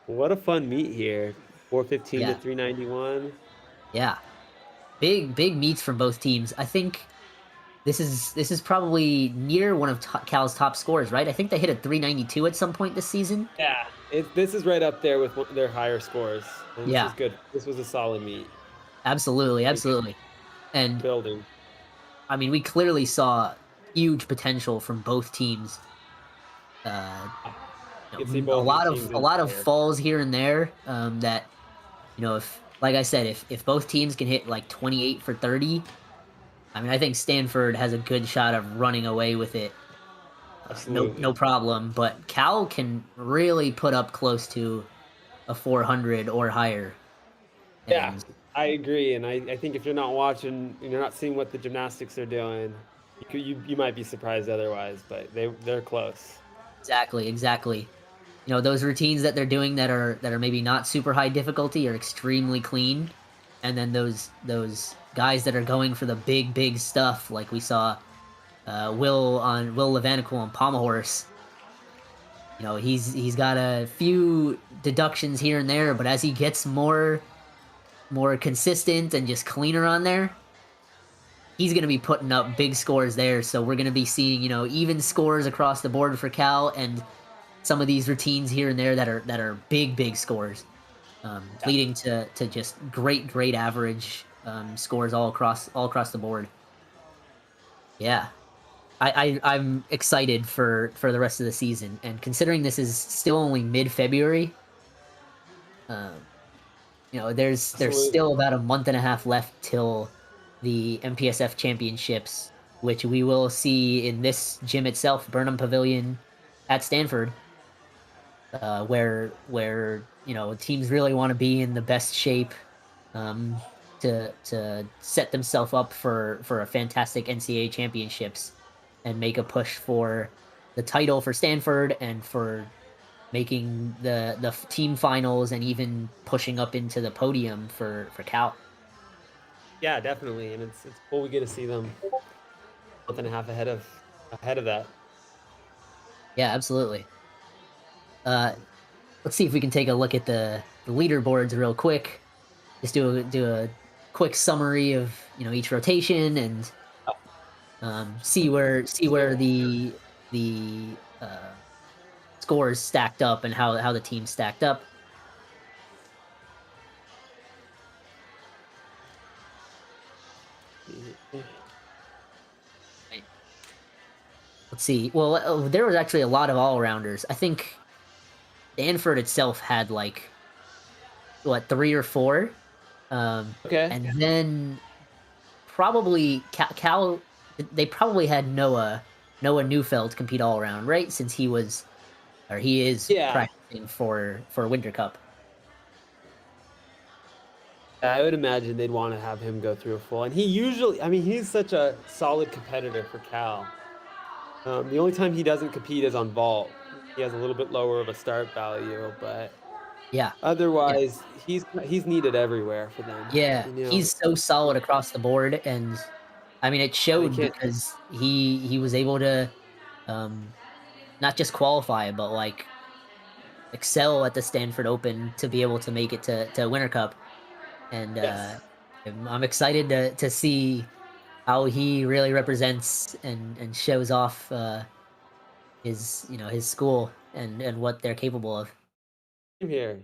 What a fun meet here. 415 to Yeah, 391. yeah. Big meets from both teams. I think this is probably near one of Cal's top scores, right? I think they hit a 392 at some point this season. Yeah. This is right up there with their higher scores. And this Yeah, was good. This was a solid meet. absolutely, Really good absolutely. And building. I mean, we clearly saw huge potential from both teams. Uh, You can see both these teams a in lot of there. falls here and there. That if like I said, if both teams can hit like 28 for 30, I mean, I think Stanford has a good shot of running away with it. No Absolutely. problem. But Cal can really put up close to a 400 or higher. Yeah, And I agree. And I think if you're not watching and you're not seeing what the gymnastics are doing, you might be surprised otherwise, but they're close. exactly. Those routines that they're doing that are maybe not super high difficulty are extremely clean. And then those guys that are going for the big stuff, like we saw Will Levanical on Pommel Horse. He's got a few deductions here and there, but as he gets more consistent and just cleaner on there, he's going to be putting up big scores there. So we're going to be seeing even scores across the board for Cal, and some of these routines here and there that are big scores, leading to just great average scores all across the board. Yeah. I'm excited for the rest of the season, and considering this is still only mid-February, um, there's Absolutely. still about a month and a half left till the MPSF championships, which we will see in this gym itself, Burnham Pavilion at Stanford, where teams really want to be in the best shape um, to set themselves up for a fantastic NCAA championships and make a push for the title for Stanford and for making the team finals and even pushing up into the podium for Cal. Yeah, definitely. And it's cool we get to see them a month and a half ahead of that. Yeah, absolutely. Uh, let's see if we can take a look at the leaderboards real quick. Just do a quick summary of each rotation and see where the scores stacked up and how the team stacked up. Let's see. Well, there was actually a lot of all-rounders. I think Stanford itself had like what, 3 or 4. Okay. And then probably Cal they probably had Noah Neufeld compete all around, right? Since he is Yeah. practicing for Winter Cup. I would imagine they'd want to have him go through a full. And he usually, I mean, he's such a solid competitor for Cal. The only time he doesn't compete is on vault. He has a little bit lower of a start value, but Yeah. Yeah. otherwise, he's needed everywhere for them. Yeah. You know, He's so solid across the board, and I mean, it they showed can't. because he was able to, um, not just qualify, but, like, excel at the Stanford Open to be able to make it to Winter Cup, and, Yes. I'm excited to see how he really represents and shows off, his school and what they're capable of. I'm here.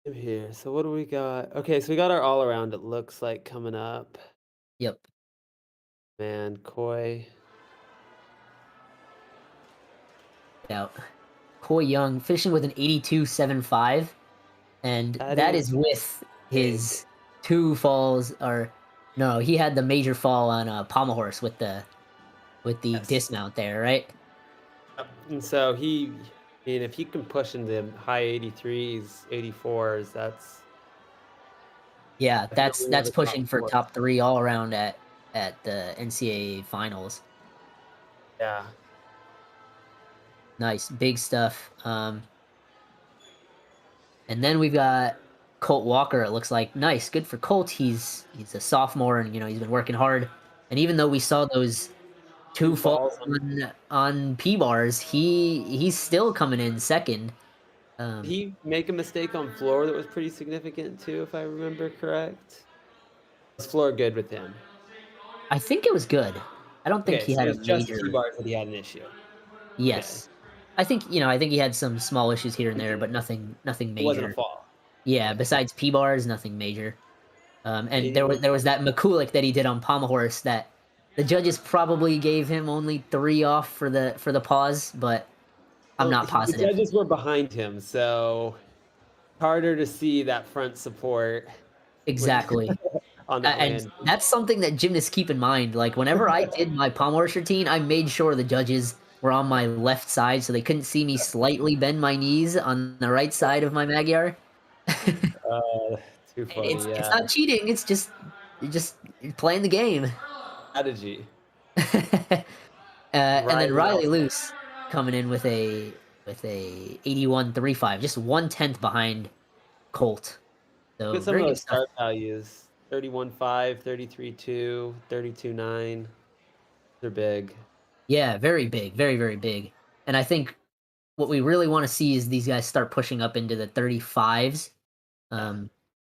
I'm here. So what do we got? Okay, so we got our all around. It looks like coming up. Yep. Man, Koi. Yeah. Coy Young finishing with an 82.75, and That that is is with big. his 2 falls, or no, he had the major fall on a pommel horse with the Yes. dismount there, right? Yep. And so I mean, if he can push into high 83s, 84s, that's Yeah, that's definitely one of that's the top pushing for four. top 3 all around at the NCAA finals. Yeah. Nice, big stuff. And then we've got Colt Walker. It looks like nice, good for Colt. He's a sophomore, and he's been working hard. And even though we saw those Two 2 falls falls on. on P bars, he's still coming in second. Did Um, he make a mistake on floor that was pretty significant too, if I remember correct? Was floor good with him? I think it was good. I don't think Okay, he so it had a was just major. T-bars that he had an issue. Okay. Yes, I think he had some small issues here and there, but nothing It wasn't a major. fall. Yeah, Okay. besides P bars, nothing major. And there was 81. that McCulloch that he did on Pommel Horse that the judges probably gave him only 3 off for the pause, but I'm Well, not the positive. judges were behind him, so harder to see that front support when Exactly. on that And land. that's something that gymnasts keep in mind. Like, whenever I did my pommel horse routine, I made sure the judges were on my left side so they couldn't see me slightly bend my knees on the right side of my Magyar. Uh, Too funny, It's yeah. not cheating, it's just you're playing the game. Strategy. And then Riley Riley also. Luce coming in with a 81.35, just 1/10 behind Colt. Look So, at some very of good those stuff. start values. 31.5, 33.2, 32.9. They're big. Yeah, very big, very, very big. And I think what we really wanna see is these guys start pushing up into the 35s, Yeah.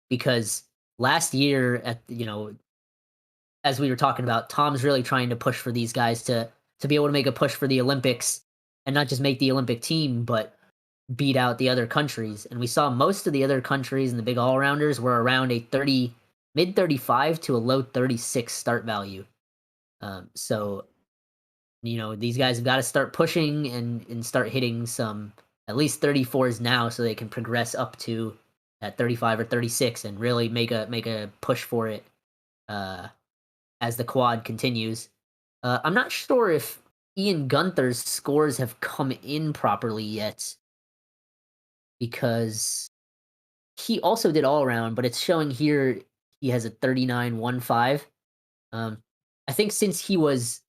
because last year as we were talking about, Tom's really trying to push for these guys to be able to make a push for the Olympics, and not just make the Olympic team, but beat out the other countries. And we saw most of the other countries and the big all-rounders were around a 30 mid 35 to a low 36 start value. So, these guys have got to start pushing and start hitting some at least 34s now so they can progress up to that 35 or 36 and really make a push for it uh, as the quad continues. I'm not sure if Ian Gunther's scores have come in properly yet, because he also did all around, but it's showing here he has a 39.15. Um, I think since he was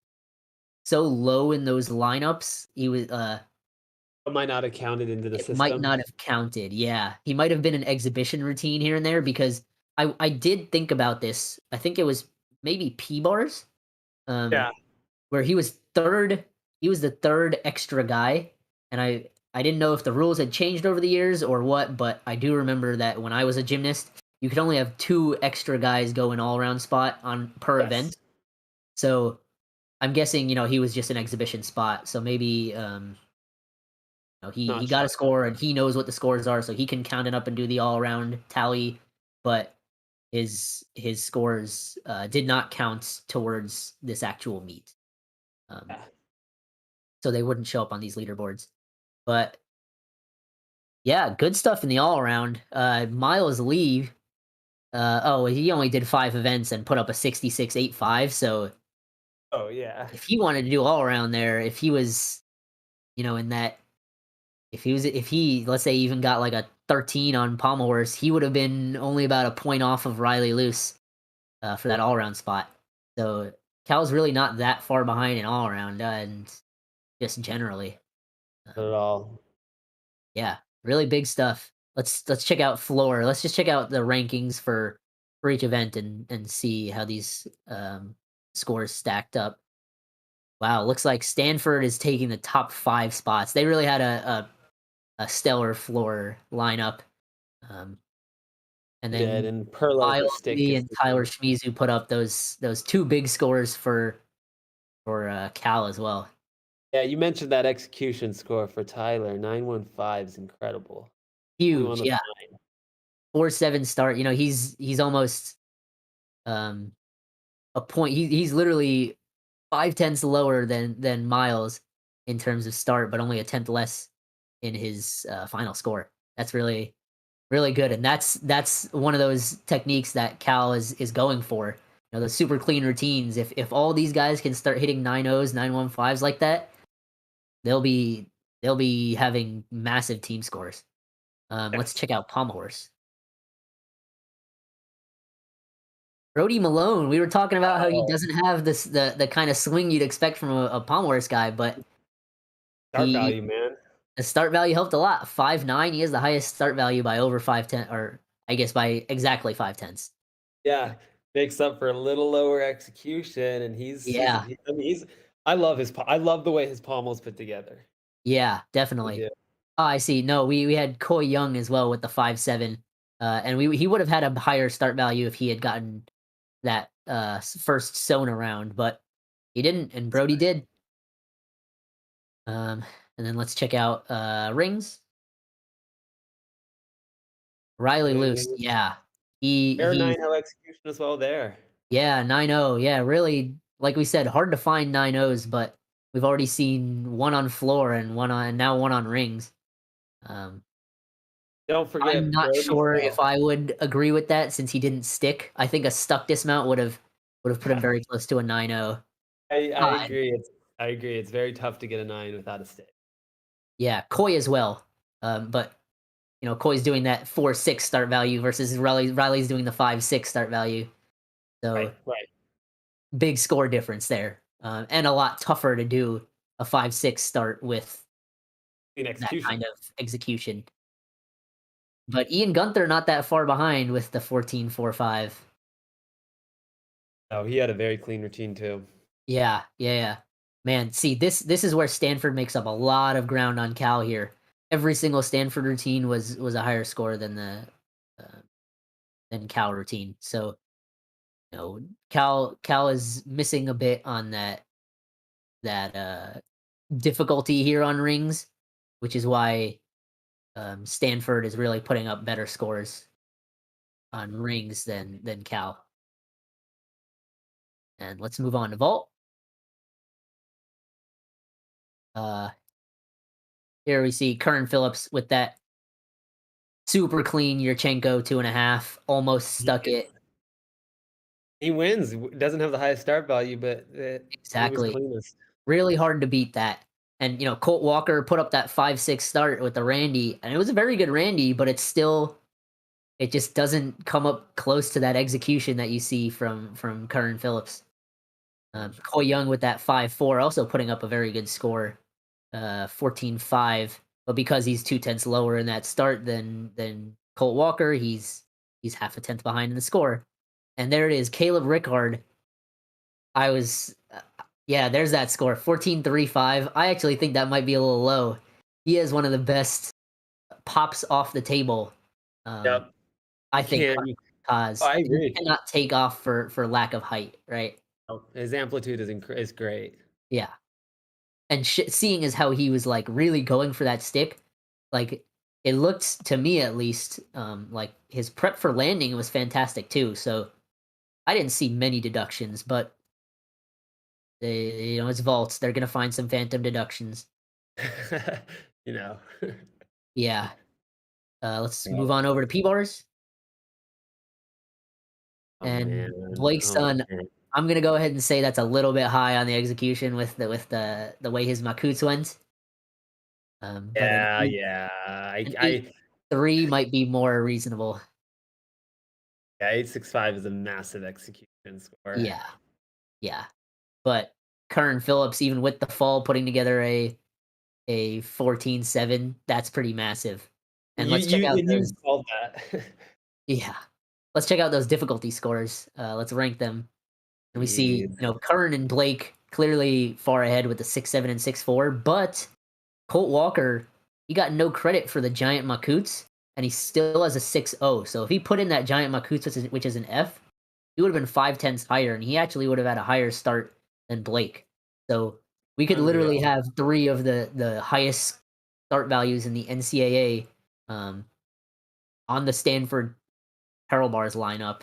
so low in those lineups, It might not have counted into the it might system. not have counted. Yeah, he might have been an exhibition routine here and there, because I did think about this. I think it was maybe P bars, um, Yeah. where he was third. He was the third extra guy, and I didn't know if the rules had changed over the years or what, but I do remember that when I was a gymnast, you could only have 2 extra guys go an all-around spot on per Yes. event. So, I'm guessing, he was just an exhibition spot, so maybe, he Not got a sure. score and he knows what the scores are, so he can count it up and do the all-around tally, but his scores, did not count towards this actual meet. Um, Yeah. so they wouldn't show up on these leaderboards. But Yeah, good stuff in the all around. Miles Lee, he only did 5 events and put up a 66.85, so Oh, yeah. if he wanted to do all around there, if he was, in that if he, let's say, even got like a 13 on pommel horse, he would have been only about a point off of Riley Luce, for that all around spot. So Cal's really not that far behind in all around, and just generally. Not at Um, all. yeah, really big stuff. Let's check out floor. Let's just check out the rankings for each event and see how these scores stacked up. Wow, looks like Stanford is taking the top 5 spots. They really had a stellar floor lineup. Um, and Did, then and Perla with the Miles stick Lee gets and the Tyler win. Schmizu put up those 2 big scores for Cal as well. Yeah, you mentioned that execution score for Tyler, 915 is incredible. Only one Huge, of yeah. 9. 4-7 start. He's almost um a point. He's literally 5 tenths lower than Miles in terms of start, but only a tenth less in his final score. That's really really good, and that's one of those techniques that Cal is going for. The super clean routines. If all these guys can start hitting 9.0s, 9.15s like that, they'll be they'll be having massive team scores. Let's Yes. check out Pommel Horse. Brody Malone. We were talking about how he Oh, doesn't have the kind of swing you'd expect from a Pommel Horse guy, but start he value, man. the start value helped a lot. 5.9. He has the highest start value by over 5 10, or I guess by exactly 5 tenths. Yeah, makes up for a little lower execution, and Yeah, I mean, I love the way his pommel's put together. yeah, I definitely. do. Oh, I see. No, we had Coy Young as well with the 5.7, and he would have had a higher start value if he had gotten that first Sona round, but he didn't, and Brody did. Um, and then let's check out Rings. Riley Riley Luce, Lewis. yeah, Fair he's 9-0 execution as well there. yeah 9.0, yeah, really, like we said, hard to find 9.0s, but we've already seen one on floor and now one on rings. Um, Don't I'm forget not Brody sure if Fell. I would agree with that since he didn't stick. I think a stuck dismount would have put him very close to a 9.0. I Uh, agree, I agree, it's very tough to get a 9 without a stick. yeah, Coy as well. But Coy's doing that 4.6 start value versus Riley's doing the 5.6 start value. So Right, right. big score difference there, and a lot tougher to do a 5.6 start with In that kind execution. of execution. But Ian Gunther not that far behind with the 14.45. Oh, he had a very clean routine too. Yeah, yeah, yeah. Man, see, this is where Stanford makes up a lot of ground on Cal here. Every single Stanford routine was a higher score uh, than Cal routine. So, Cal is missing a bit on that difficulty here on rings, which is why Stanford is really putting up better scores on rings than Cal. And let's move on to vault. Uh, Here we see Kern Phillips with that super clean Yurchenko 2.5, almost He stuck wins. it. He wins, doesn't have the highest start value, but it was Exactly. cleanest. Really hard to beat that. And Colt Walker put up that 5.6 start with the Randy, and it was a very good Randy, but it just doesn't come up close to that execution that you see from Kern Phillips. Coy Young with that 5.4 also putting up a very good score, 14.5. But because he's 2 tenths lower in that start than Colt Walker, he's half a tenth behind in the score. And there it is, Caleb Rickard. I was, yeah, there's that score, 14.35. I actually think that might be a little low. He has one of the best pops off the table. Um, Yep. I You think can't you cause I you agree. cannot take off for lack of height, right? Oh, his amplitude is great. Yeah. And seeing as how he was like really going for that stick, like it looked to me at least, like his prep for landing was fantastic too. So I didn't see many deductions, but it's vaults. They're gonna find some phantom deductions. You know. Yeah. Let's Yeah. move on over to P-bars. Oh, And man. Blake's Oh, son, man. I'm gonna go ahead and say that's a little bit high on the execution with the way his Makuts went. But Yeah, yeah. an I 8.3 might be more reasonable. yeah, 865 is a massive execution score. Yeah, yeah. But Curran Phillips, even with the fall, putting together a 14.7, that's pretty massive. And let's check out You those. called that. Yeah, let's check out those difficulty scores. Let's rank them. And we see, Jeez. Curran and Blake clearly far ahead with the 6.7 and 6.4, but Colt Walker, he got no credit for the giant Makuts, and he still has a 6.0. So if he put in that giant Makuts, which is an F, he would have been 5 tenths higher, and he actually would have had a higher start than Blake. So we could literally Unreal. have three of the highest start values in the NCAA um, on the Stanford Peril Bars lineup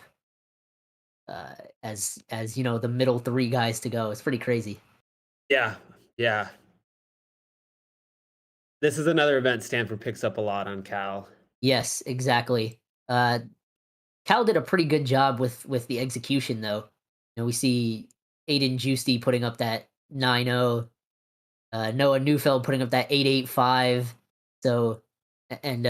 uh, as the middle three guys to go. It's pretty crazy. Yeah, yeah. This is another event Stanford picks up a lot on Cal. Yes, exactly. Uh, Cal did a pretty good job with the execution, though. We see Aiden Juicy putting up that 9.0, Noah Neufeld putting up that 8.85. So, and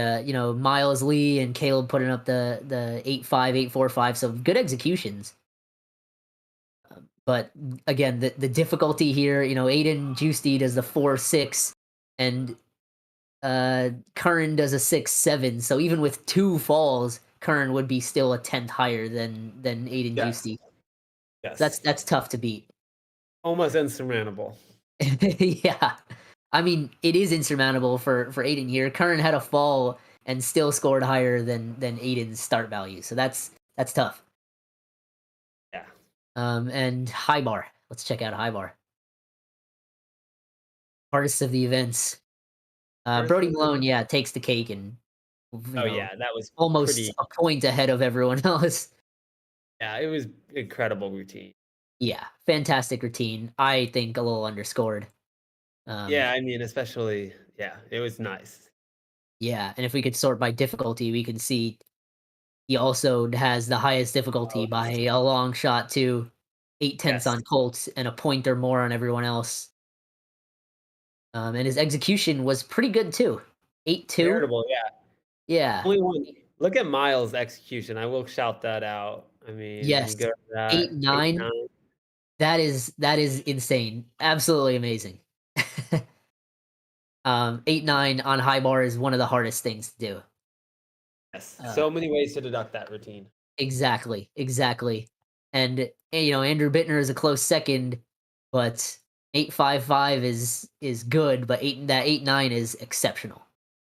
Miles Lee and Caleb putting up the 8.5, 8.45. So good executions. But again, the difficulty here, Aiden Juicy does the 4.6, and Curran does a 6.7. So even with two falls, Curran would be still a tenth higher than Aiden Yes, Juicy. yes. That's tough to beat. Almost insurmountable. Yeah, I mean it is insurmountable for Aiden here. Curran had a fall and still scored higher than Aiden's start value, so that's tough. Yeah. And high bar. Let's check out high bar. Hardest of the events. First Brody of the Malone, yeah, takes the cake and you Oh, know yeah, that was almost pretty a point ahead of everyone else. yeah, it was incredible routine. Yeah, fantastic routine. I think a little underscored. Um, Yeah, I mean, especially yeah, it was nice. yeah, and if we could sort by difficulty, we can see he also has the highest difficulty Oh, by a long shot too. 8 tenths yes. on Colts and a point or more on everyone else. And his execution was pretty good too. 8.2. Veritable, yeah. Yeah. Only one look at Miles' execution, I will shout that out. I mean, when you Yes. go to Eight that 8, nine. 9 That is insane. Absolutely amazing. 8.9 on high bar is one of the hardest things to do. yes, Uh, so many ways to deduct that routine. exactly, exactly. And Andrew Bittner is a close second, but 8.55 is good, but 8.9 is exceptional.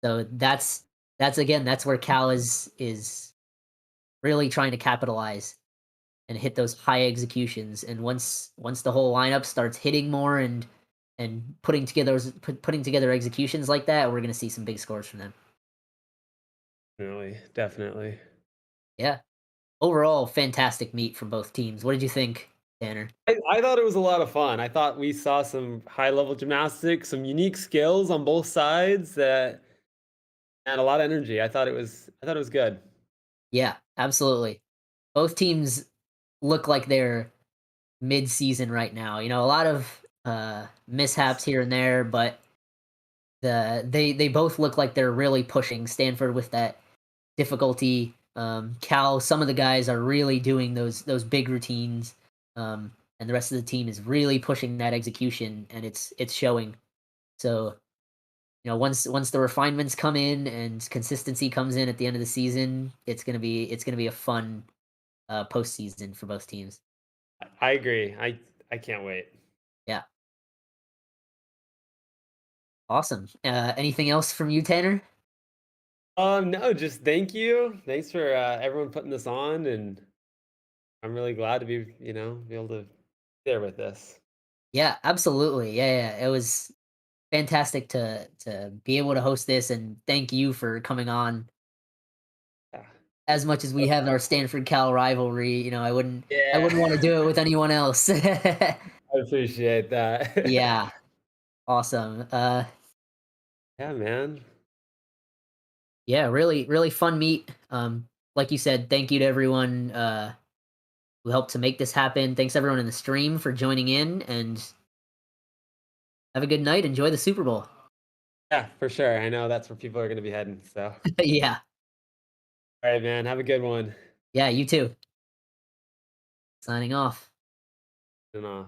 So that's again that's where Cal is really trying to capitalize and hit those high executions. And once the whole lineup starts hitting more and putting together executions like that, we're gonna see some big scores from them. Definitely, definitely. Yeah. Overall, fantastic meet from both teams. What did you think, Tanner? I thought it was a lot of fun. I thought we saw some high-level gymnastics, some unique skills on both sides that and a lot of energy. I thought it was good. Yeah, absolutely. Both teams look like they're mid-season right now. A lot of mishaps here and there, but they both look like they're really pushing Stanford with that difficulty. Cal, some of the guys are really doing those big routines, and the rest of the team is really pushing that execution, and it's showing. So once the refinements come in and consistency comes in at the end of the season, it's gonna be a fun postseason for both teams. I agree. I can't wait. Yeah, awesome. Anything else from you, Tanner? No, just thank you. Thanks for everyone putting this on, and I'm really glad to be, be able to be there with this. Yeah, absolutely. Yeah, yeah. It was fantastic to be able to host this, and thank you for coming on. Yeah. As much as we have our Stanford Cal rivalry, I wouldn't Yeah, want to do it with anyone else. I appreciate that. Yeah, awesome. Yeah, man. Yeah, really, really fun meet. Like you said, thank you to everyone who helped to make this happen. Thanks everyone in the stream for joining in, and have a good night. Enjoy the Super Bowl. Yeah, for sure. I know that's where people are gonna be heading. So, all Yeah, right, man. Have a good one. yeah, you too. Signing off. And off.